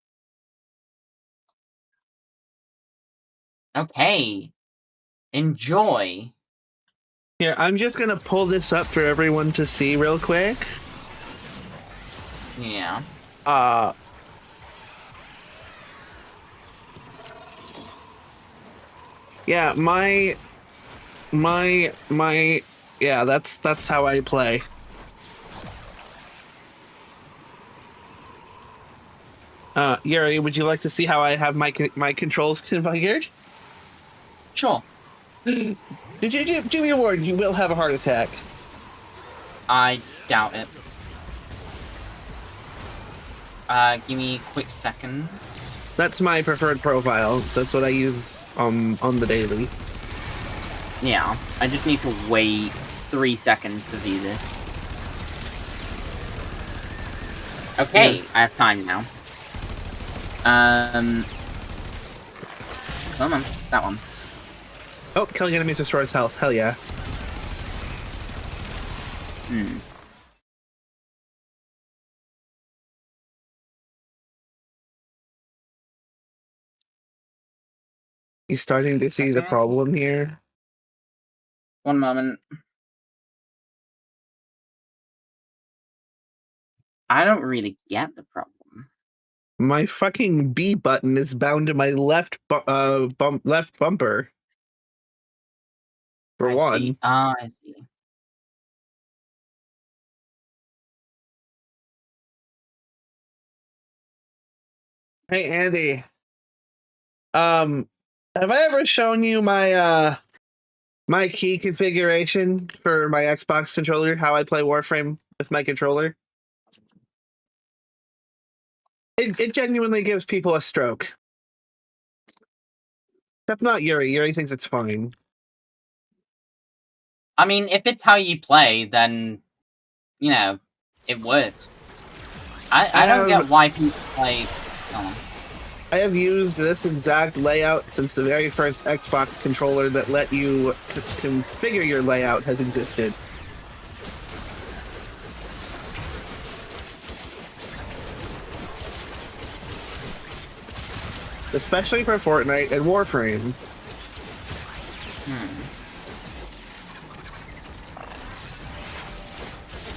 Okay. Enjoy. Here, I'm just gonna pull this up for everyone to see real quick. Yeah. Yeah, yeah, that's how I play. Yuri, would you like to see how I have my controls configured? Sure. Do me a word, you will have a heart attack. I doubt it. Give me a quick second. That's my preferred profile. That's what I use on the daily. Yeah, I just need to wait 3 seconds to see this. Okay, yeah. I have time now. Come on, that one. Oh, killing enemies restores health. Hell yeah. You starting to see the problem here? One moment. I don't really get the problem. My fucking B button is bound to my left bumper. For one. I see. Hey Andy. Have I ever shown you my my key configuration for my Xbox controller? How I play Warframe with my controller? It genuinely gives people a stroke. Except not Yuri. Yuri thinks it's fine. I mean, if it's how you play, then, you know, it works. I don't get why people play... I have used this exact layout since the very first Xbox controller that let you configure your layout has existed. Especially for Fortnite and Warframe.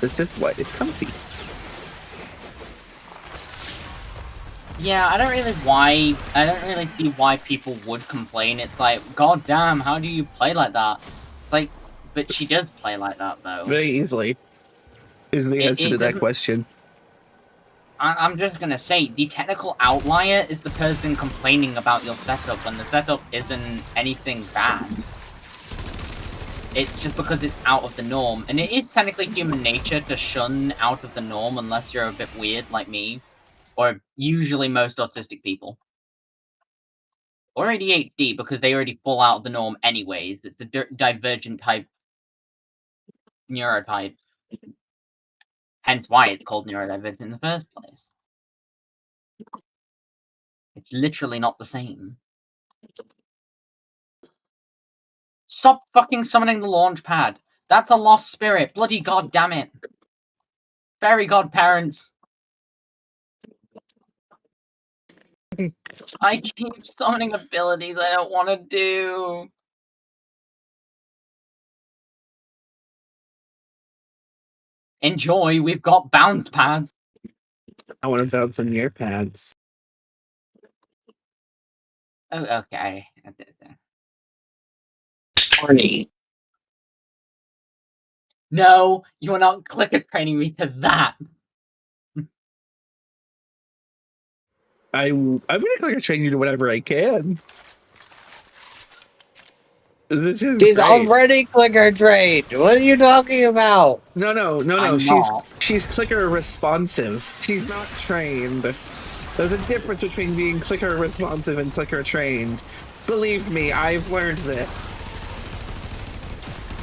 This is what is comfy. Yeah, I don't really see why people would complain. It's like, god damn, how do you play like that? It's like, but she does play like that though. Very easily is the answer to that question. I'm just gonna say, the technical outlier is the person complaining about your setup when the setup isn't anything bad. It's just because it's out of the norm, and it is technically human nature to shun out of the norm unless you're a bit weird like me, or usually most autistic people. Or ADHD, because they already fall out of the norm anyways. It's a divergent type neurotype. Hence why it's called neurodivergent in the first place. It's literally not the same. Stop fucking summoning the launch pad. That's a lost spirit. Bloody god damn it. Fairy godparents. I keep summoning abilities I don't want to do. Enjoy, we've got bounce pads. I want to bounce on your pads. Oh, okay. Horny. No, you are not clicker training me to that. I'm gonna clicker train you to whatever I can. This is She's great. already clicker trained. What are you talking about? No. She's clicker responsive. She's not trained. There's a difference between being clicker responsive and clicker trained. Believe me, I've learned this.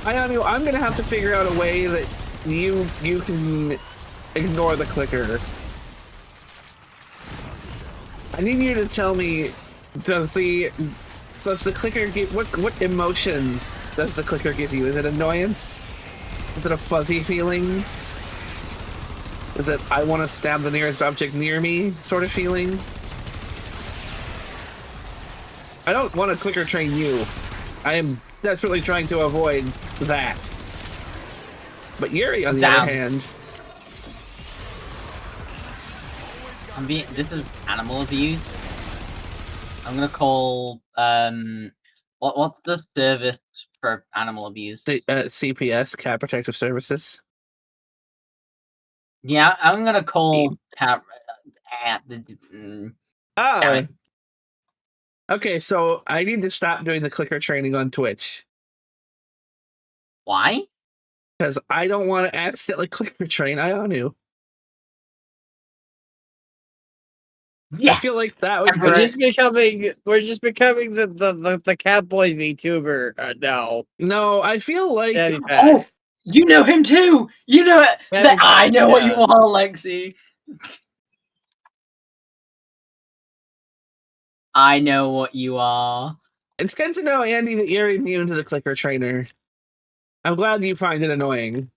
I'm gonna have to figure out a way that you can ignore the clicker. I need you to tell me, does the clicker give what emotion does the clicker give you? Is it annoyance? Is it a fuzzy feeling? Is it I want to stab the nearest object near me sort of feeling? I don't want to clicker train you. I am desperately trying to avoid that. But Yuri, on the other hand, this is animal abuse. I'm gonna call what's the service for animal abuse? CPS, Cat Protective Services. Yeah, I'm gonna call cat. Oh. Okay, so I need to stop doing the clicker training on Twitch. Why? Because I don't want to accidentally clicker train Ionu. Yeah. I feel like that would we're just becoming the Catboy VTuber now. No, I feel like oh, you know him too. You know it. I know what you want, Lexi. I know what you are. It's good to know, Andy, that you're immune to the clicker trainer. I'm glad you find it annoying.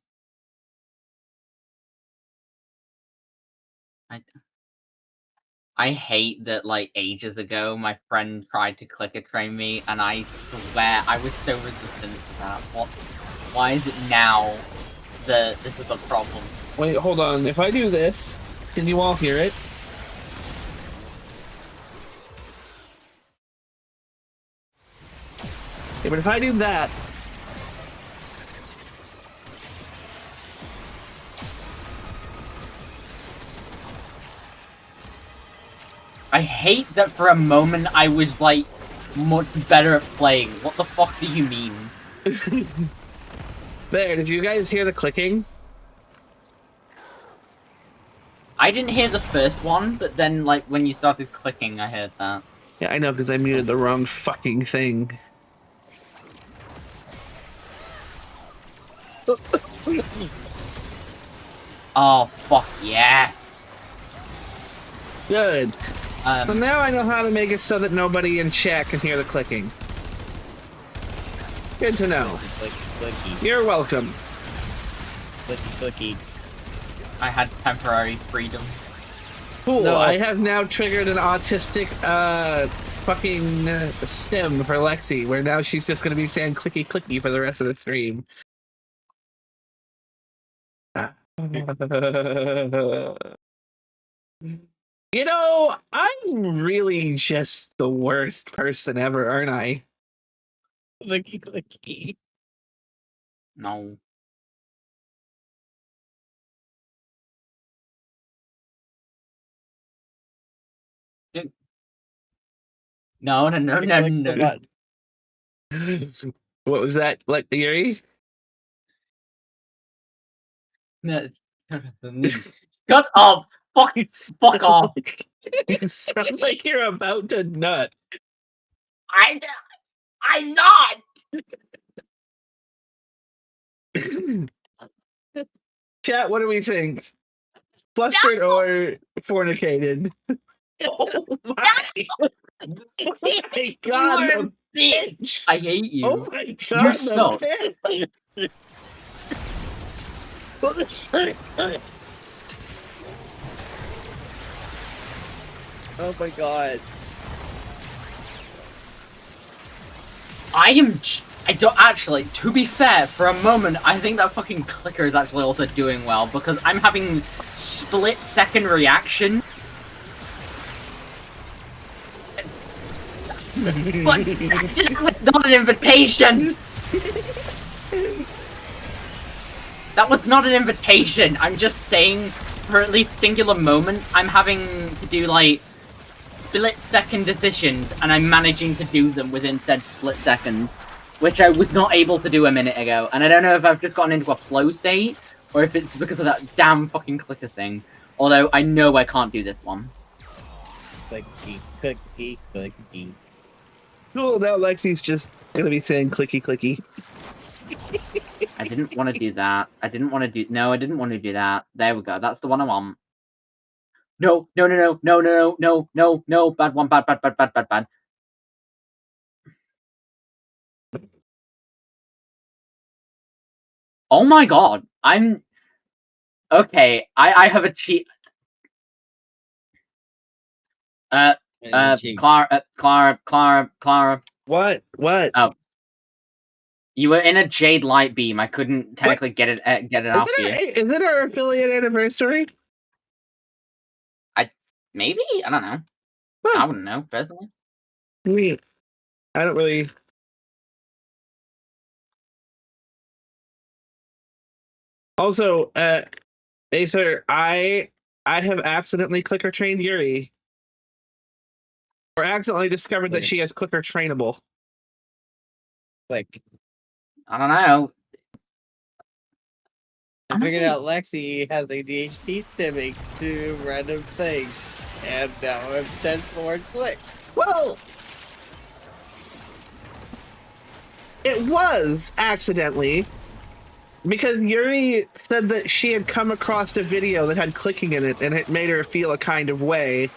I hate that, like, ages ago, my friend tried to clicker train me, and I swear I was so resistant to that. Why is it now that this is a problem? Wait, hold on. If I do this, can you all hear it? Okay, but if I do that... I hate that for a moment I was, like, much better at playing. What the fuck do you mean? There, did you guys hear the clicking? I didn't hear the first one, but then, like, when you started clicking, I heard that. Yeah, I know, because I muted the wrong fucking thing. Oh, fuck yeah. Good. So Um, now I know how to make it so that nobody in chat can hear the clicking. Good to know. Clicky, You're welcome. clicky. I had temporary freedom. Cool. No. I have now triggered an autistic fucking stem for Lexi, where now she's just gonna be saying clicky clicky for the rest of the stream. You know, I'm really just the worst person ever, aren't I? Clicky. No. No. What was that, like, Yuri? No. Shut up! Fuck off! You sound like you're about to nut. I'm not! Chat, what do we think? Flustered or fornicated? Oh my! Oh my god, the bitch! I hate you. Oh my god, the suck. bitch! Oh my god. I don't actually, to be fair, for a moment, I think that fucking clicker is actually also doing well because I'm having split-second reaction. But that was not an invitation! That was not an invitation! I'm just saying, for at least singular moment, I'm having to do, like, split-second decisions, and I'm managing to do them within said split seconds, which I was not able to do a minute ago. And I don't know if I've just gotten into a flow state, or if it's because of that damn fucking clicker thing. Although, I know I can't do this one. Clicky. Cool, now Lexi's just gonna be saying clicky clicky. I didn't want to do that. No, I didn't want to do that. There we go. That's the one I want. No. Bad one. Bad. Oh my god. Okay, I have a cheat. Clara. What? Oh. You were in a jade light beam. I couldn't technically get it off you. Is it our affiliate anniversary? Maybe? I don't know. Huh. I wouldn't know, personally. Me. I don't really. Also, Aether, I have accidentally clicker trained Yuri. Or accidentally discovered that she has clicker trainable. Like, I don't know. I figured out Lexi has ADHD stimming to random things. And now I've said the word click. Well, it was accidentally because Yuri said that she had come across a video that had clicking in it and it made her feel a kind of way.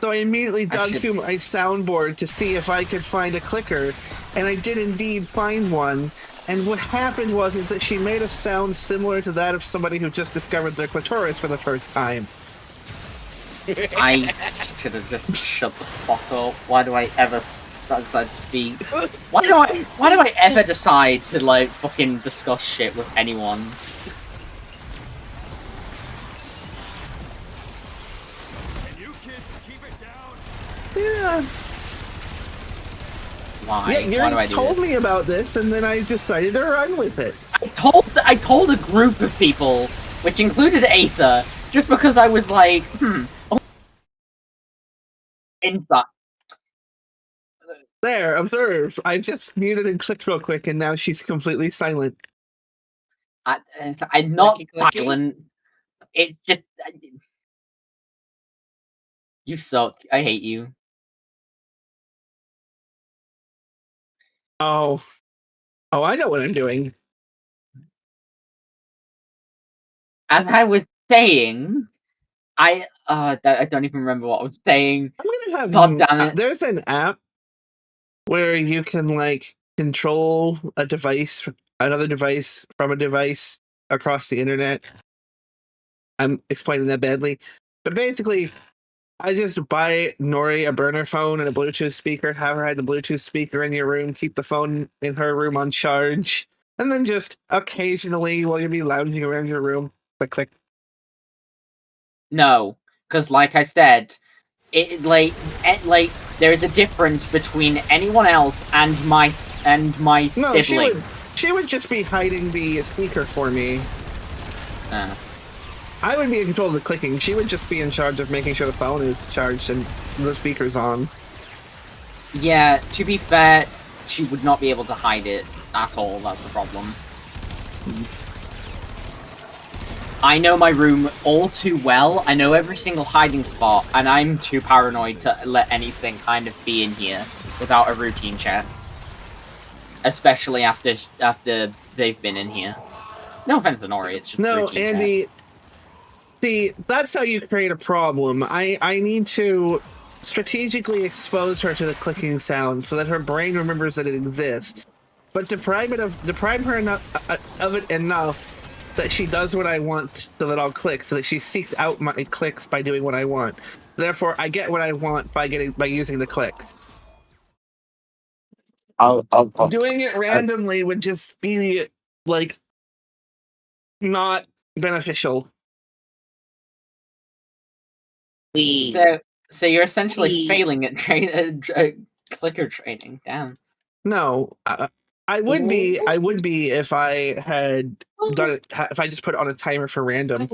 So I immediately dug through my soundboard to see if I could find a clicker, and I did indeed find one. And what happened was that she made a sound similar to that of somebody who just discovered their clitoris for the first time. I should have just shut the fuck up. Why do I ever decide to speak? Why do I ever decide to like fucking discuss shit with anyone? Can you kids keep it down? Yeah. Why? Yeah, Why do Yuri I do told this? me about this, and then I decided to run with it. I told a group of people, which included Aether, just because I was like, inside. There, observe. I just muted and clicked real quick, and now she's completely silent. I'm not Clicky? violent. It just you suck. I hate you. Oh, I know what I'm doing. As I was saying, I don't even remember what I was saying. I'm gonna have. God damn it! There's an app where you can like control a device, another device from a device across the internet. I'm explaining that badly, but basically, I just buy Nori a burner phone and a Bluetooth speaker, have her hide the Bluetooth speaker in your room, keep the phone in her room on charge, and then just occasionally, while you'll be lounging around your room, click. No, because like I said, there's a difference between anyone else and my No, sibling. she would just be hiding the speaker for me. I would be in control of the clicking. She would just be in charge of making sure the phone is charged and the speaker's on. Yeah, to be fair, she would not be able to hide it at all. That's the problem. I know my room all too well. I know every single hiding spot, and I'm too paranoid to let anything kind of be in here without a routine check. Especially after they've been in here. No offense to Nori, it's just No, routine Andy. check. See, that's how you create a problem. I need to strategically expose her to the clicking sound so that her brain remembers that it exists, but deprive her of it enough that she does what I want so that I'll click, so that she seeks out my clicks by doing what I want. Therefore, I get what I want by using the clicks. Doing it randomly would just be like not beneficial. So you're essentially failing at clicker training. Damn. No, I would be if I had done it. If I just put it on a timer for random.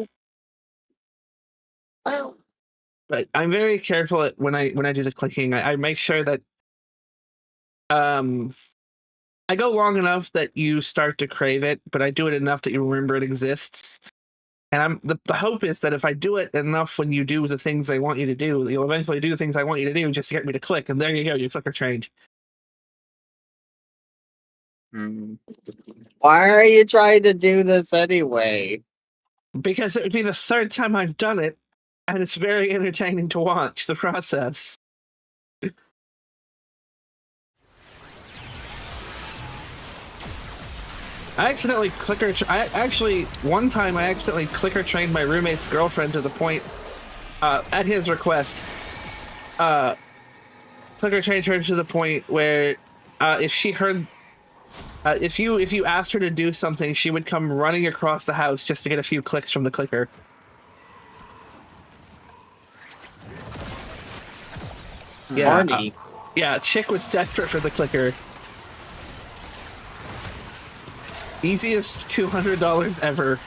But I'm very careful when I do the clicking. I make sure that I go long enough that you start to crave it, but I do it enough that you remember it exists. And the hope is that if I do it enough when you do the things I want you to do, you'll eventually do the things I want you to do just to get me to click, and there you go, your clicker trained. Why are you trying to do this anyway? Because it would be the third time I've done it, and it's very entertaining to watch the process. One time I accidentally clicker trained my roommate's girlfriend to the point, at his request, clicker trained her to the point where, if she heard, if you asked her to do something, she would come running across the house just to get a few clicks from the clicker. Yeah, yeah, chick was desperate for the clicker. Easiest $200 ever.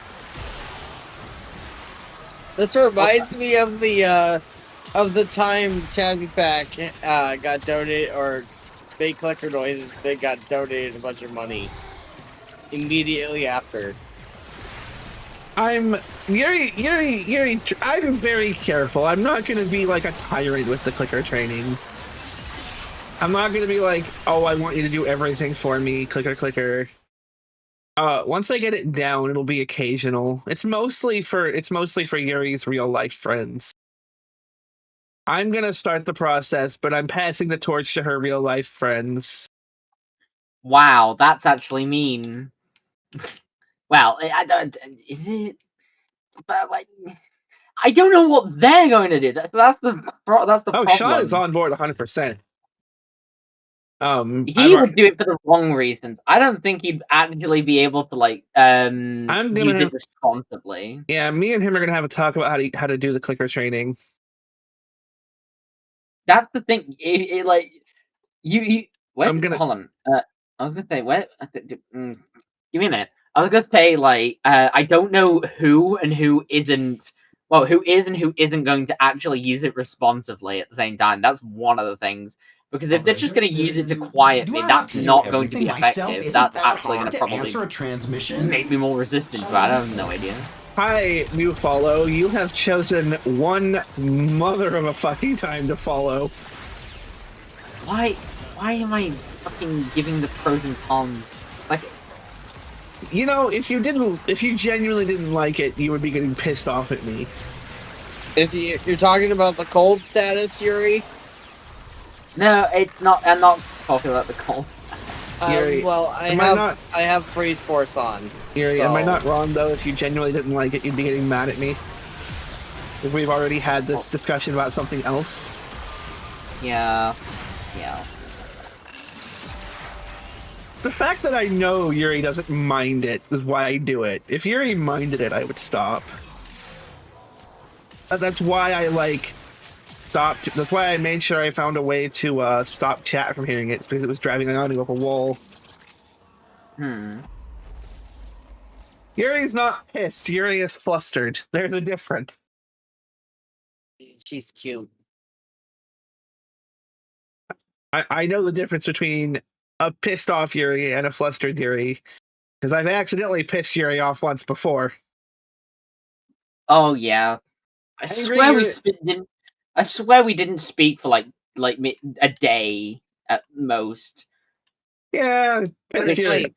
This reminds me of the time Tabby Pack got donated, or Fake Clicker Noises, they got donated a bunch of money immediately after. I'm very careful. I'm not gonna be like a tyrant with the clicker training. I'm not gonna be like, oh, I want you to do everything for me, clicker. Once I get it down, it'll be occasional. It's mostly for Yuri's real life friends. I'm gonna start the process, but I'm passing the torch to her real life friends. Wow, that's actually mean. Well, I don't. Is it? But like, I don't know what they're going to do. That's the problem. Sean is on board 100%. He would do it for the wrong reasons. I don't think he'd actually be able to use it responsibly. Yeah, me and him are gonna have a talk about how to do the clicker training. That's the thing. Hold on. I was gonna say what? Give me a minute. I was gonna say I don't know who isn't. Well, who is and who isn't going to actually use it responsibly at the same time. That's one of the things. Because if they're just going to use it to quiet me, that's not going to be effective. That's actually going to probably make me more resistant to it. I have no idea. Hi, new follow. You have chosen one mother of a fucking time to follow. Why am I fucking giving the pros and cons. Like, You know, if you genuinely didn't like it, you would be getting pissed off at me. If you're talking about the cold status, Yuri. no, it's not. I'm not talking about the cold. Yuri, Well, I have freeze force on. Yuri, so- am I not wrong though? If you genuinely didn't like it, you'd be getting mad at me. Because we've already had this discussion about something else. Yeah. The fact that I know Yuri doesn't mind it is why I do it. If Yuri minded it, I would stop. That's why I stopped. That's why I made sure I found a way to stop chat from hearing it. It's because it was driving me onto a wall. Yuri's not pissed. Yuri is flustered. There's a difference. She's cute. I know the difference between a pissed off Yuri and a flustered Yuri. Because I've accidentally pissed Yuri off once before. Oh yeah. I swear we didn't speak for like a day at most. Yeah. Go to sleep.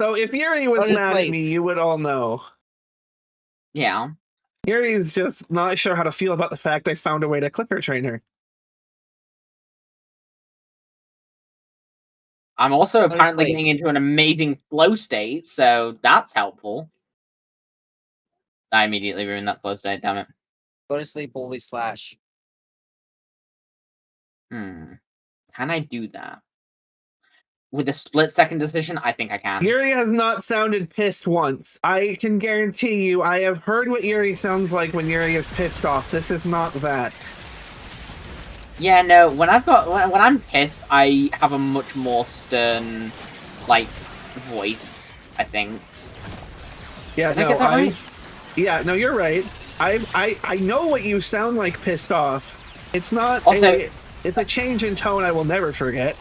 So if Yuri was mad at me, you would all know. Yeah. Yuri's just not sure how to feel about the fact I found a way to clicker train her. I'm also apparently getting into an amazing flow state, so that's helpful. I immediately ruined that flow state, damn it. Go to sleep, Holy Slash. Can I do that? With a split-second decision, I think I can. Yuri has not sounded pissed once. I can guarantee you, I have heard what Yuri sounds like when Yuri is pissed off. This is not that. Yeah, no, when I'm pissed, I have a much more stern, voice, I think. Yeah, Did I get that right? Yeah, no, you're right. I know what you sound like pissed off. It's not it's a change in tone I will never forget.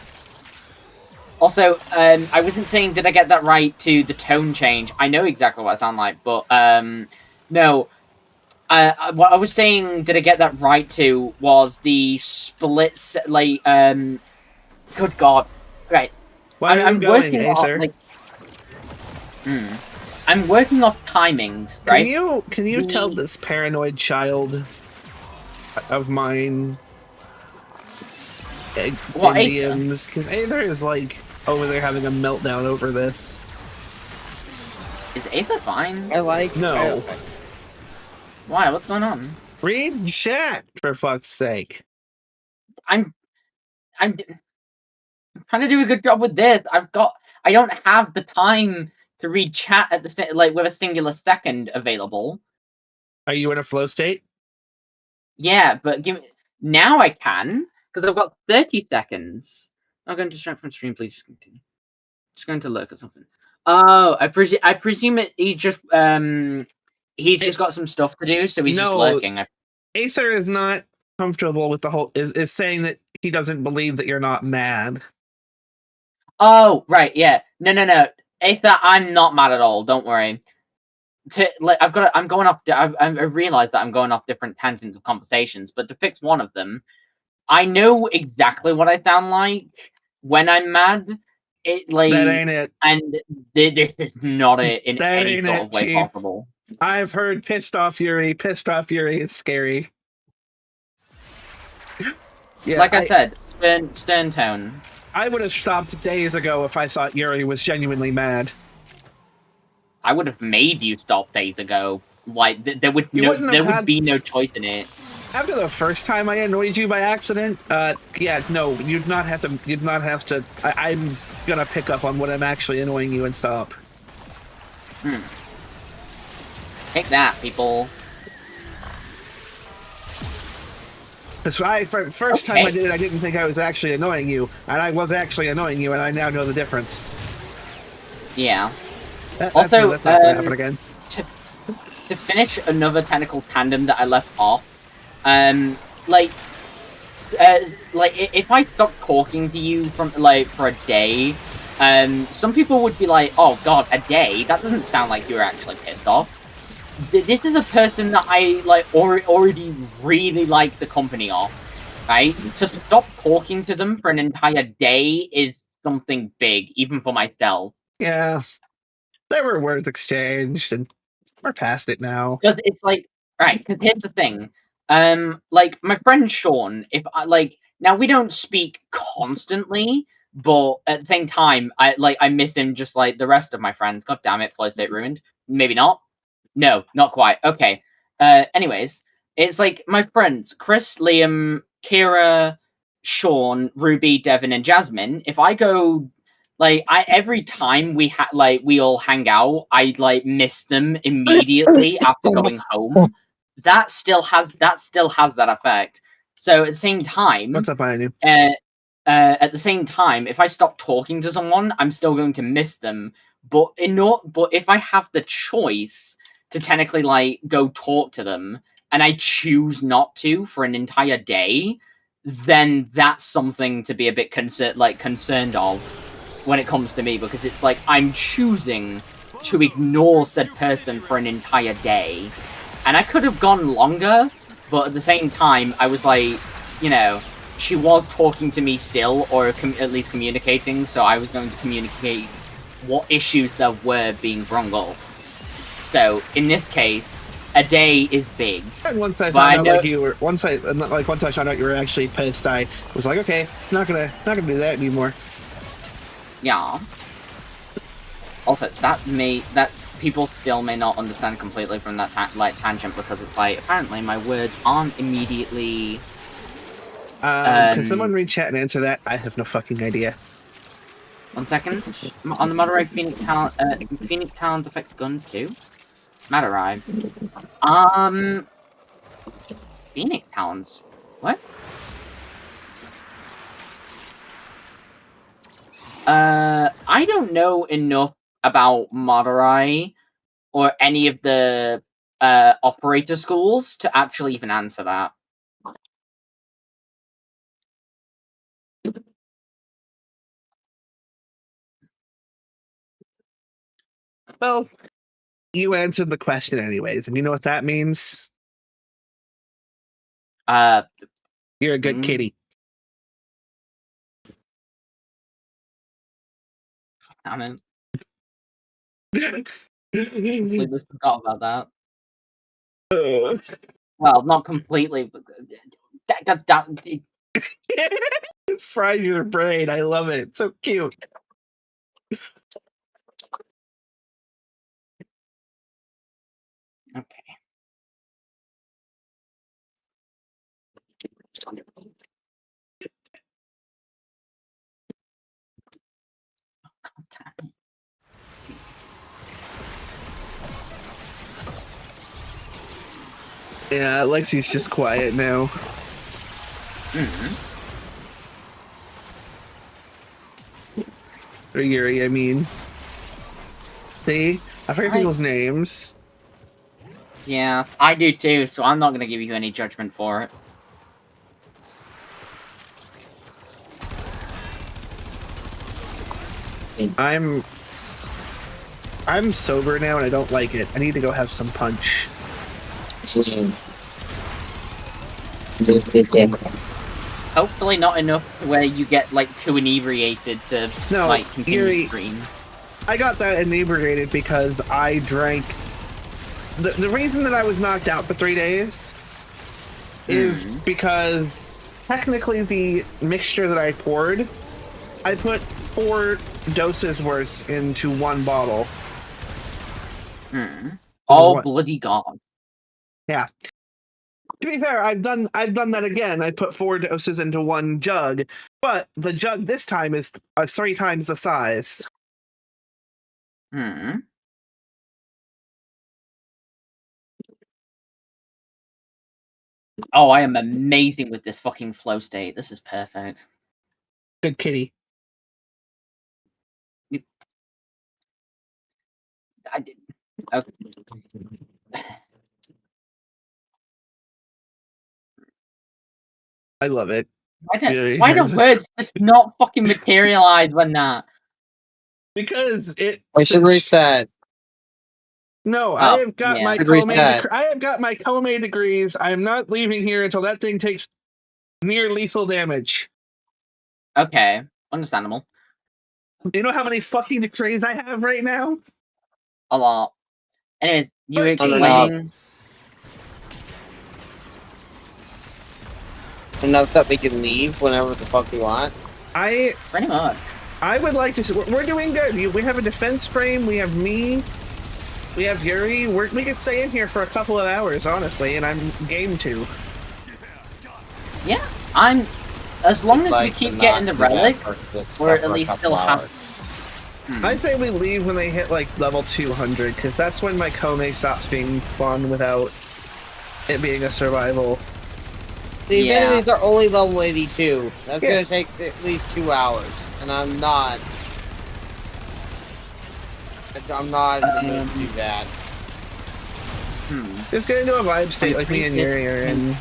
Also, I wasn't saying did I get that right to the tone change. I know exactly what I sound like, but no. What I was saying, did I get that right to, was the split, good God. Right. I'm working off, I'm working off timings, right? Can you tell this paranoid child of mine, Indians, because Aether is over there having a meltdown over this. Is Aether fine? No. Why? What's going on? Read chat, for fuck's sake. I'm trying to do a good job with this. I don't have the time to read chat at the with a singular second available. Are you in a flow state? Yeah, but now I can, because I've got 30 seconds. I'm going to distract from stream, please continue. Just going to look at something. Oh, I presume he just he's just got some stuff to do, so he's just lurking. Acer is not comfortable with the whole is saying that he doesn't believe that you're not mad. Oh, right, yeah. No. Aether, I'm not mad at all, don't worry. I'm going off I realize that I'm going off different tangents of conversations, but to fix one of them, I know exactly what I sound like when I'm mad. That ain't it. And this is not it in that any ain't sort it, of way Chief. possible. I've heard pissed off Yuri. Pissed off Yuri is scary. Yeah, like I said, stern tone. I would have stopped days ago if I thought Yuri was genuinely mad. I would have made you stop days ago. There would be no choice in it. After the first time I annoyed you by accident, yeah, no, you'd not have to. I'm gonna pick up on when I'm actually annoying you and stop. Take that, people. Because first time I did it, I didn't think I was actually annoying you, and I was actually annoying you, and I now know the difference. Yeah. That's not gonna happen again. To finish another technical tandem that I left off, if I stopped talking to you from for a day, some people would be like, "Oh God, a day? That doesn't sound like you're actually pissed off." This is a person that I already really like the company of, right? To stop talking to them for an entire day is something big, even for myself. Yeah. There were words exchanged, and we're past it now. Because it's like, right, because here's the thing. Like, my friend Sean, if I, like, now we don't speak constantly, but at the same time, I miss him just like the rest of my friends. God damn it, flow state ruined. Maybe not. No, not quite. Okay. Anyways, it's like my friends, Chris, Liam, Kira, Sean, Ruby, Devin, and Jasmine. If I go like every time we all hang out, I like miss them immediately after going home. That still has that effect. So at the same time, What's up, Anu? at the same time, if I stop talking to someone, I'm still going to miss them. But if I have the choice to technically like go talk to them, and I choose not to for an entire day, then that's something to be a bit concerned of when it comes to me, because it's like I'm choosing to ignore said person for an entire day. And I could have gone longer, but at the same time, I was like, you know, she was talking to me still, or at least communicating, so I was going to communicate what issues there were being brought up. So, in this case, a day is big. And once I found out, once I found out you were actually pissed, I was like, okay, not gonna do that anymore. Yeah. Also, people still may not understand completely from that tangent, because it's like, apparently my words aren't immediately. Can someone read chat and answer that? I have no fucking idea. 1 second. On the Madurai, Phoenix Talons affect guns too. Madurai. Phoenix Talons. What? I don't know enough about Madurai or any of the operator schools to actually even answer that. Well, you answered the question anyways, and you know what that means? You're a good kitty. Damn it. Completely forgot about that. Well, not completely, but that fries your brain. I love it. It's so cute. Okay. Yeah, Lexi's just quiet now. Or Yuri, I mean. See? I forget people's names. Yeah, I do too, so I'm not gonna give you any judgment for it. I'm sober now and I don't like it. I need to go have some punch. Hopefully not enough where you get like too inebriated to like continue Yuri, stream. I got that inebriated because I drank. The reason that I was knocked out for 3 days is because technically the mixture that I poured, I put 4 doses worth into 1 bottle. Oh bloody god! Yeah. To be fair, I've done that again. I put 4 doses into 1 jug, but the jug this time is 3 times the size. Oh, I am amazing with this fucking flow state. This is perfect. Good kitty. Okay. I love it. Why do words just not fucking materialize when that? Because it. I should reset. No, I have got my reset. I have got my Comey degrees. I am not leaving here until that thing takes near lethal damage. Okay, understandable. Do you know how many fucking trays I have right now? A lot. Anyways, you were On and explaining. Enough that we can leave whenever the fuck we want. Pretty much. I would like to. We're doing good. We have a defense frame. We have me. We have Yuri. We could stay in here for a couple of hours, honestly, and I'm game to. Yeah, I'm. As long as we Like keep to getting not the do that relics, for just we're for at a least couple still hours. have. I say we leave when they hit like level 200, because that's when my Kome stops being fun without it being a survival. These Yeah. enemies are only level 82. That's Yeah. gonna take at least 2 hours, and I'm not in the mood to do that. Just get into a vibe state like me and Yuri are in.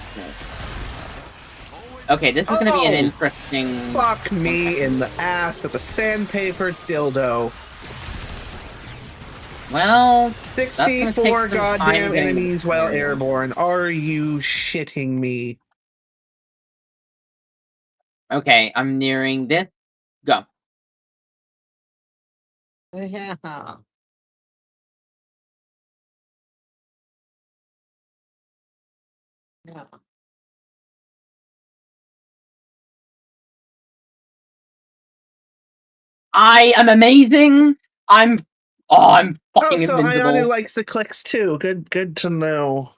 Okay, this is going to be an Oh. interesting. Fuck me in the ass with the sandpaper dildo. Well, 64 take some time goddamn getting enemies the while material. airborne. Are you shitting me? Okay, I'm nearing this. Go. Yeah. Yeah. I am amazing. I'm Oh, fucking so Ionu invincible. likes the clicks too. Good to know.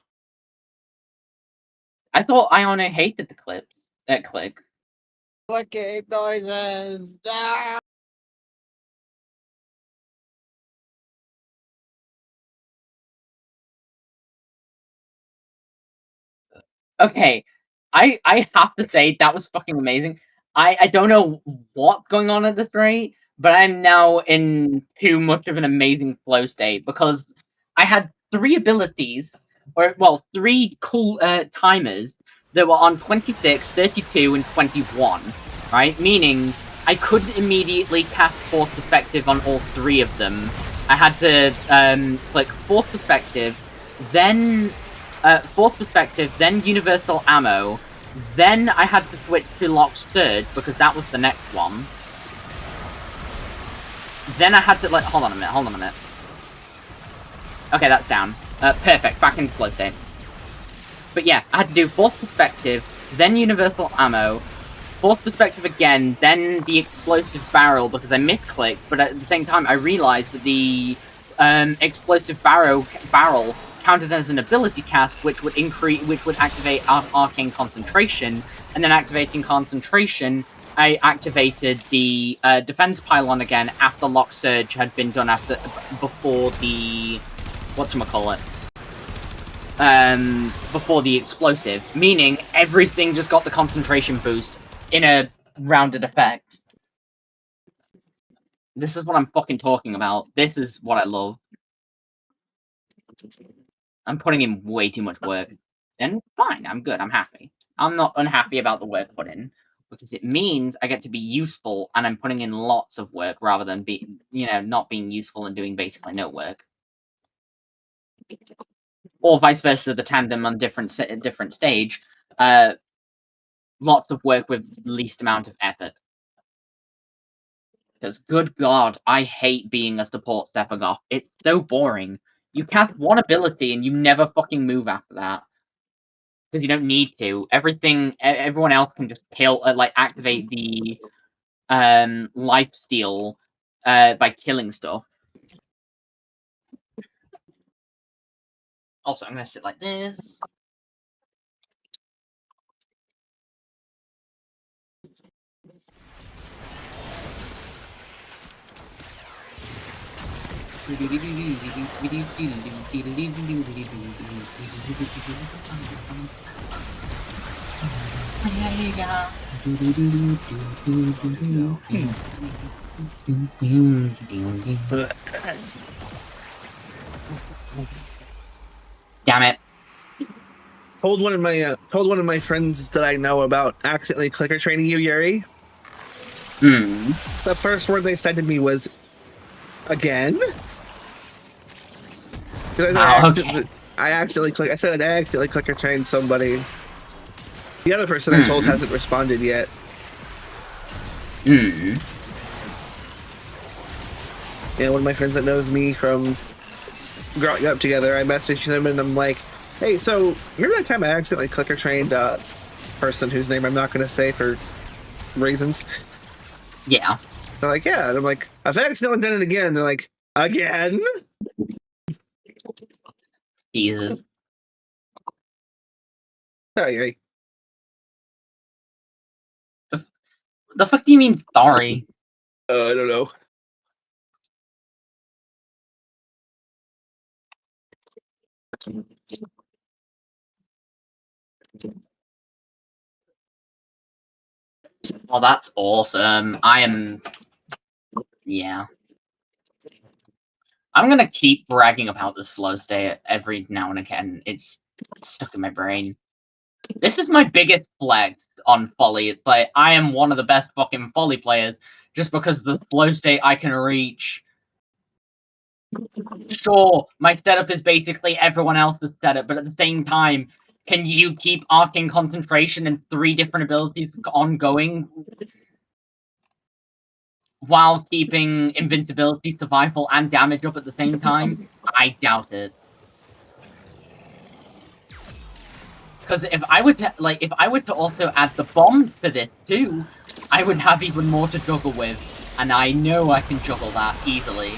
I thought Iona hated the clip. That click. Clicking noises. Ah! Okay, I have to say that was fucking amazing. I don't know what's going on at this rate, but I'm now in too much of an amazing flow state because I had 3 abilities, or well, 3 cool timers that were on 26, 32, and 21, right? Meaning I couldn't immediately cast Force Perspective on all 3 of them. I had to click Force Perspective, then Force Perspective, then Universal Ammo, then I had to switch to Lock Surge because that was the next one. Then I had to like hold on a minute. Okay, that's down. Perfect, back in flow state. But yeah, I had to do Force Perspective, then Universal Ammo, Force Perspective again, then the Explosive Barrel because I misclicked, but at the same time I realized that the Explosive Barrel counted as an ability cast, which would activate Arcane Concentration, and then activating Concentration, I activated the Defense Pylon again after Lock Surge had been done before the whatchamacallit. Before the explosive, meaning everything just got the concentration boost in a rounded effect. This is what I'm fucking talking about. This is what I love. I'm putting in way too much work. And fine, I'm good, I'm happy. I'm not unhappy about the work put in, because it means I get to be useful, and I'm putting in lots of work rather than not being useful and doing basically no work. Or vice versa, the tandem on different stage. Lots of work with least amount of effort. Because good god, I hate being a support Stepagoth. It's so boring. You cast one ability and you never fucking move after that. Because you don't need to. Everyone else can just activate the lifesteal by killing stuff. Also, I'm gonna sit like this. Damn it. Told one of my friends that I know about accidentally clicker training you, Yuri. The first word they said to me was, "Again?" I accidentally clicker trained somebody. The other person I told hasn't responded yet. one of my friends that knows me from growing up together, I messaged him and I'm like, hey, so remember that time I accidentally clicker trained a person whose name I'm not going to say for reasons? Yeah. They're like, yeah. And I'm like, I've accidentally done it again. They're like, again? Jesus. Sorry. The fuck do you mean sorry? I don't know. Well, that's awesome. Yeah. I'm gonna keep bragging about this flow state every now and again. It's stuck in my brain. This is my biggest flex on Folly. It's like, I am one of the best fucking Folly players just because of the flow state I can reach. Sure, my setup is basically everyone else's setup, but at the same time, can you keep Arcane Concentration and 3 different abilities ongoing while keeping Invincibility, Survival, and Damage up at the same time? I doubt it. Because if I were to also add the bombs to this too, I would have even more to juggle with, and I know I can juggle that easily.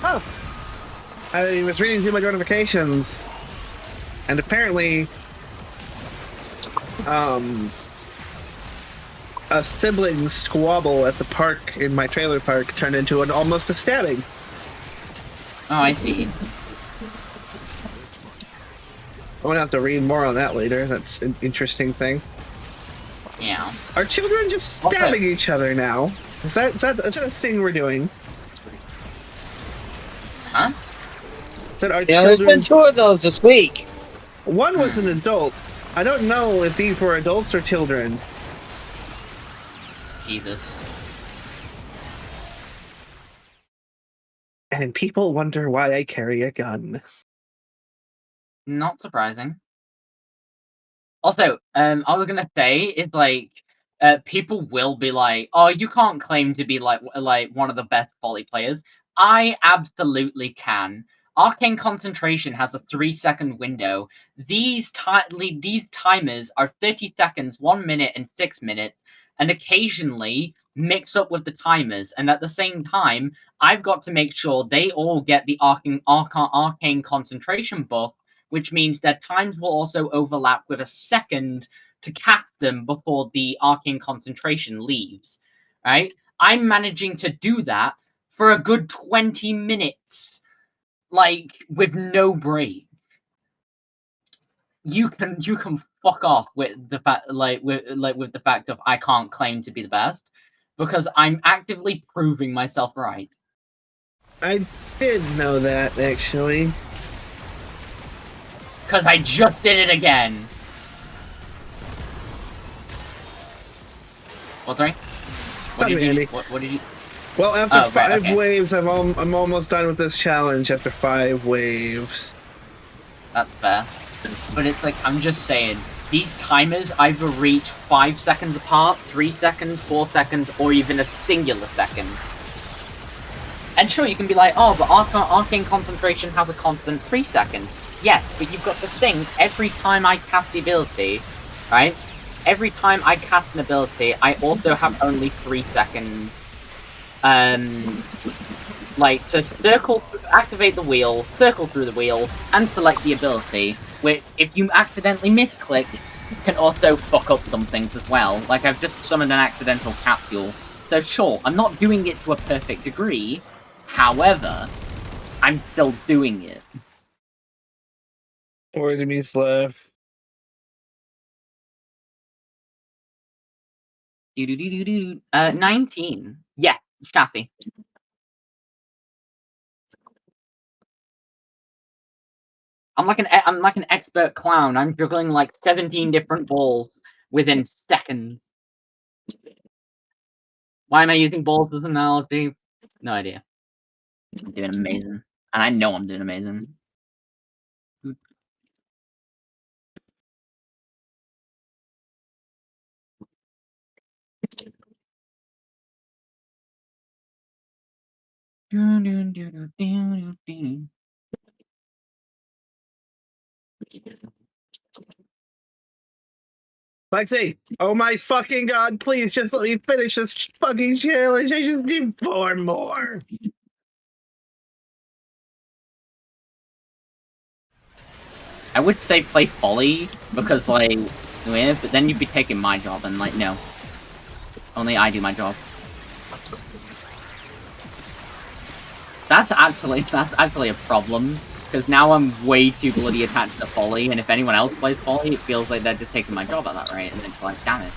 Oh. I was reading through my notifications, and apparently, a sibling squabble at the park in my trailer park turned into almost a stabbing. Oh, I see. I'm gonna have to read more on that later. That's an interesting thing. Yeah. Are children just stabbing each other now? Is that a thing we're doing? Huh? That our Yeah, there's been 2 of those this week. One was an adult. I don't know if these were adults or children. Jesus. And people wonder why I carry a gun. Not surprising. Also, I was gonna say, it's like, people will be like, oh, you can't claim to be like one of the best Folly players. I absolutely can. Arcane Concentration has a 3-second window. These timers are 30 seconds, 1 minute, and 6 minutes, and occasionally mix up with the timers. And at the same time, I've got to make sure they all get the Arcane Concentration buff, which means their times will also overlap with a second to cast them before the Arcane Concentration leaves. Right? I'm managing to do that for a good 20 minutes, like, with no break. You can fuck off with the fact, with the fact of I can't claim to be the best, because I'm actively proving myself right. I did know that, actually. Because I just did it again. What's right? What did you? What did you? Well, after 5 waves, I'm almost done with this challenge. After 5 waves. That's fair. But it's like, I'm just saying, these timers either reach 5 seconds apart, 3 seconds, 4 seconds, or even a singular second. And sure, you can be like, oh, but Arcane Concentration has a constant 3 seconds. Yes, but you've got to think, every time I cast the ability, right? Every time I cast an ability, I also have only 3 seconds. Like, to activate the wheel, circle through the wheel, and select the ability, which, if you accidentally misclick, can also fuck up some things as well. Like, I've just summoned an accidental capsule. So sure, I'm not doing it to a perfect degree, however, I'm still doing it. Or to me, Slav. 19. Yeah, Shafi. I'm like an expert clown. I'm juggling like 17 different balls within seconds. Why am I using balls as an analogy? No idea. I'm doing amazing. And I know I'm doing amazing. Lexi, oh my fucking god, please just let me finish this fucking challenge. I just need 4 more. I would say play Folly, because, like, but then you'd be taking my job, and, like, no. Only I do my job. That's actually a problem, because now I'm way too bloody attached to Folly, and if anyone else plays Folly, it feels like they're just taking my job at that rate, and it's like, damn it.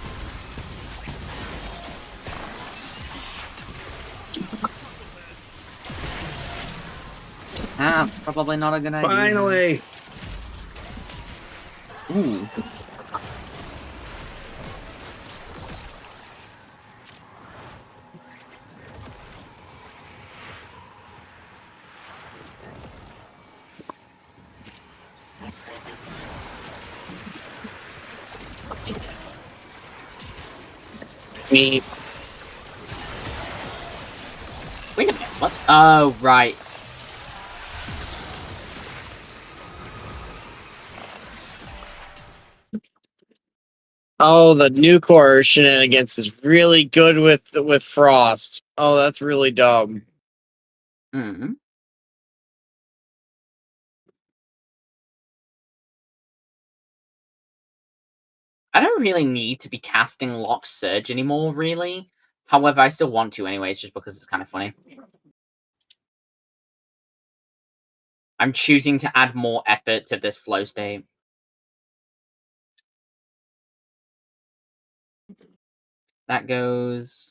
That's probably not a good idea. Finally! Ooh. Me. Wait a minute, what? Oh, right. Oh, the new core shenanigans is really good with Frost. Oh, that's really dumb. Mm-hmm. I don't really need to be casting Lock Surge anymore, really. However, I still want to anyways, just because it's kind of funny. I'm choosing to add more effort to this flow state. That goes...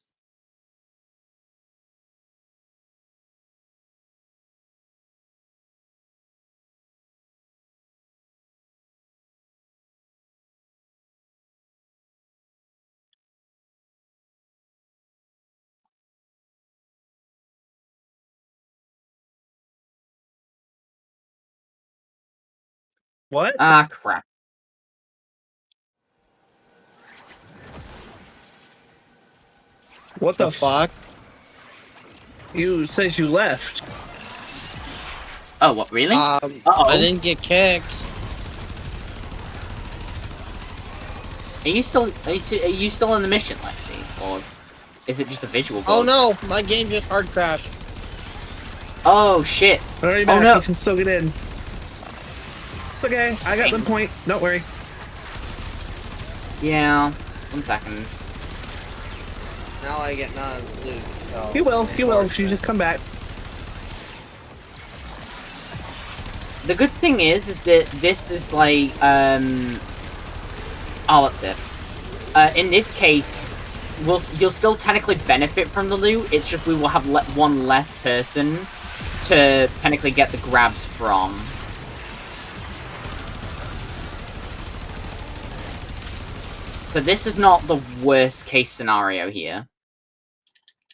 What? Ah, crap. What The fuck? You said you left. Oh, what, really? I didn't get kicked. Are you still in the mission, Lexi? Or is it just a visual bug? Oh no, my game just hard crashed. Oh, shit. Alright, Oh, no. You can still get in. It's okay, I got the point. Don't worry. Yeah, 1 second. Now I get none of loot, so... You will, if you just come back. The good thing is that this is like, oh, that's it. In this case, you'll still technically benefit from the loot, it's just we will have one less person to technically get the grabs from. So this is not the worst case scenario here.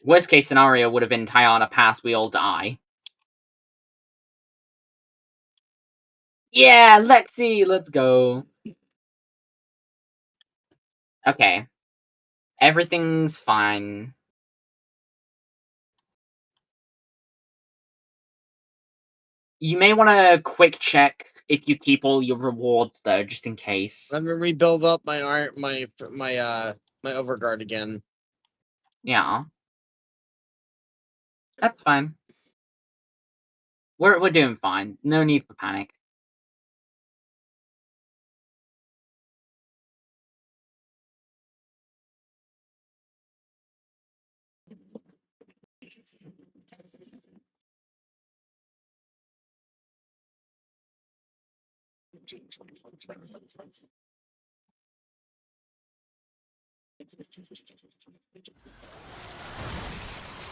Worst case scenario would have been Tiana pass, we all die. Yeah, Lexi, let's go. Okay. Everything's fine. You may want to quick check if you keep all your rewards though, just in case. Let me rebuild up my overguard again. Yeah. That's fine. We're doing fine. No need for panic.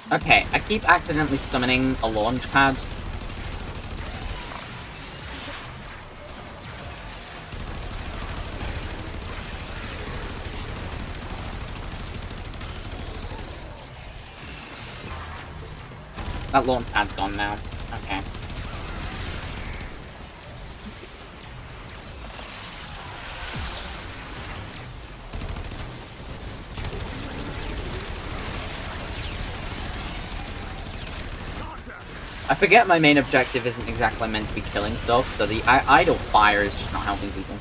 Okay, I keep accidentally summoning a launch pad. That launch pad's gone now. Okay. I forget my main objective isn't exactly meant to be killing stuff, so the idle fire is just not helping people.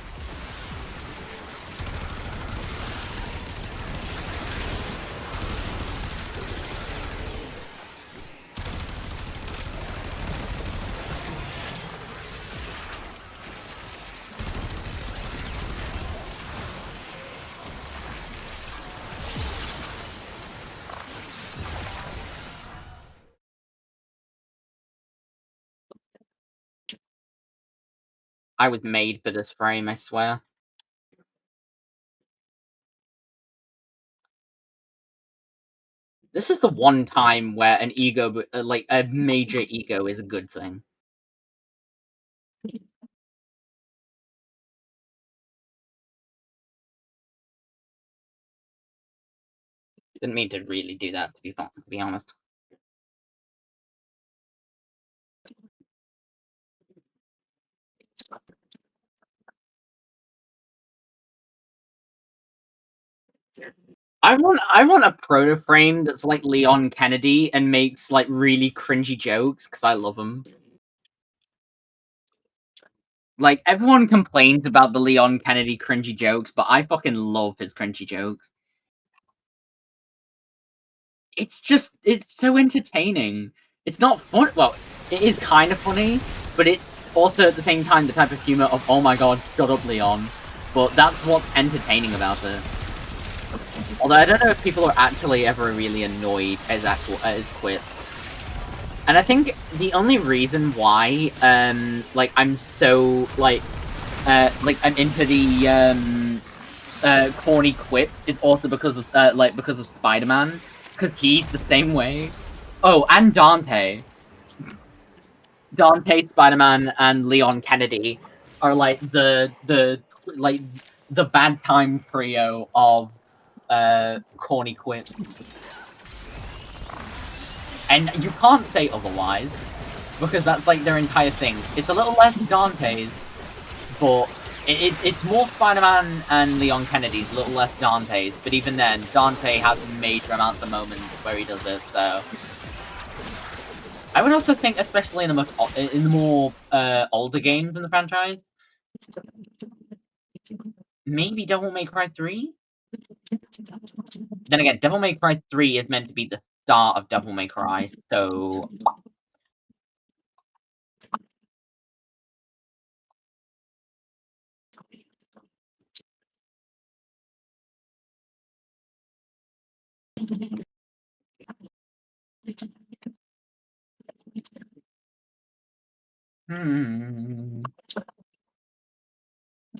I was made for this frame, I swear. This is the one time where an ego, like a major ego, is a good thing. Didn't mean to really do that, to be honest. I want a proto frame that's like Leon Kennedy and makes like really cringy jokes because I love them. Like everyone complains about the Leon Kennedy cringy jokes, but I fucking love his cringy jokes. It's so entertaining. It's not fun. Well, it is kind of funny, but it's also at the same time the type of humor of oh my god, shut up, Leon. But that's what's entertaining about it. Although I don't know if people are actually ever really annoyed at his quip. And I think the only reason why, like I'm so like I'm into the corny quips is also because of Spider-Man, because he's the same way. Oh, and Dante. Dante, Spider-Man, and Leon Kennedy are like the bad time trio of corny quips. And you can't say otherwise, because that's like their entire thing. It's a little less Dante's, but it's more Spider-Man and Leon Kennedy's, a little less Dante's, but even then, Dante has major amounts of moments where he does it, so... I would also think, especially in the more older games in the franchise, maybe Devil May Cry 3? Then again, Devil May Cry 3 is meant to be the start of Devil May Cry, so...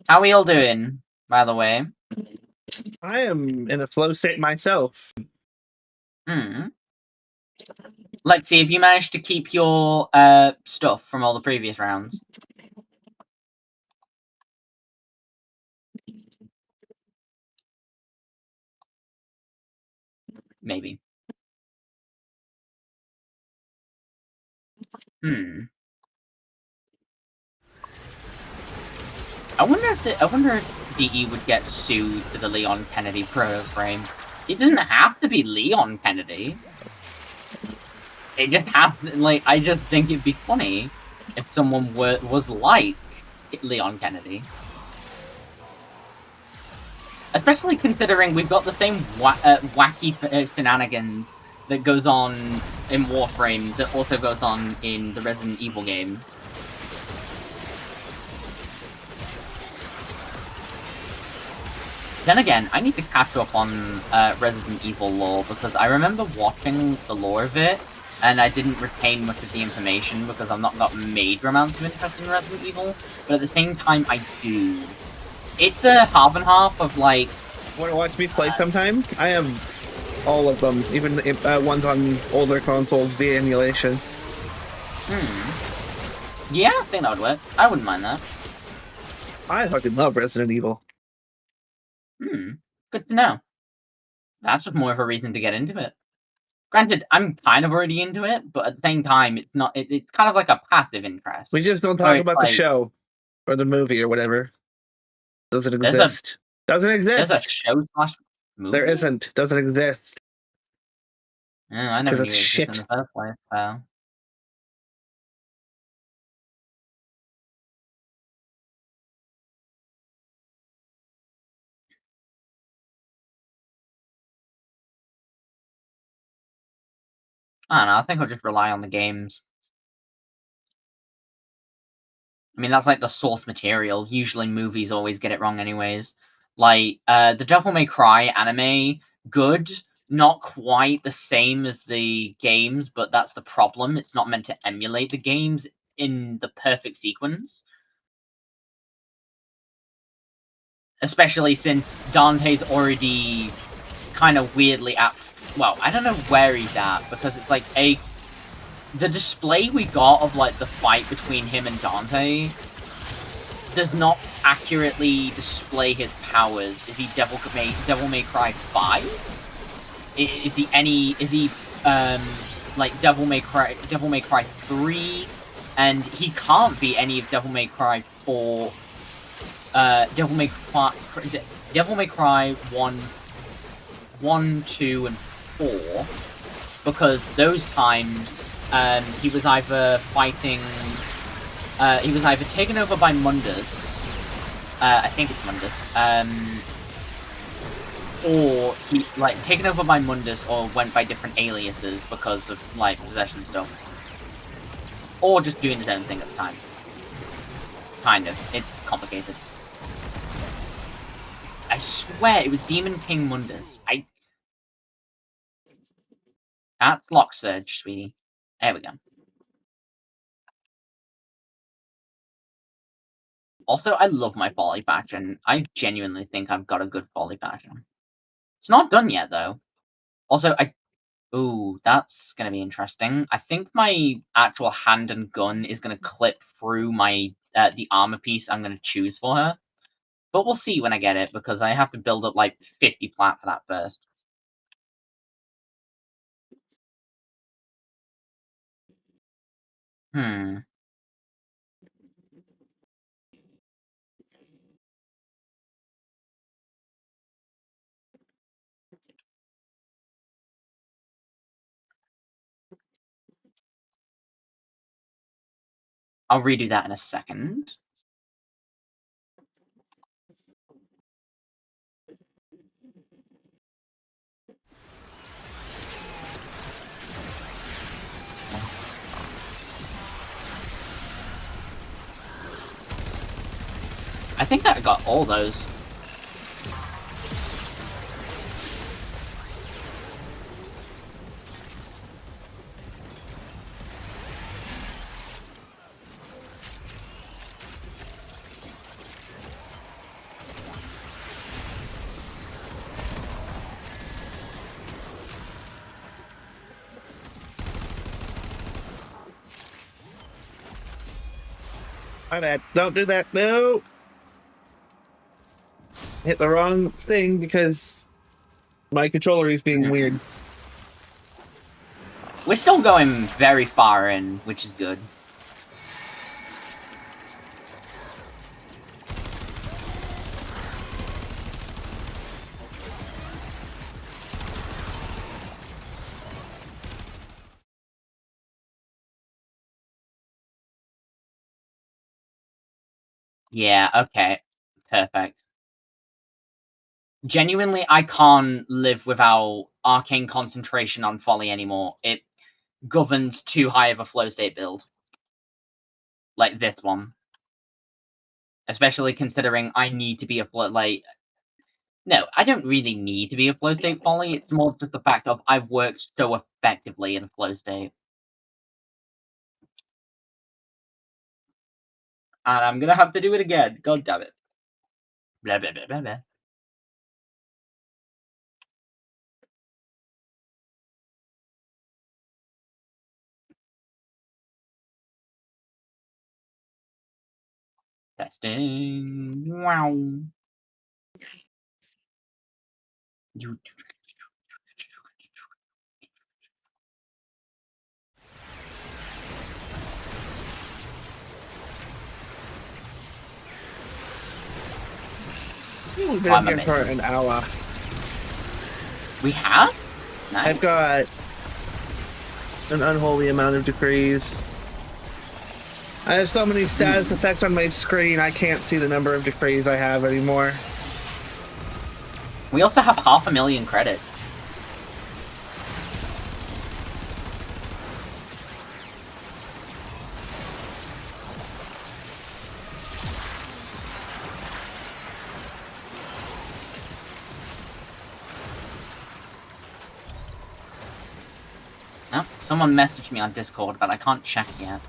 How are we all doing, by the way? I am in a flow state myself. Lexi, have you managed to keep your stuff from all the previous rounds? Maybe. I wonder if DE would get sued for the Leon Kennedy proto frame. It doesn't have to be Leon Kennedy. It just has like I just think it'd be funny if someone was like Leon Kennedy. Especially considering we've got the same wacky shenanigans that goes on in Warframe that also goes on in the Resident Evil game. Then again, I need to catch up on Resident Evil lore, because I remember watching the lore of it, and I didn't retain much of the information because I've not got major amounts of interest in Resident Evil, but at the same time I do. It's a half and half of like... Want to watch me play sometime? I have all of them, even ones on older consoles via emulation. Yeah, I think that would work. I wouldn't mind that. I fucking love Resident Evil. Good to know. That's just more of a reason to get into it. Granted, I'm kind of already into it, but at the same time, it's not. It's kind of like a passive interest. We just don't talk about the show or the movie or whatever. Doesn't exist. Doesn't exist. There's a show / movie. There isn't. Doesn't exist. I never knew it shit. existed in the first place. So. I don't know, I think I'll just rely on the games. I mean, that's like the source material. Usually movies always get it wrong anyways. Like, the Devil May Cry anime, good. Not quite the same as the games, but that's the problem. It's not meant to emulate the games in the perfect sequence. Especially since Dante's already kind of weirdly at... Well, I don't know where he's at, because it's like the display we got of, like, the fight between him and Dante does not accurately display his powers. Is he Devil May Cry 5? Is he like Devil May Cry 3? And he can't be any of Devil May Cry 4. Devil May Cry 1, 2, and 4, because those times he was either fighting. He was either taken over by Mundus. I think it's Mundus. Or he taken over by Mundus, or went by different aliases because of like possession stuff, or just doing his own thing at the time. Kind of. It's complicated. I swear it was Demon King Mundus. That's Lock Surge, sweetie. There we go. Also, I love my Folly faction. I genuinely think I've got a good Folly faction. It's not done yet, though. Also, ooh, that's gonna be interesting. I think my actual hand and gun is gonna clip through my the armor piece I'm gonna choose for her. But we'll see when I get it, because I have to build up like 50 plat for that first. I'll redo that in a second. I think I got all those. My bad. Don't do that. No. Hit the wrong thing because my controller is being weird. We're still going very far in, which is good. Yeah, okay. Perfect. Genuinely, I can't live without Arcane Concentration on Folly anymore. It governs too high of a flow state build. Like this one. Especially considering I need to be a flow, no, I don't really need to be a flow state Folly. It's more just the fact of I've worked so effectively in a flow state. And I'm gonna have to do it again. God damn it. Blah, blah, blah, blah, blah. Testing. Wow. You. We've been here for an hour. We have? Nice. I've got an unholy amount of decrees. I have so many status effects on my screen, I can't see the number of decrees I have anymore. We also have 500,000 credits. Someone messaged me on Discord, but I can't check yet.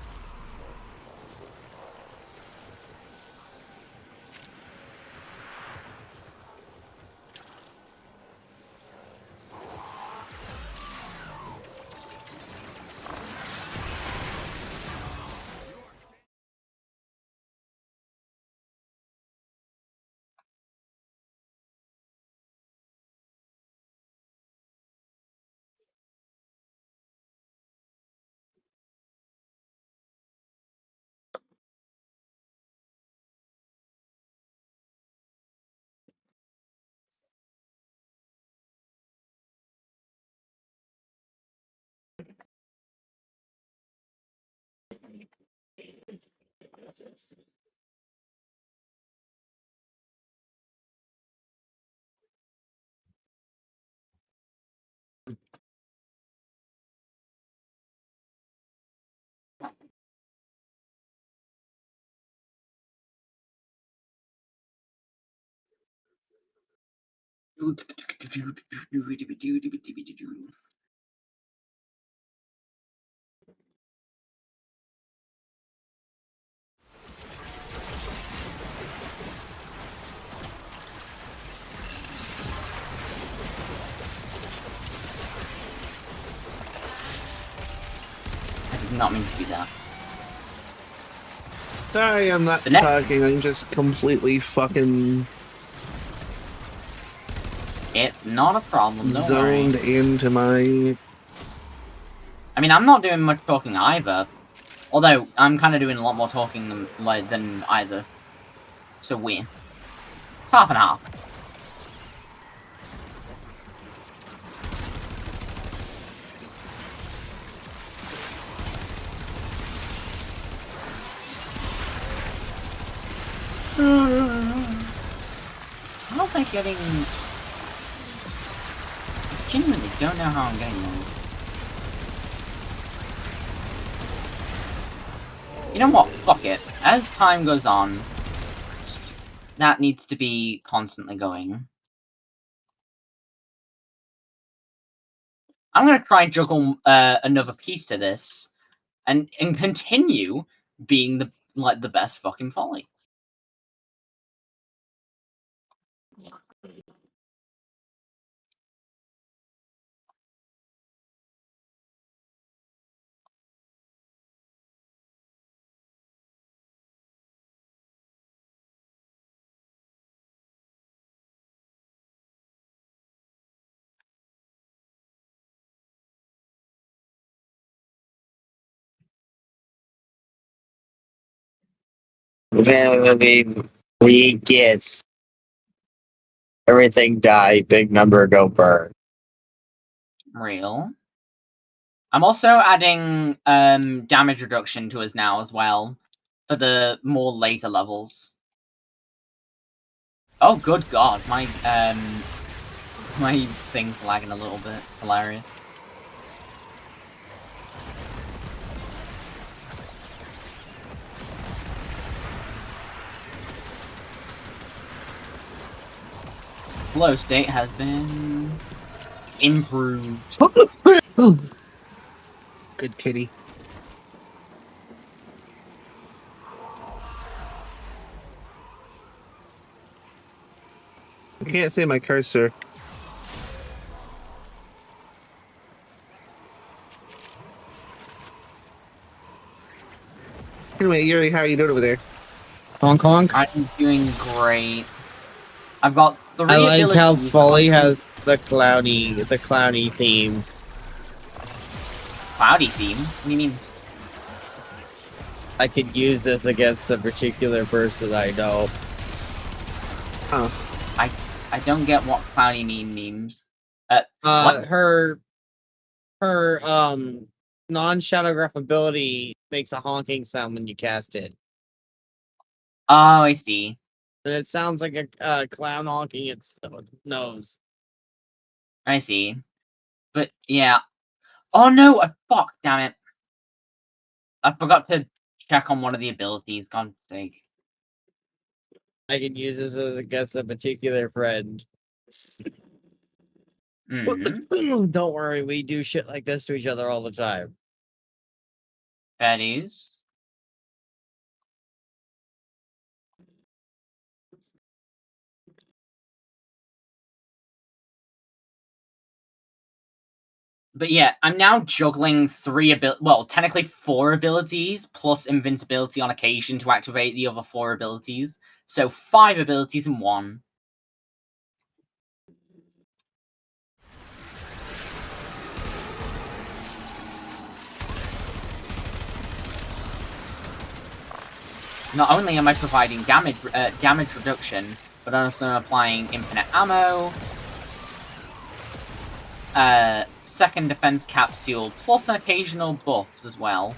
I did not mean to do that. Sorry, I'm not The next- talking. I'm just completely fucking It's not a problem, don't zoned worry. into my. I mean, I'm not doing much talking either. Although, I'm kind of doing a lot more talking than either. So we. It's half and half. I don't think getting... I genuinely don't know how I'm getting those. You know what? Fuck it. As time goes on, that needs to be constantly going. I'm gonna try and juggle another piece to this, and continue being the best fucking folly. We get everything die, big number go burn. Real. I'm also adding damage reduction to us now as well for the more later levels. Oh good god, my thing's lagging a little bit. Hilarious. Flow state has been improved. Good kitty. I can't see my cursor. Anyway, Yuri, how are you doing over there? Honk honk. I'm doing great. I've got 3 I like how abilities. Folly has the clowny theme. Cloudy theme? What do you mean? I could use this against a particular person I know. Oh. I don't get what cloudy memes. What? Her non-shadow graph ability makes a honking sound when you cast it. Oh, I see. And it sounds like a clown honking its nose. I see. But, yeah. Oh no! Fuck, damn it. I forgot to check on one of the abilities, God's sake. I can use this as against a particular friend. Mm-hmm. Don't worry, we do shit like this to each other all the time. Petties. But yeah, I'm now juggling 4 abilities, plus invincibility on occasion to activate the other 4 abilities. So 5 abilities in one. Not only am I providing damage reduction, but also applying infinite ammo, second defense capsule, plus occasional buffs as well.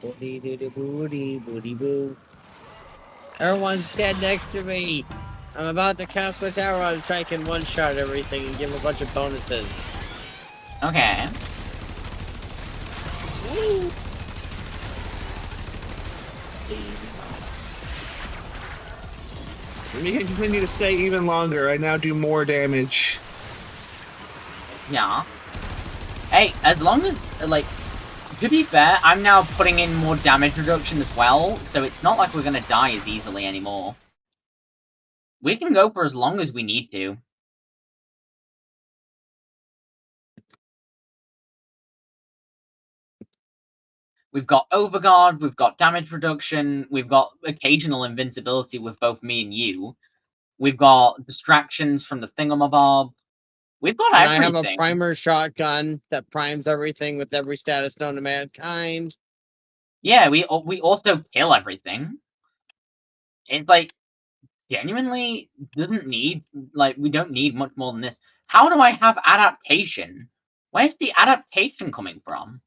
Booty doo booty booty boo. Everyone's dead next to me. I'm about to cast my tower on so I can one-shot everything and give a bunch of bonuses. Okay. Woo. We can continue to stay even longer. I now do more damage. Yeah. Hey, as long as, like, to be fair, I'm now putting in more damage reduction as well, so it's not like we're gonna die as easily anymore. We can go for as long as we need to. We've got Overguard, we've got damage reduction, we've got occasional invincibility with both me and you. We've got distractions from the thingamabob. We've got And everything. I have a primer shotgun that primes everything with every status known to mankind. Yeah, we also kill everything. It's like, genuinely doesn't need, like, we don't need much more than this. How do I have adaptation? Where's the adaptation coming from?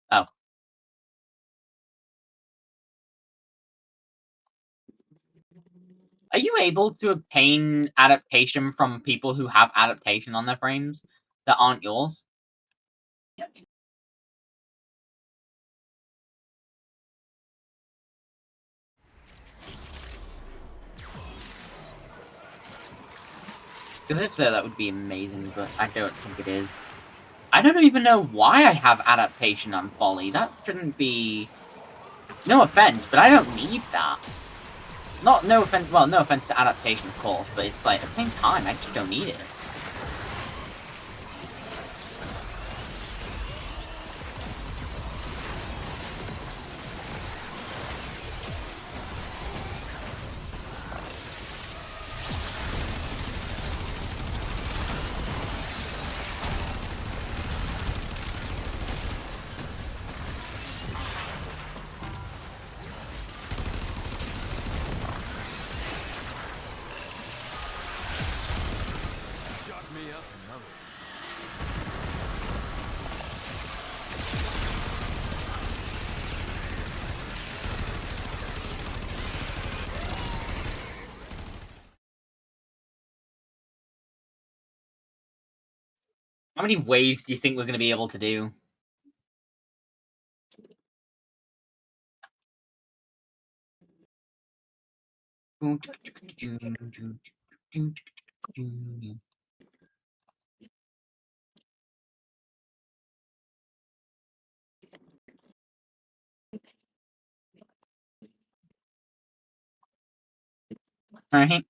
Oh. Are you able to obtain adaptation from people who have adaptation on their frames that aren't yours? Because if so, that would be amazing, but I don't think it is. I don't even know why I have adaptation on Folly. That shouldn't be... No offense, but I don't need that. No offense to adaptation, of course, but it's like, at the same time, I just don't need it. How many waves do you think we're going to be able to do? Alright.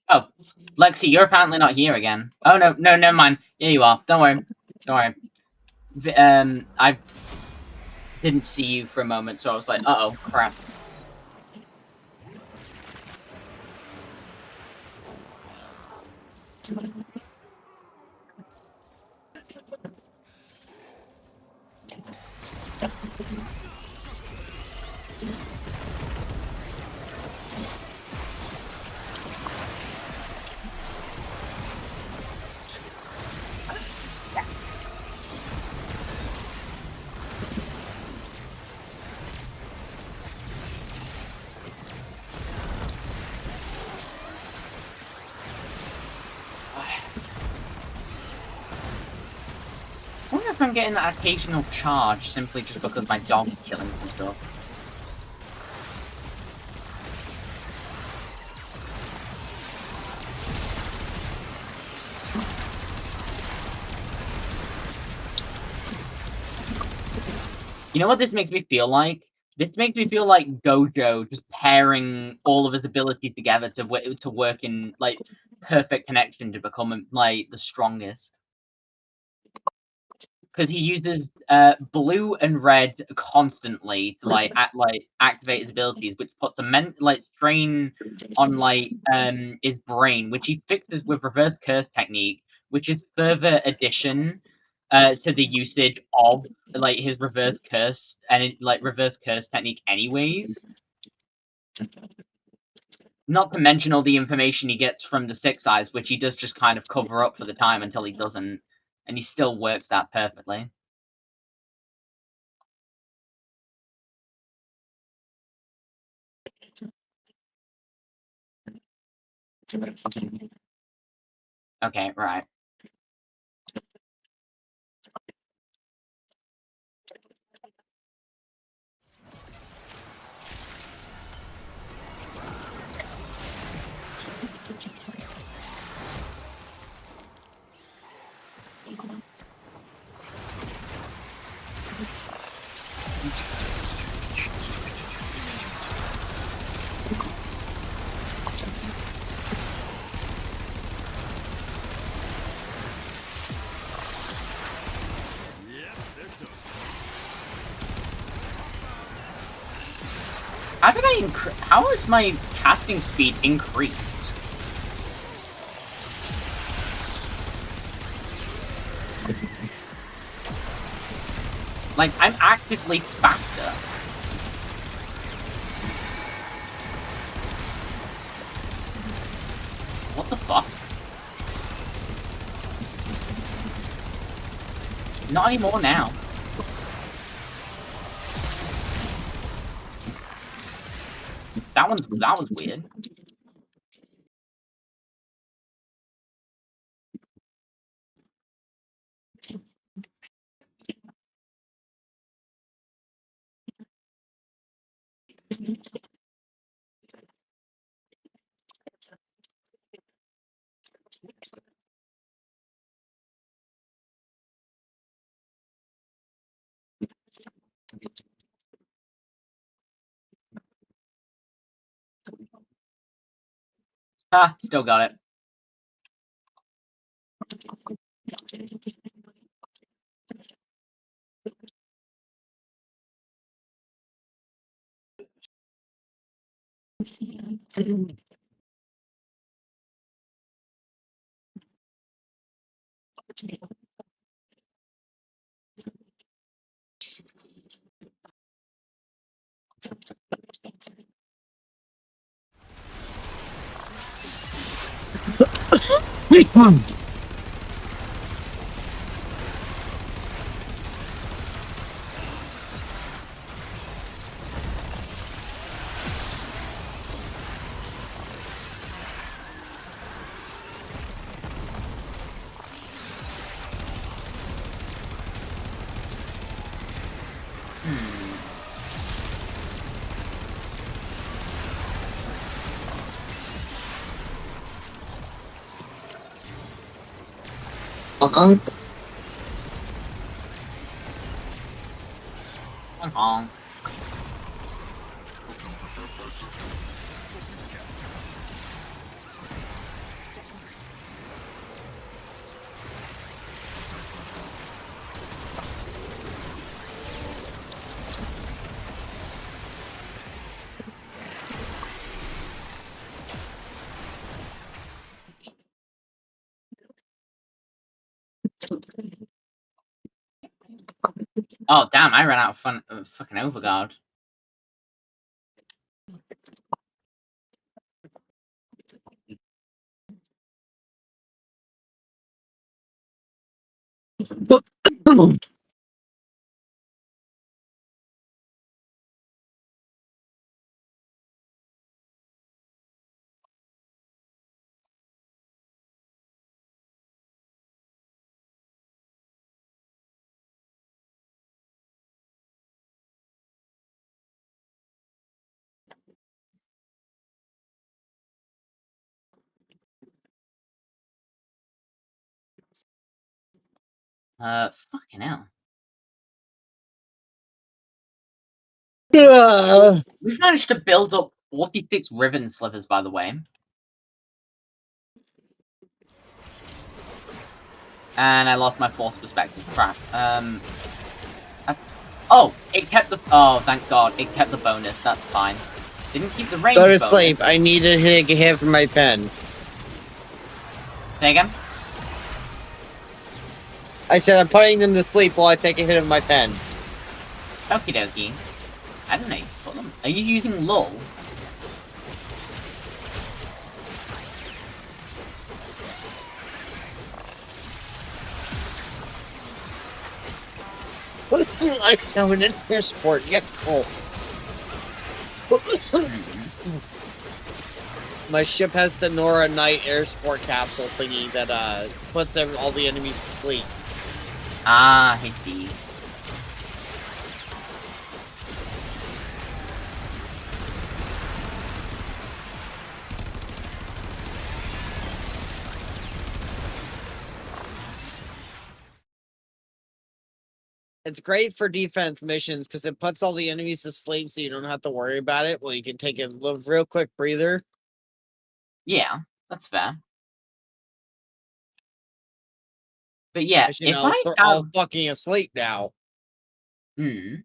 Oh, Lexi, you're apparently not here again. Oh, no, never mind. Here you are. Don't worry. Don't worry. I didn't see you for a moment, so I was like, uh-oh, crap. I'm getting that occasional charge simply just because my dog's killing some stuff. You know what this makes me feel like? This makes me feel like Gojo just pairing all of his abilities together to work in like perfect connection to become like the strongest. Because he uses blue and red constantly to activate his abilities, which puts a strain on his brain, which he fixes with reverse curse technique, which is further addition to the usage of his reverse curse and reverse curse technique anyways. Not to mention all the information he gets from the Six Eyes, which he does just kind of cover up for the time until he doesn't, and he still works that perfectly. Okay, right. How is my casting speed increased? Like, I'm actively faster. What the fuck? Not anymore now. That was weird. Ah, still got it. Honk. Oh damn! I ran out of fucking overguard. Fucking hell. We've managed to build up 46 ribbon slivers, by the way. And I lost my force perspective. Crap. Oh, it kept the. Oh, thank God, it kept the bonus. That's fine. Didn't keep the range. Go to bonus. sleep. I need to take a hit from my pen. Say again. I said I'm putting them to sleep while I take a hit of my pen. Okie dokie. I don't know. You put them. Are you using lull? I summoned an air sport. Get full. My ship has the Nora Knight air sport capsule thingy that puts all the enemies to sleep. Ah, I see. It's great for defense missions because it puts all the enemies to sleep so you don't have to worry about it. Well, you can take a real quick breather. Yeah, that's fair. But yeah, You if know, I they're have... all fucking asleep now. If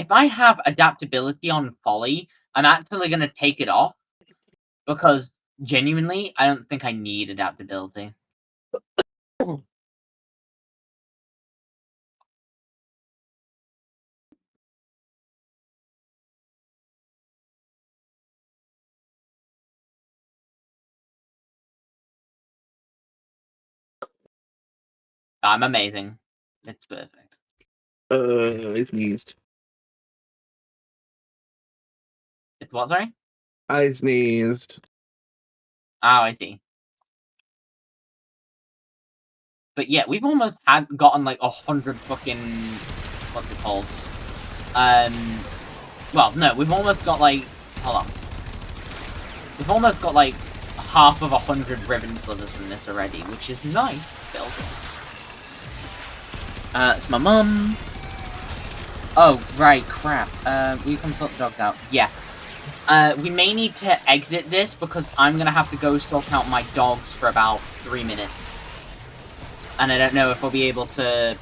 I have adaptability on Folly, I'm actually going to take it off. Because, genuinely, I don't think I need adaptability. I'm amazing. It's perfect. I sneezed. It's what, sorry? I sneezed. Oh, I see. But yeah, we've almost gotten like 100 fucking... What's it called? Well, no, we've almost got like... Hold on. We've almost got like half of 100 ribbon slivers from this already, which is nice to build. It's my mum. Oh, right, crap. We can sort the dogs out. Yeah. We may need to exit this because I'm gonna have to go sort out my dogs for about 3 minutes. And I don't know if I'll be able to,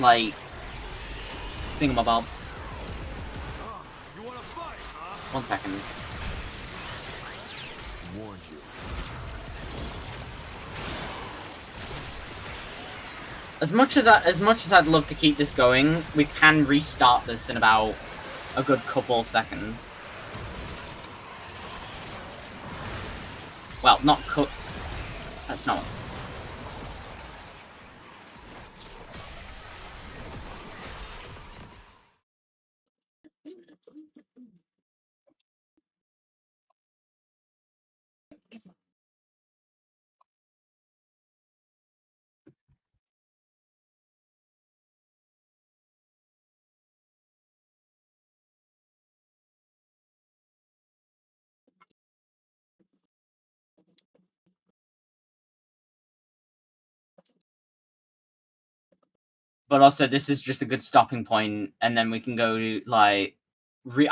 like, thingamabob. You wanna fight, huh? 1 second. Warned you. As much as I'd love to keep this going, we can restart this in about a good couple seconds. Well, not cut. That's not. But also, this is just a good stopping point, and then we can go to, like,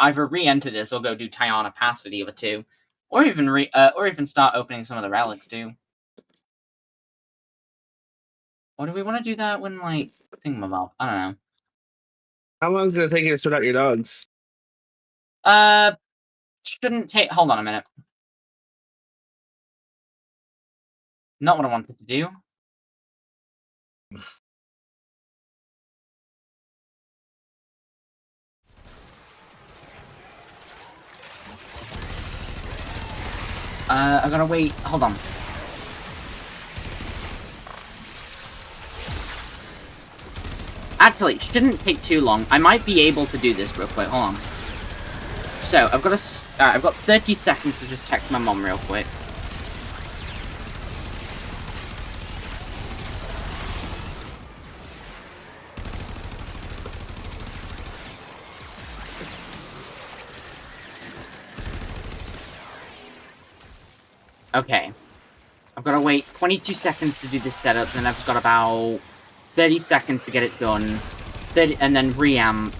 either re-enter this or go do Tiana Pass for the other two. Or even start opening some of the relics, too. Or do we want to do that when, like, thingamabob? I don't know. How long is it going to take you to sort out your dogs? Shouldn't take... Hold on a minute. Not what I wanted to do. I gotta wait. Hold on. Actually, shouldn't take too long. I might be able to do this real quick. Hold on. So, I've got 30 seconds to just text my mom real quick. Okay. I've got to wait 22 seconds to do this setup, then I've got about 30 seconds to get it done. 30, and then reamp.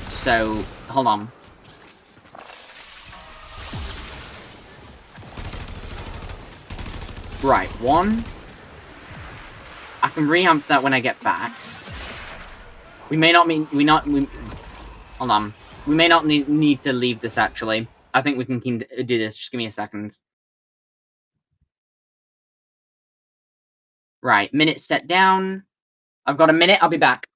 So, hold on. Right, 1. I can reamp that when I get back. We may not hold on. We may not need to leave this, actually. I think we can do this. Just give me a second. Right, minute set down. I've got a minute. I'll be back.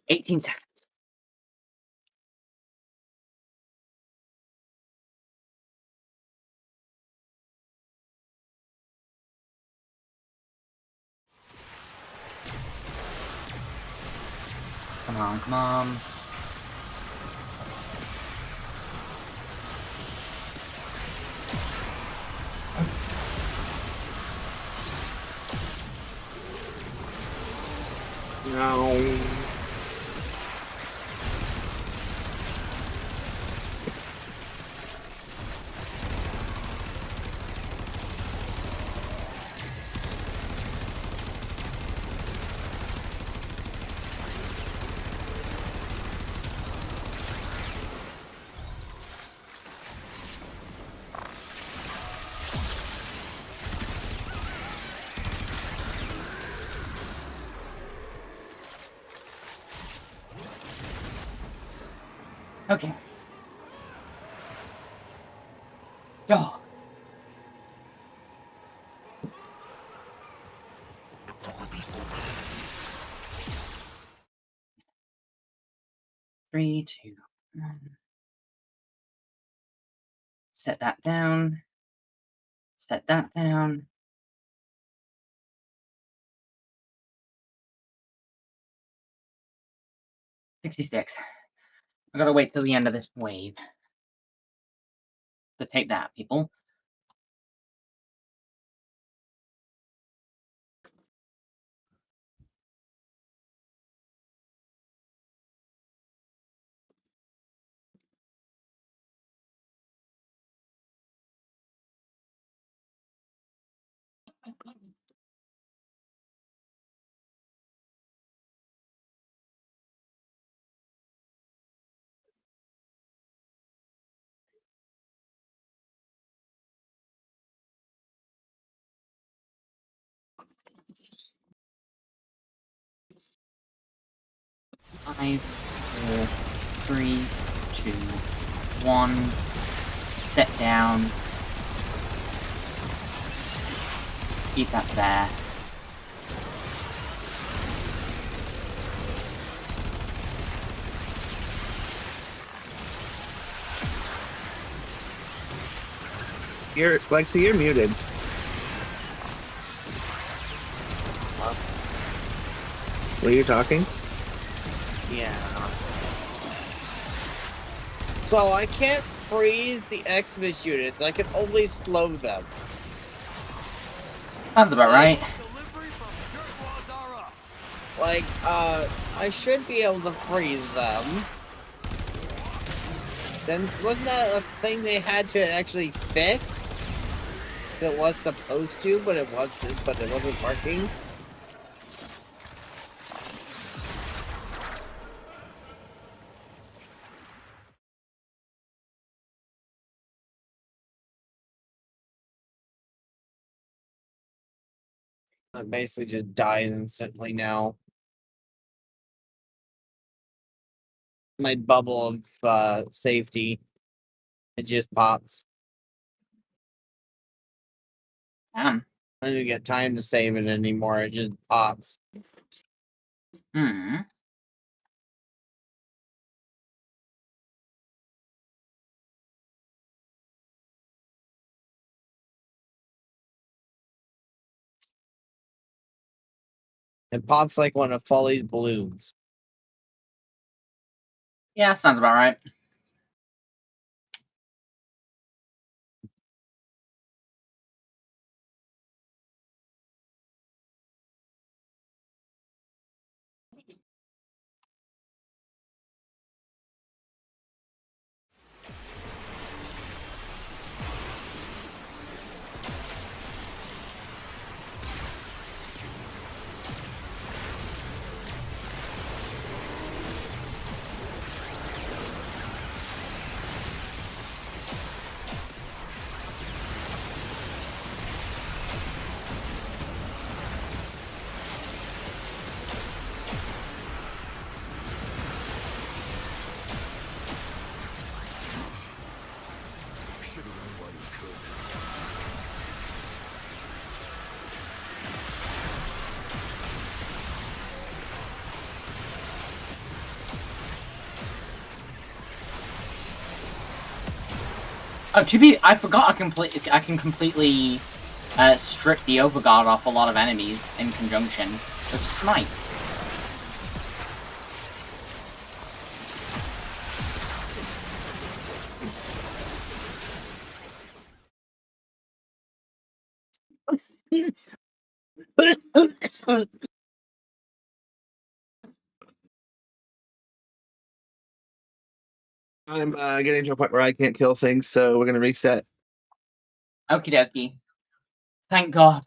$18 seconds. Come on, come on. No. Okay. Go. Three, two, 1. Set that down. Set that down. $66. I gotta wait till the end of this wave to take that, people. Five, four, three, two, 1. Set down. Keep that there. Lexi, you're muted. Were you talking? Yeah. So I can't freeze the Xmas units. I can only slow them. Sounds about right. Like, I should be able to freeze them. Then wasn't that a thing they had to actually fix? It was supposed to, but it wasn't working. I basically just die instantly now. My bubble of safety, it just pops. Damn. I didn't get time to save it anymore. It just pops. Hmm. It pops like one of Folly's balloons. Yeah, sounds about right. Oh, I forgot I can completely strip the Overguard off a lot of enemies in conjunction with Smite. I'm getting to a point where I can't kill things, so we're gonna reset. Okie dokie. Thank God.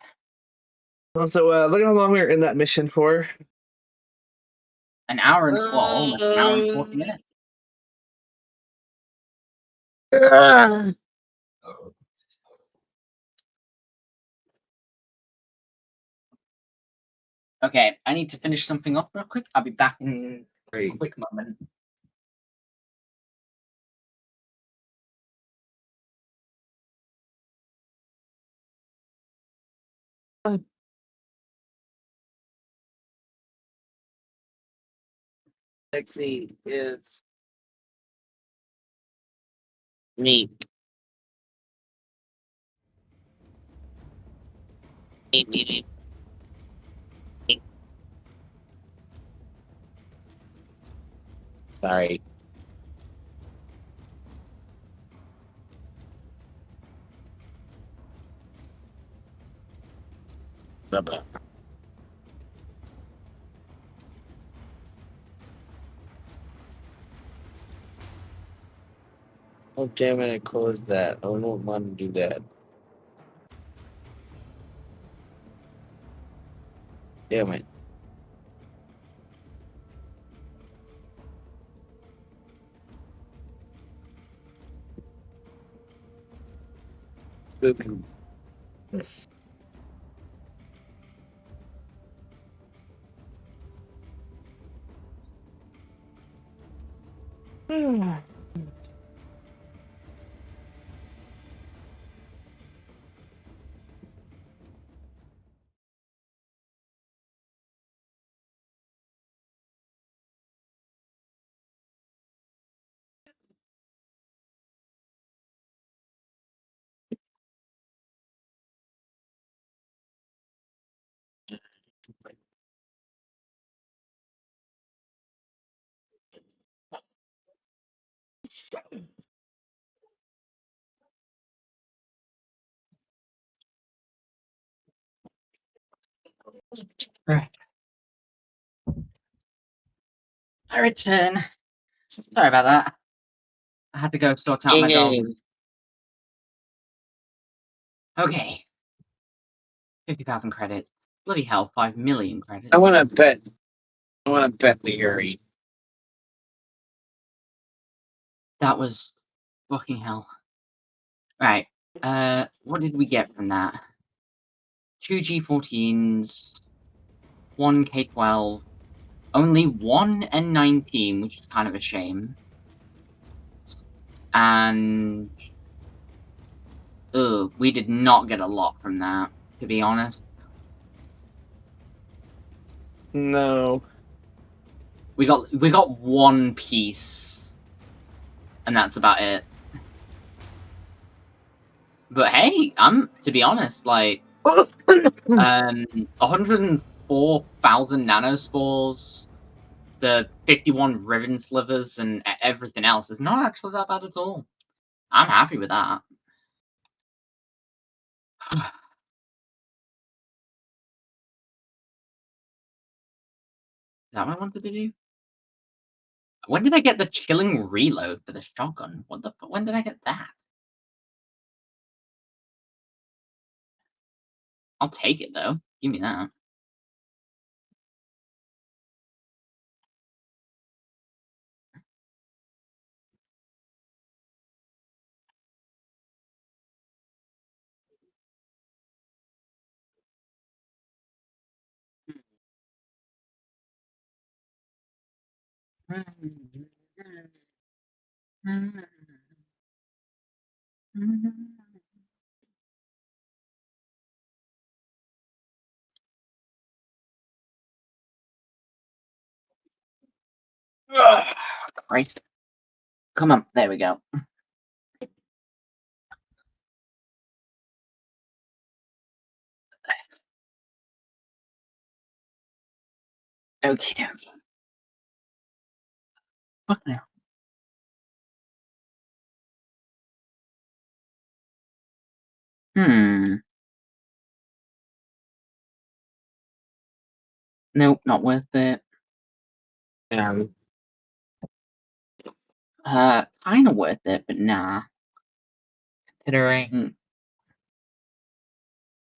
Also, look at how long we were in that mission for. An hour and almost an hour and 40 minutes. Okay, I need to finish something up real quick. I'll be back in a quick moment. Lexi is neat. Neat. Sorry. Blah. Oh damn it! I closed that. I don't want to do that. Damn it. Boop. Right. I return. Sorry about that. I had to go sort out my dog. Okay. 50,000 credits. Bloody hell, 5 million credits. I want to bet the Yuri. That was fucking hell. Right. What did we get from that? 2 G14s, 1 K12, only 1 N19, which is kind of a shame. And we did not get a lot from that, to be honest. No. We got 1 piece, and that's about it. But hey, to be honest, like 100 4,000 nanospores, the 51 ribbon slivers, and everything else is not actually that bad at all. I'm happy with that. Is that what I wanted to do? When did I get the chilling reload for the shotgun? What the? When did I get that? I'll take it though. Give me that. Christ. Come on, there we go. Okie dokie. Fuck now. Nope, not worth it. Kinda worth it, but nah. Considering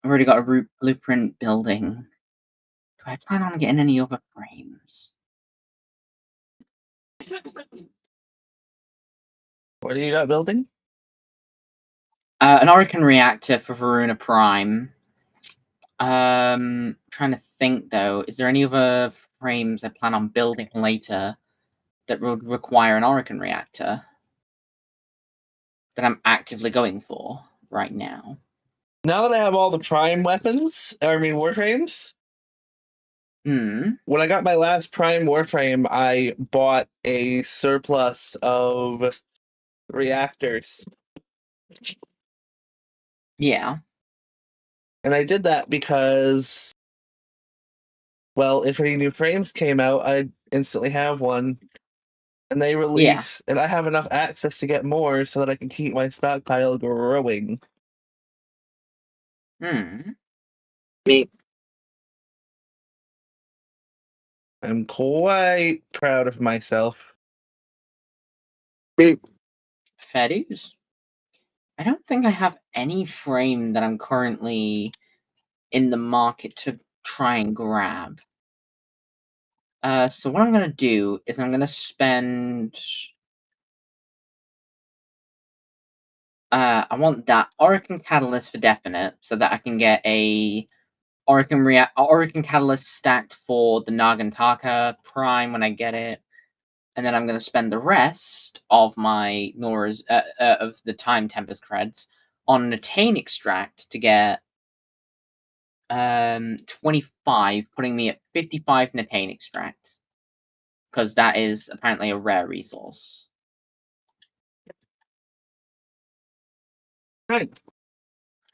I've already got a blueprint building. Do I plan on getting any other frames? What are you got building? An Orokin reactor for Varuna Prime. Trying to think though, is there any other frames I plan on building later that would require an Orokin reactor that I'm actively going for right now? Now that I have all the Prime weapons, Warframes, when I got my last Prime Warframe, I bought a surplus of reactors. Yeah. And I did that because, well, if any new frames came out, I'd instantly have one. And they release, and I have enough access to get more so that I can keep my stockpile growing. Me. I'm quite proud of myself. Fair dues. I don't think I have any frame that I'm currently in the market to try and grab. So what I'm going to do is I'm going to spend... I want that Orokin Catalyst for definite, so that I can get a Orokin Catalyst stacked for the Nagantaka Prime when I get it. And then I'm going to spend the rest of my Nora's of the Time Tempest creds on an Attain extract to get 25, putting me at 55 Attain extract, because that is apparently a rare resource. Right.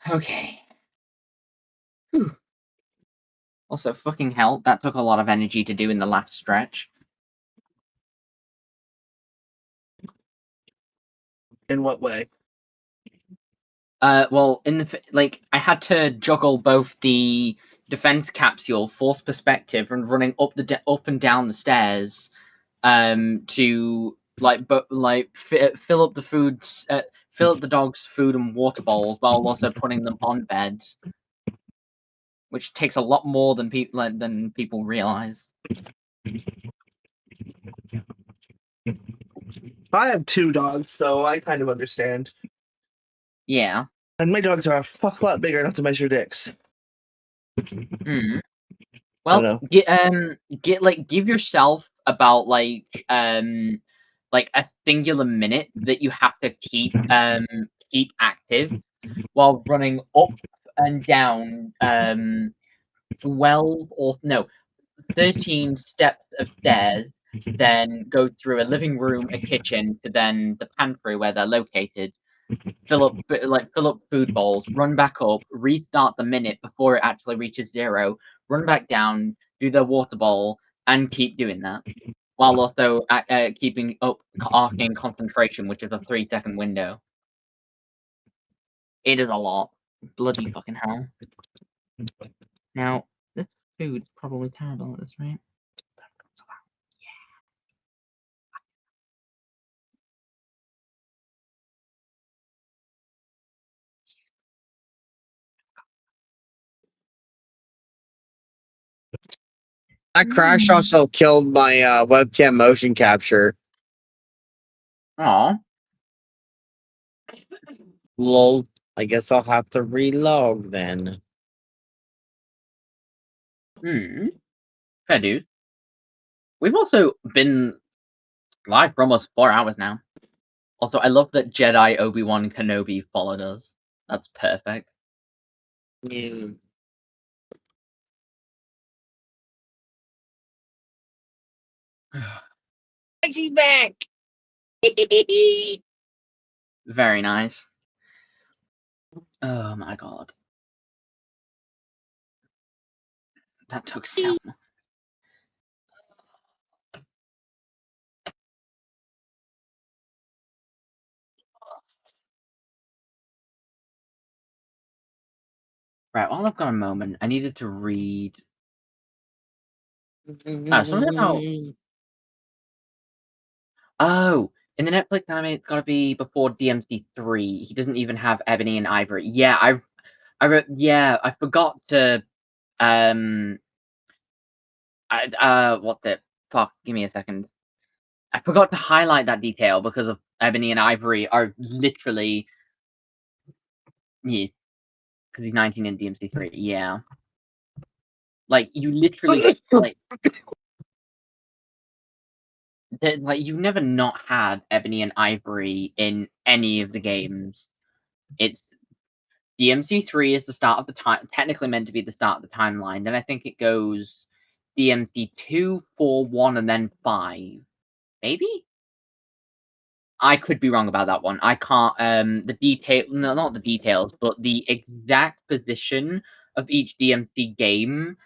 Okay. Whew. Also, fucking hell, that took a lot of energy to do in the last stretch. In what way? Well, in the I had to juggle both the defense capsule, force perspective, and running up up and down the stairs, to fill up the foods, fill up the dog's food and water bowls, while also putting them on beds, which takes a lot more than people realize. I have 2 dogs, so I kind of understand. Yeah. And my dogs are a fuck lot bigger enough to measure dicks. Well, give yourself about a singular minute that you have to keep active while running up and down 13 steps of stairs, then go through a living room, a kitchen, to then the pantry where they're located. Fill up food bowls, run back up, restart the minute before it actually reaches 0, run back down, do their water bowl, and keep doing that, while also keeping up arcane concentration, which is a 3-second window. It is a lot. Bloody fucking hell. Now, this food's probably terrible at this rate. That crash also killed my webcam motion capture. Aw. Lol. I guess I'll have to reload then. Fair dude. We've also been live for almost 4 hours now. Also, I love that Jedi Obi-Wan Kenobi followed us. That's perfect. Yeah. She's back. Very nice. Oh my god. That took so long. Right, while I've got a moment, I needed to read something about... Oh, in the Netflix anime, it's gotta be before DMC3. He doesn't even have Ebony and Ivory. Yeah, I forgot to what the fuck? Give me a second. I forgot to highlight that detail because of Ebony and Ivory are literally, yeah, because he's 19 in DMC3. Yeah, like you literally like you've never not had Ebony and Ivory in any of the games. It's DMC3 is the start of the time, technically meant to be the start of the timeline. Then I think it goes DMC2, 4, 1, and then 5. Maybe? I could be wrong about that one. I can't, no, not the details, but the exact position of each DMC game,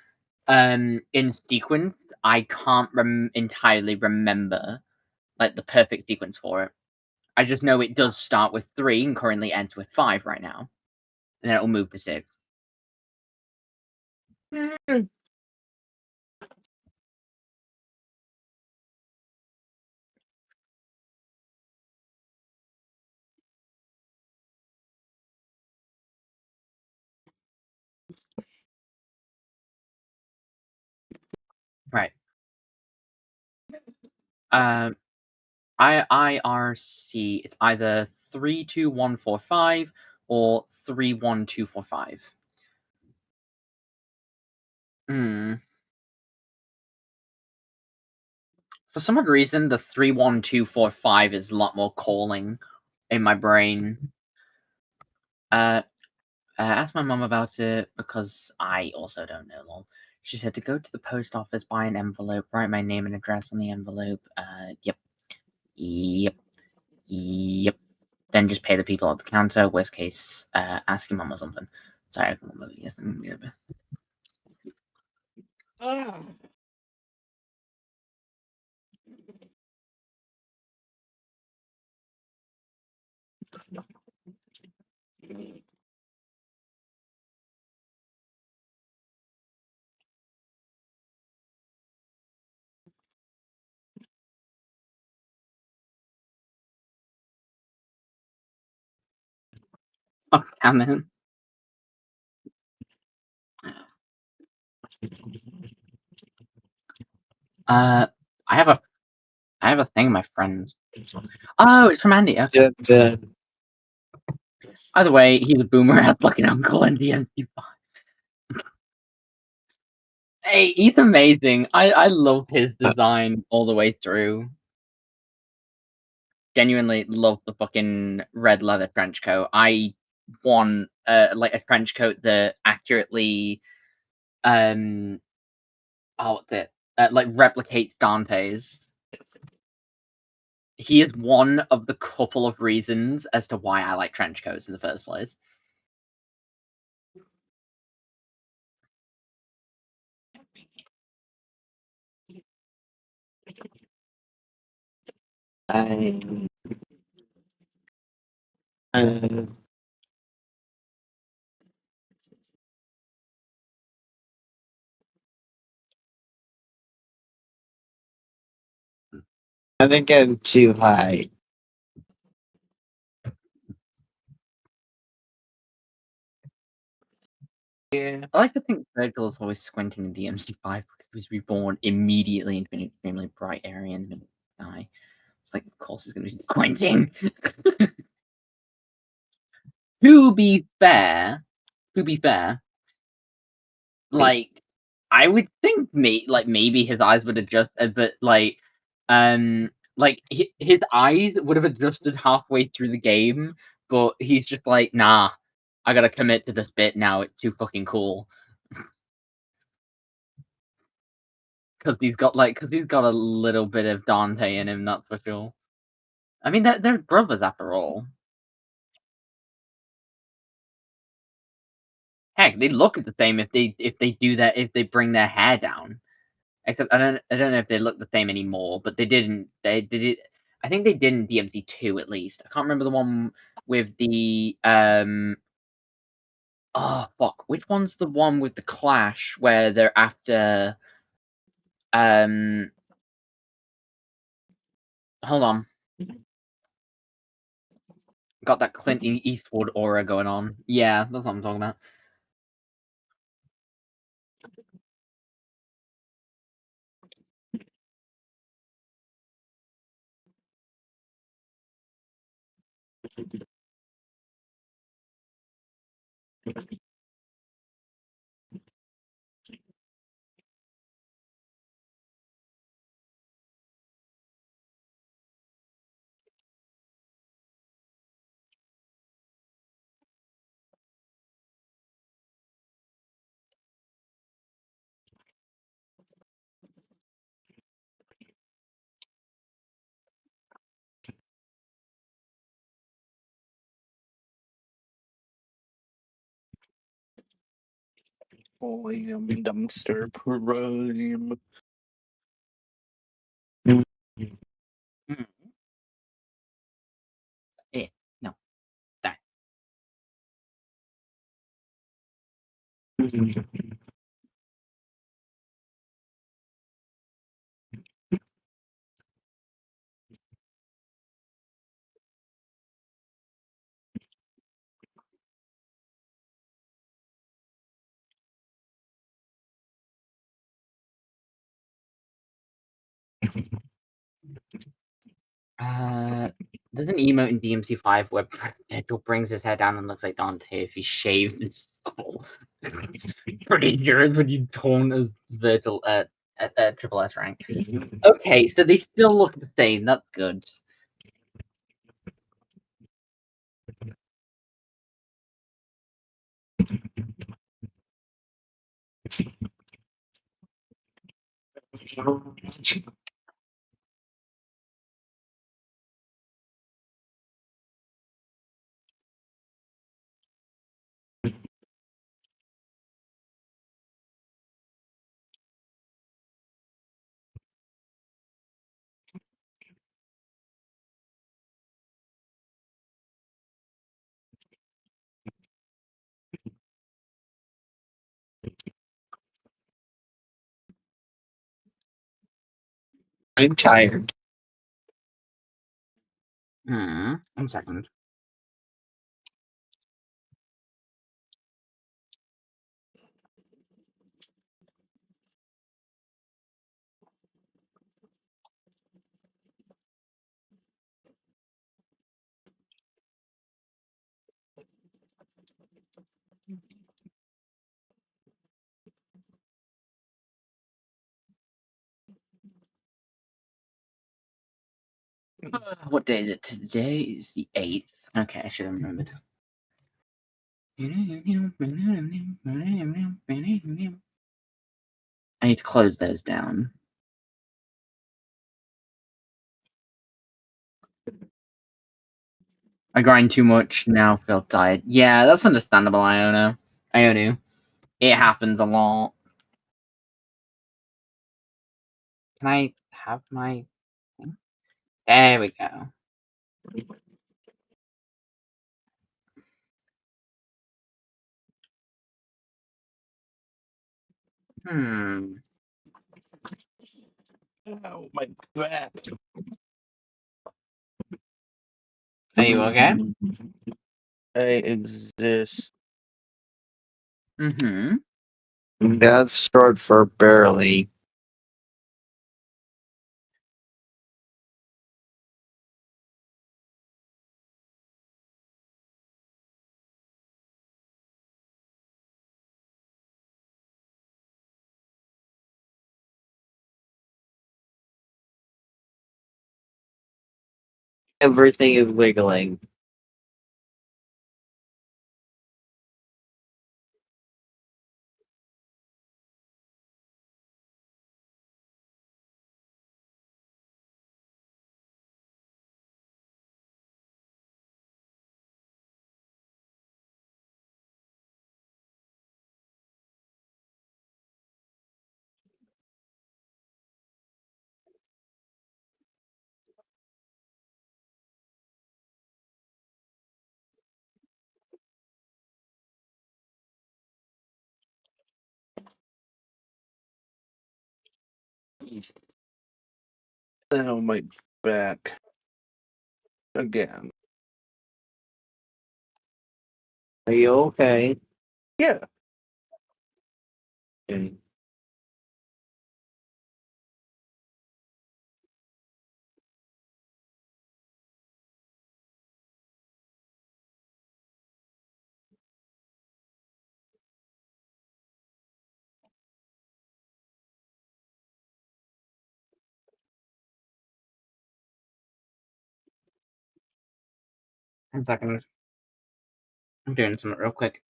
in sequence, I can't entirely remember, like, the perfect sequence for it. I just know it does start with 3 and currently ends with 5 right now. And then it'll move to 6. Right. IRC, it's either 32145 or 31245. For some odd reason, the 31245 is a lot more calling in my brain. Ask my mum about it because I also don't know. Lol. She said to go to the post office, buy an envelope, write my name and address on the envelope. Yep. Then just pay the people at the counter. Worst case, ask your mum or something. Sorry, I can't remember. Yes. Oh, damn it. I have a thing, my friends. Oh, it's from Andy. Okay. By the way, he's a boomer ass fucking uncle in DMC5. Hey, he's amazing. I love his design all the way through. Genuinely love the fucking red leather trench coat. I want like a trench coat that accurately like replicates Dante's. He is one of the couple of reasons as to why I like trench coats in the first place. I think I'm too high. Yeah. I like to think Virgil is always squinting in DMC5 because he was reborn immediately into an extremely bright area in the middle of the sky. It's like, of course, he's going to be squinting. To be fair, like, I would think maybe his eyes would adjust, but his eyes would have adjusted halfway through the game, but he's just like, nah, I gotta commit to this bit now. It's too fucking cool. Because he's got a little bit of Dante in him, that's for sure. I mean, they're brothers after all. Heck, they look the same if they bring their hair down. Except I don't know if they look the same anymore, but they didn't. They did it. I think they did in DMC2 at least. I can't remember the one with the Oh fuck! Which one's the one with the clash where they're after Hold on. Got that Clint Eastwood aura going on. Yeah, that's what I'm talking about. William Dumpster Prime. No. Die. There's an emote in DMC5 where Virgil brings his head down and looks like Dante if he's shaved and skull. Pretty sure it's when you taunt as Virgil at Triple S rank. Okay, so they still look the same. That's good. I'm tired. 1 second. What day is it? Today is the 8th. Okay, I should have remembered. I need to close those down. I grind too much, now feel tired. Yeah, that's understandable, Ionu. It happens a lot. Can I have my thing? There we go. Hmm. Oh, my back. Are you okay? I exist. Mm-hmm. That's short for barely. Everything is wiggling. Oh, my back. Again. Are you okay? Yeah. Okay. One second. I'm doing something real quick.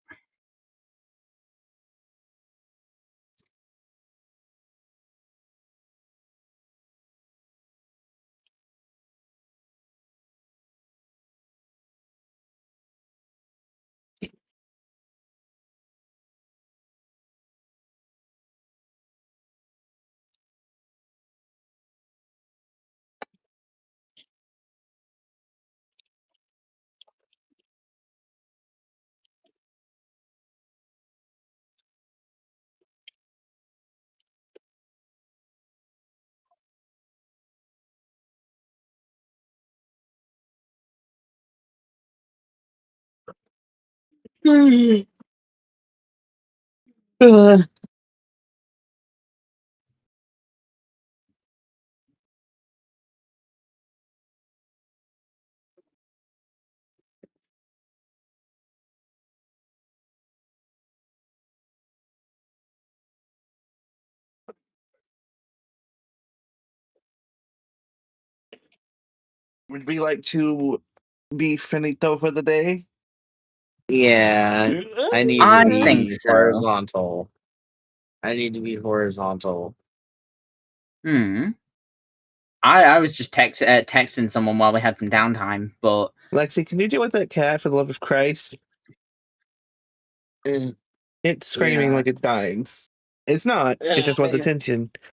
Would we like to be finito for the day? Yeah, I need I to think be so. horizontal. I need to be horizontal. I was just texting someone while we had some downtime, but Lexi, can you deal with that cat for the love of Christ? Mm, It's screaming Yeah. like it's dying. It's not. It just wants attention.